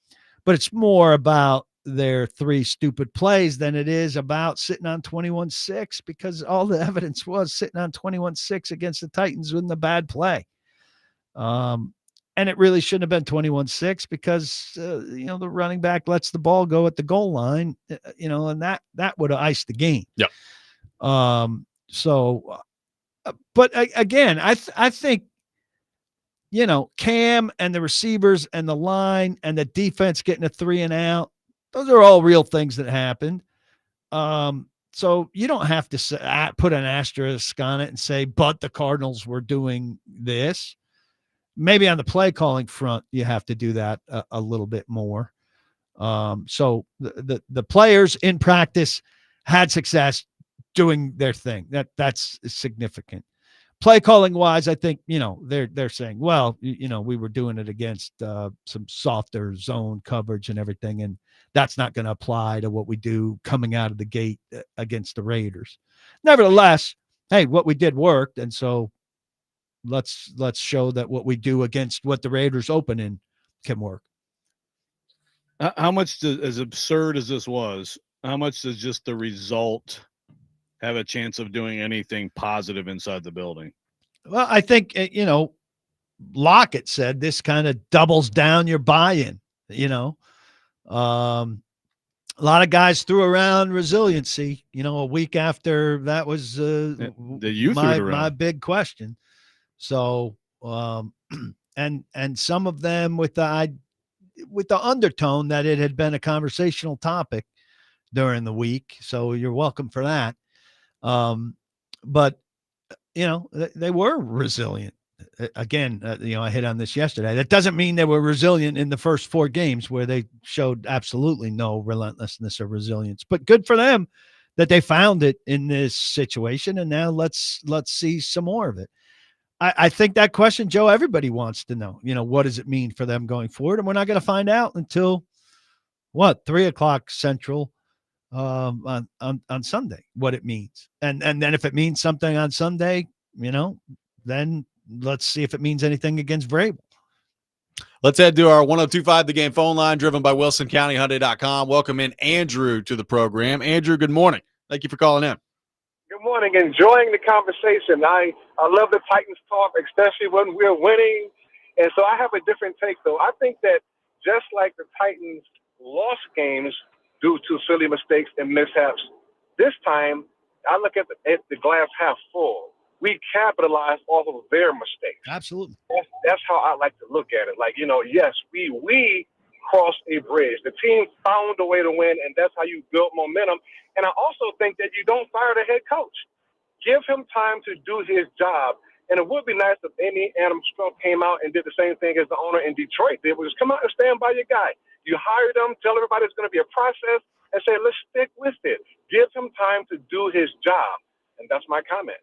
But it's more about their 3 stupid plays than it is about sitting on 21-6, because all the evidence was sitting on 21-6 against the Titans with the bad play. And it really shouldn't have been 21-6 because, the running back lets the ball go at the goal line, and that would have iced the game. Yeah. But again, I think, Cam and the receivers and the line and the defense getting a 3 and out, those are all real things that happened. So you don't have to put an asterisk on it and say, but the Cardinals were doing this. Maybe on the play calling front, you have to do that a little bit more. So the players in practice had success doing their thing. That's significant. Play calling wise, I think, they're saying, well, we were doing it against some softer zone coverage and everything, and that's not going to apply to what we do coming out of the gate against the Raiders. Nevertheless, hey, what we did worked, and so let's show that what we do against what the Raiders open in can work. How much as absurd as this was, how much does just the result have a chance of doing anything positive inside the building? Well, I think, Lockett said this kind of doubles down your buy-in, a lot of guys threw around resiliency, a week after that was my big question. So, and some of them with the undertone that it had been a conversational topic during the week. So you're welcome for that. But they were resilient. Again, I hit on this yesterday. That doesn't mean they were resilient in the first 4 games where they showed absolutely no relentlessness or resilience, but good for them that they found it in this situation. And now let's see some more of it. I think that question, Joe, everybody wants to know, what does it mean for them going forward? And we're not going to find out until 3:00 Central on Sunday, what it means. And then if it means something on Sunday, then let's see if it means anything against Vrabel. Let's head to our 1025 The Game phone line, driven by WilsonCountyHyundai.com. Welcome in Andrew to the program. Andrew, good morning. Thank you for calling in. Good morning. Enjoying the conversation. I love the Titans talk, especially when we're winning. And so I have a different take, though. I think that just like the Titans lost games due to silly mistakes and mishaps, this time I look at the glass half full. We capitalized off of their mistakes. Absolutely. That's how I like to look at it. Like, yes, we crossed a bridge. The team found a way to win, and that's how you build momentum. And I also think that you don't fire the head coach. Give him time to do his job. And it would be nice if Amy Adams Strunk came out and did the same thing as the owner in Detroit did, which is come out and stand by your guy. You hire them, tell everybody it's going to be a process, and say, let's stick with it. Give him time to do his job. And that's my comment.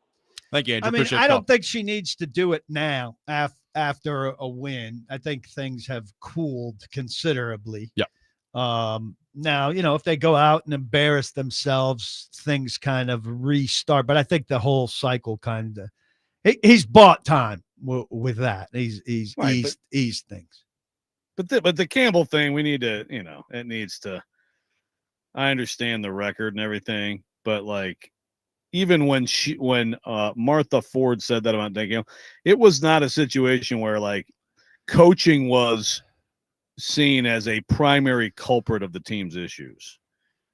Thank you, Andrew. I mean, I don't think she needs to do it now after a win. I think things have cooled considerably. Yeah. Now, if they go out and embarrass themselves, things kind of restart. But I think the whole cycle kind of he's bought time with that. He's eased things. But the Campbell thing, we need to, it needs to. I understand the record and everything, but like, even when Martha Ford said that about Daniel, it was not a situation where like coaching was seen as a primary culprit of the team's issues.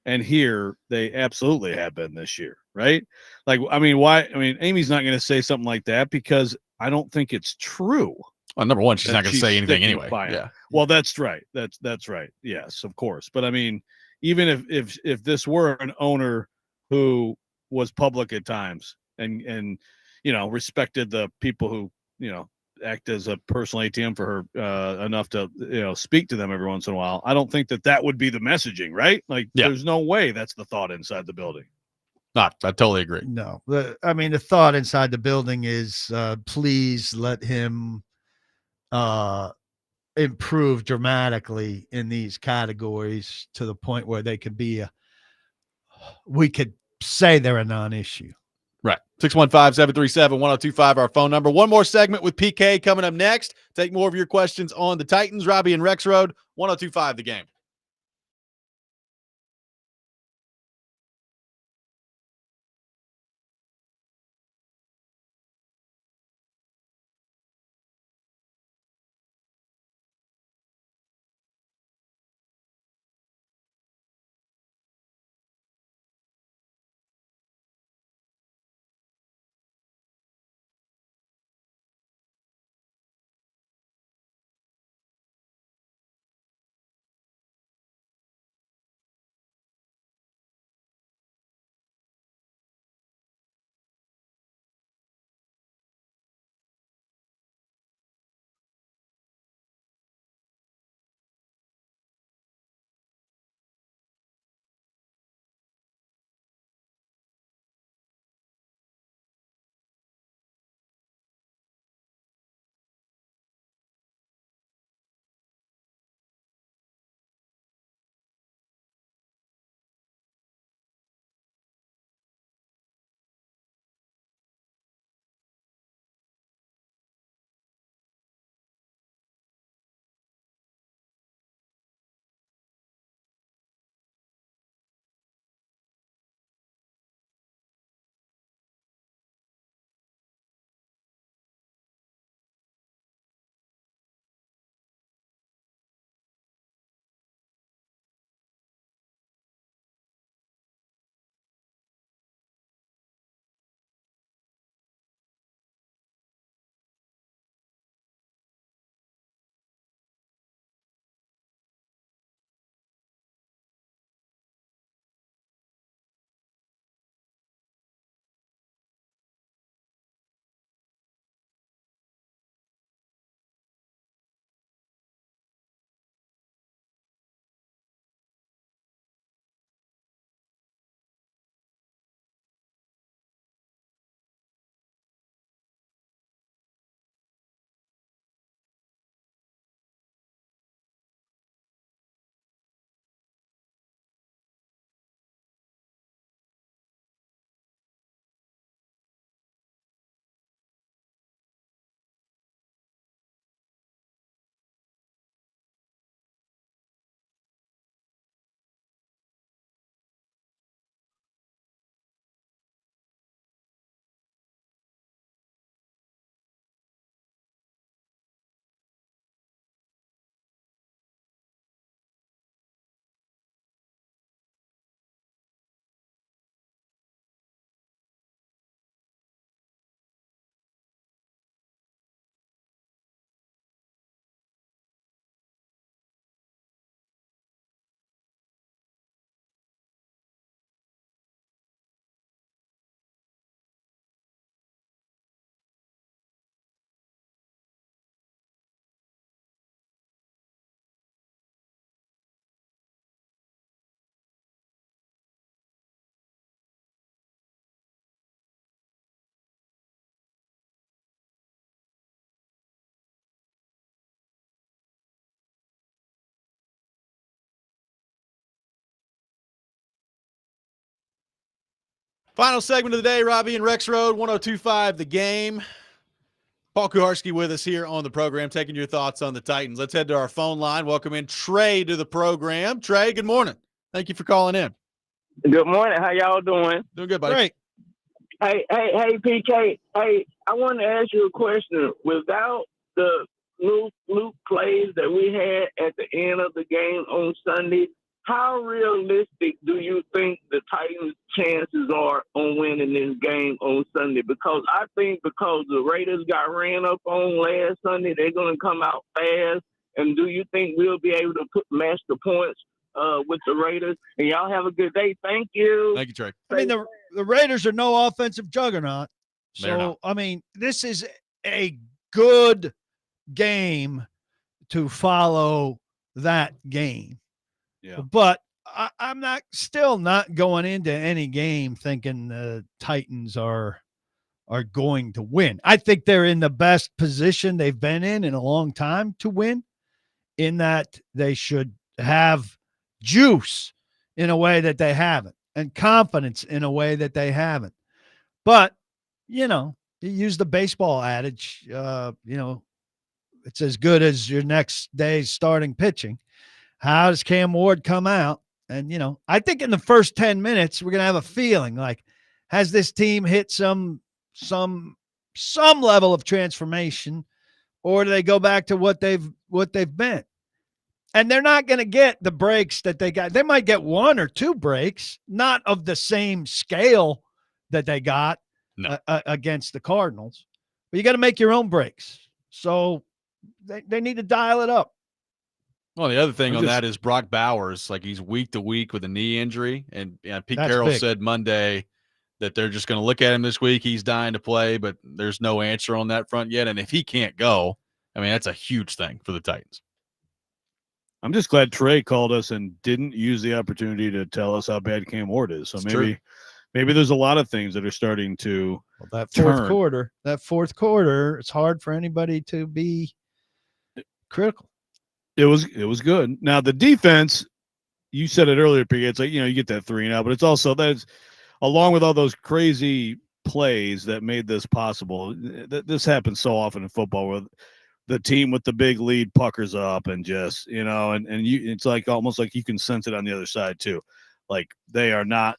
And here they absolutely have been this year, right? Like, I mean, why? I mean, Amy's not going to say something like that because I don't think it's true. Well, number one, she's not going to say anything sticking anyway. by it. Yeah. Well, that's right. That's right. Yes, of course. But I mean, even if this were an owner who was public at times and respected the people who act as a personal ATM for her enough to speak to them every once in a while, I don't think that would be the messaging, right? Like, there's no way that's the thought inside the building. I totally agree. No, I mean, the thought inside the building is please let him improve dramatically in these categories to the point where they could be we could say they're a non-issue. Right. 615-737-1025, our phone number. One more segment with PK coming up next. Take more of your questions on the Titans. Robby and Rexrode, 1025 The Game. Final segment of the day, Robby and Rexrode, 1025 The Game. Paul Kuharsky with us here on the program, taking your thoughts on the Titans. Let's head to our phone line. Welcome in Trey to the program. Trey, good morning. Thank you for calling in. Good morning. How y'all doing? Doing good, buddy. Great. Hey, PK. Hey, I want to ask you a question. Without the Luke plays that we had at the end of the game on Sunday, how realistic do you think the Titans' chances are on winning this game on Sunday? Because I think because the Raiders got ran up on last Sunday, they're going to come out fast. And do you think we'll be able to match the points with the Raiders? And y'all have a good day. Thank you. Thank you, Trey. I mean, the Raiders are no offensive juggernaut. They're not. So, I mean, this is a good game to follow that game. Yeah. But I'm still not going into any game thinking the Titans are going to win. I think they're in the best position they've been in a long time to win, in that they should have juice in a way that they haven't, and confidence in a way that they haven't. But, you use the baseball adage, it's as good as your next day's starting pitching. How does Cam Ward come out? And, I think in the first 10 minutes, we're going to have a feeling like, has this team hit some level of transformation, or do they go back to what they've been? And they're not going to get the breaks that they got. They might get one or two breaks, not of the same scale that they got against the Cardinals, but you got to make your own breaks. So they need to dial it up. Well, the other thing on that is Brock Bowers, like, he's week to week with a knee injury. And Pete Carroll said Monday that they're just going to look at him this week. He's dying to play, but there's no answer on that front yet. And if he can't go, I mean, that's a huge thing for the Titans. I'm just glad Trey called us and didn't use the opportunity to tell us how bad Cam Ward is. So maybe there's a lot of things that are starting to that fourth quarter, it's hard for anybody to be critical. It was good. Now the defense, you said it earlier, Pete. It's like, you get that 3-and-out, but it's also that's along with all those crazy plays that made this possible. This happens so often in football where the team with the big lead puckers up and just, it's like almost like you can sense it on the other side too. Like they're not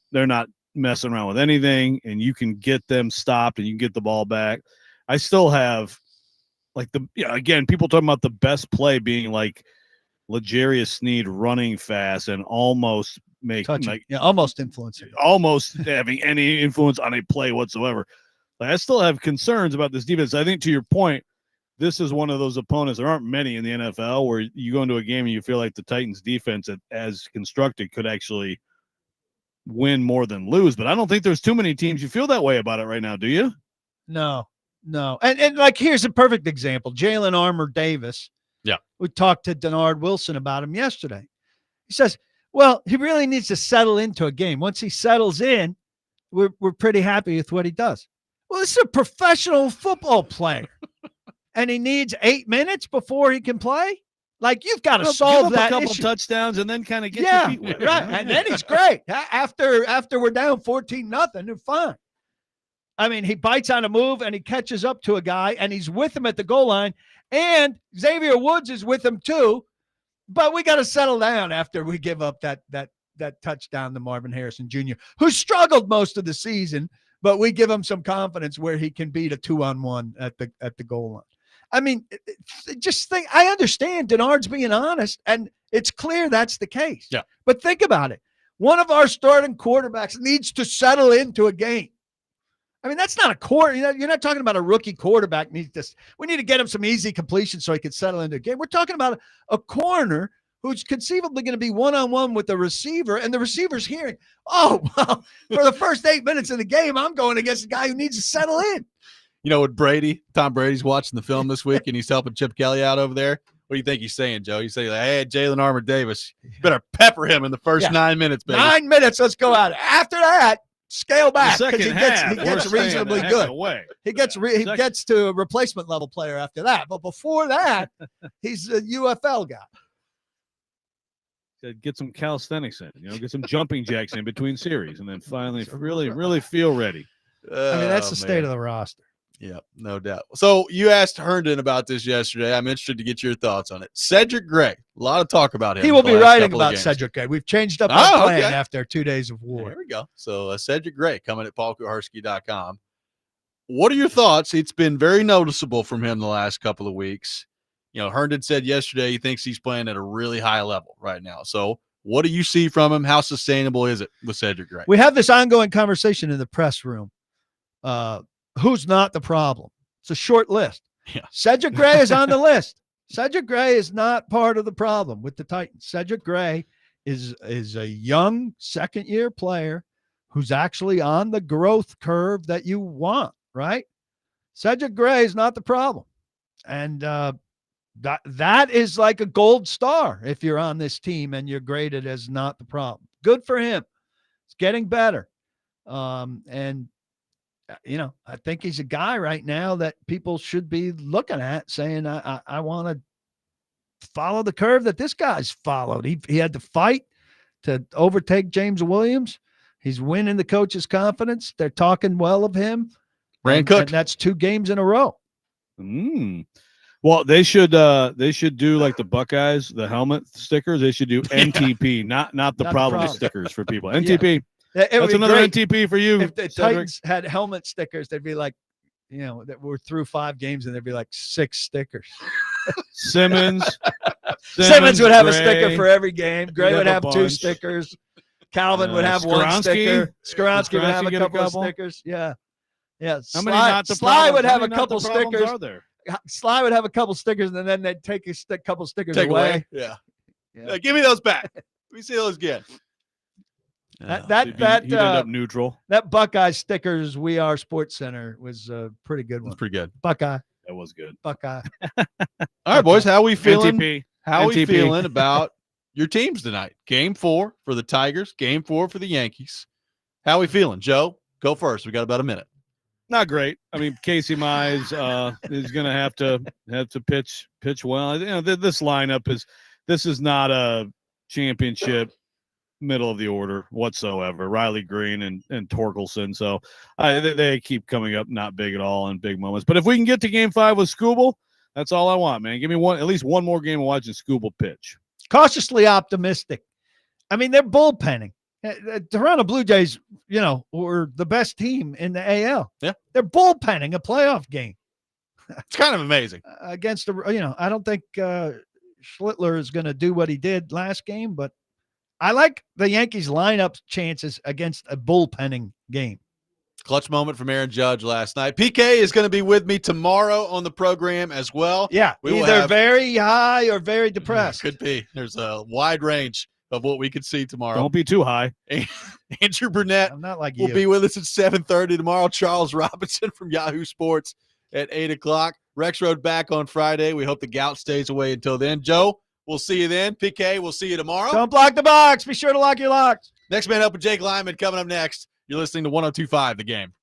messing around with anything, and you can get them stopped and you can get the ball back. I still have like again, people talking about the best play being like L'Jarius Sneed running fast and almost almost influencing, almost having any influence on a play whatsoever. Like, I still have concerns about this defense. I think to your point, this is one of those opponents. There aren't many in the NFL where you go into a game and you feel like the Titans defense as constructed could actually win more than lose. But I don't think there's too many teams you feel that way about it right now. Do you? No. And like, here's a perfect example. Jalen Armour-Davis. Yeah. We talked to Denard Wilson about him yesterday. He says, well, he really needs to settle into a game. Once he settles in, we're pretty happy with what he does. Well, this is a professional football player. And he needs 8 minutes before he can play. Like, you've got to solve that a couple issue. Touchdowns and then kind of get your feet wet. Right. And then he's great. After we're down 14-0, they're fine. I mean, he bites on a move and he catches up to a guy and he's with him at the goal line. And Xavier Woods is with him too. But we got to settle down after we give up that touchdown to Marvin Harrison Jr., who struggled most of the season, but we give him some confidence where he can beat a 2-on-1 at the goal line. I mean, I understand Denard's being honest, and it's clear that's the case. Yeah. But think about it. One of our starting quarterbacks needs to settle into a game. I mean, that's not a quarter. You're not talking about a rookie quarterback we need to get him some easy completion so he can settle into a game. We're talking about a corner who's conceivably going to be one-on-one with the receiver, and the receiver's hearing, oh, well, for the first 8 minutes of the game, I'm going against a guy who needs to settle in. With Tom Brady's watching the film this week and he's helping Chip Kelly out over there. What do you think he's saying, Joe? He's saying, like, hey, Jalen Armour-Davis, you better pepper him in the first 9 minutes, baby. 9 minutes, let's go out. After that, scale back because he gets reasonably good. He gets to a replacement level player after that. But before that, he's a UFL guy. Get some calisthenics in, get some jumping jacks in between series, and then finally really feel ready. I mean, that's the state of the roster. Yeah, no doubt. So you asked Herndon about this yesterday. I'm interested to get your thoughts on it. Cedric Gray, a lot of talk about him. He will be writing about Cedric Gray. We've changed up our plan after 2 days of war. There we go. So Cedric Gray coming at paulkuharsky.com. What are your thoughts? It's been very noticeable from him the last couple of weeks. Herndon said yesterday he thinks he's playing at a really high level right now. So What do you see from him? How sustainable is it with Cedric Gray? We have this ongoing conversation in the press room. Who's not the problem? It's a short list. Yeah. Cedric Gray is on the list. Cedric Gray is not part of the problem with the Titans. Cedric Gray is a young second-year player who's actually on the growth curve that you want, right? Cedric Gray is not the problem. And that is like a gold star if you're on this team and you're graded as not the problem. Good for him. It's getting better. And I think he's a guy right now that people should be looking at saying, I want to follow the curve that this guy's followed. He had to fight to overtake James Williams. He's winning the coach's confidence. They're talking well of him. Rand Cook. And that's 2 games in a row. Well, they should do like the Buckeyes, the helmet stickers. They should do NTP, not the problem stickers for people. NTP. Yeah. That's another NTP for you. If the Titans had helmet stickers, they'd be like, that we're through 5 games and there'd be like 6 stickers. Simmons would have Gray, a sticker for every game. Gray would have 2 bunch. stickers. Calvin would have 1 sticker. Skoronsky would have a couple of stickers. Yeah. Yeah. How many not the Sly problem? would How have many a not couple the problems stickers. Are there? Sly would have a couple stickers, and then they'd take a couple stickers Take away. Yeah. Give me those back. Let me see those again. He'd end up neutral. That Buckeye stickers We Are Sports Center was a pretty good one. That's pretty good. Buckeye. That was good. Buckeye. All right, boys. How we feeling? NTP. How we NTP. feeling about your teams tonight? Game 4 for the Tigers. Game 4 for the Yankees. How we feeling? Joe, go first. We got about a minute. Not great. I mean, Casey Mize is going to have to pitch well. This lineup this is not a championship middle of the order whatsoever. Riley Green and Torkelson. So they keep coming up not big at all in big moments. But if we can get to Game 5 with Skubal, that's all I want, man. Give me at least one more game of watching Skubal pitch. Cautiously optimistic. I mean, they're bullpenning. Toronto Blue Jays, were the best team in the AL. Yeah. They're bullpenning a playoff game. It's kind of amazing. Against I don't think Schlittler is going to do what he did last game, but I like the Yankees lineup chances against a bullpenning game. Clutch moment from Aaron Judge last night. PK is going to be with me tomorrow on the program as well. Yeah. Either very high or very depressed. Could be. There's a wide range of what we could see tomorrow. Don't be too high. Andrew Burnett I'm not like will you. be with us at 7:30 tomorrow. Charles Robinson from Yahoo Sports at 8 o'clock. Rexrode back on Friday. We hope the gout stays away until then. Joe, we'll see you then. PK, we'll see you tomorrow. Don't block the box. Be sure to lock your locks. Next Man Up with Jake Lyman coming up next. You're listening to 102.5 The Game.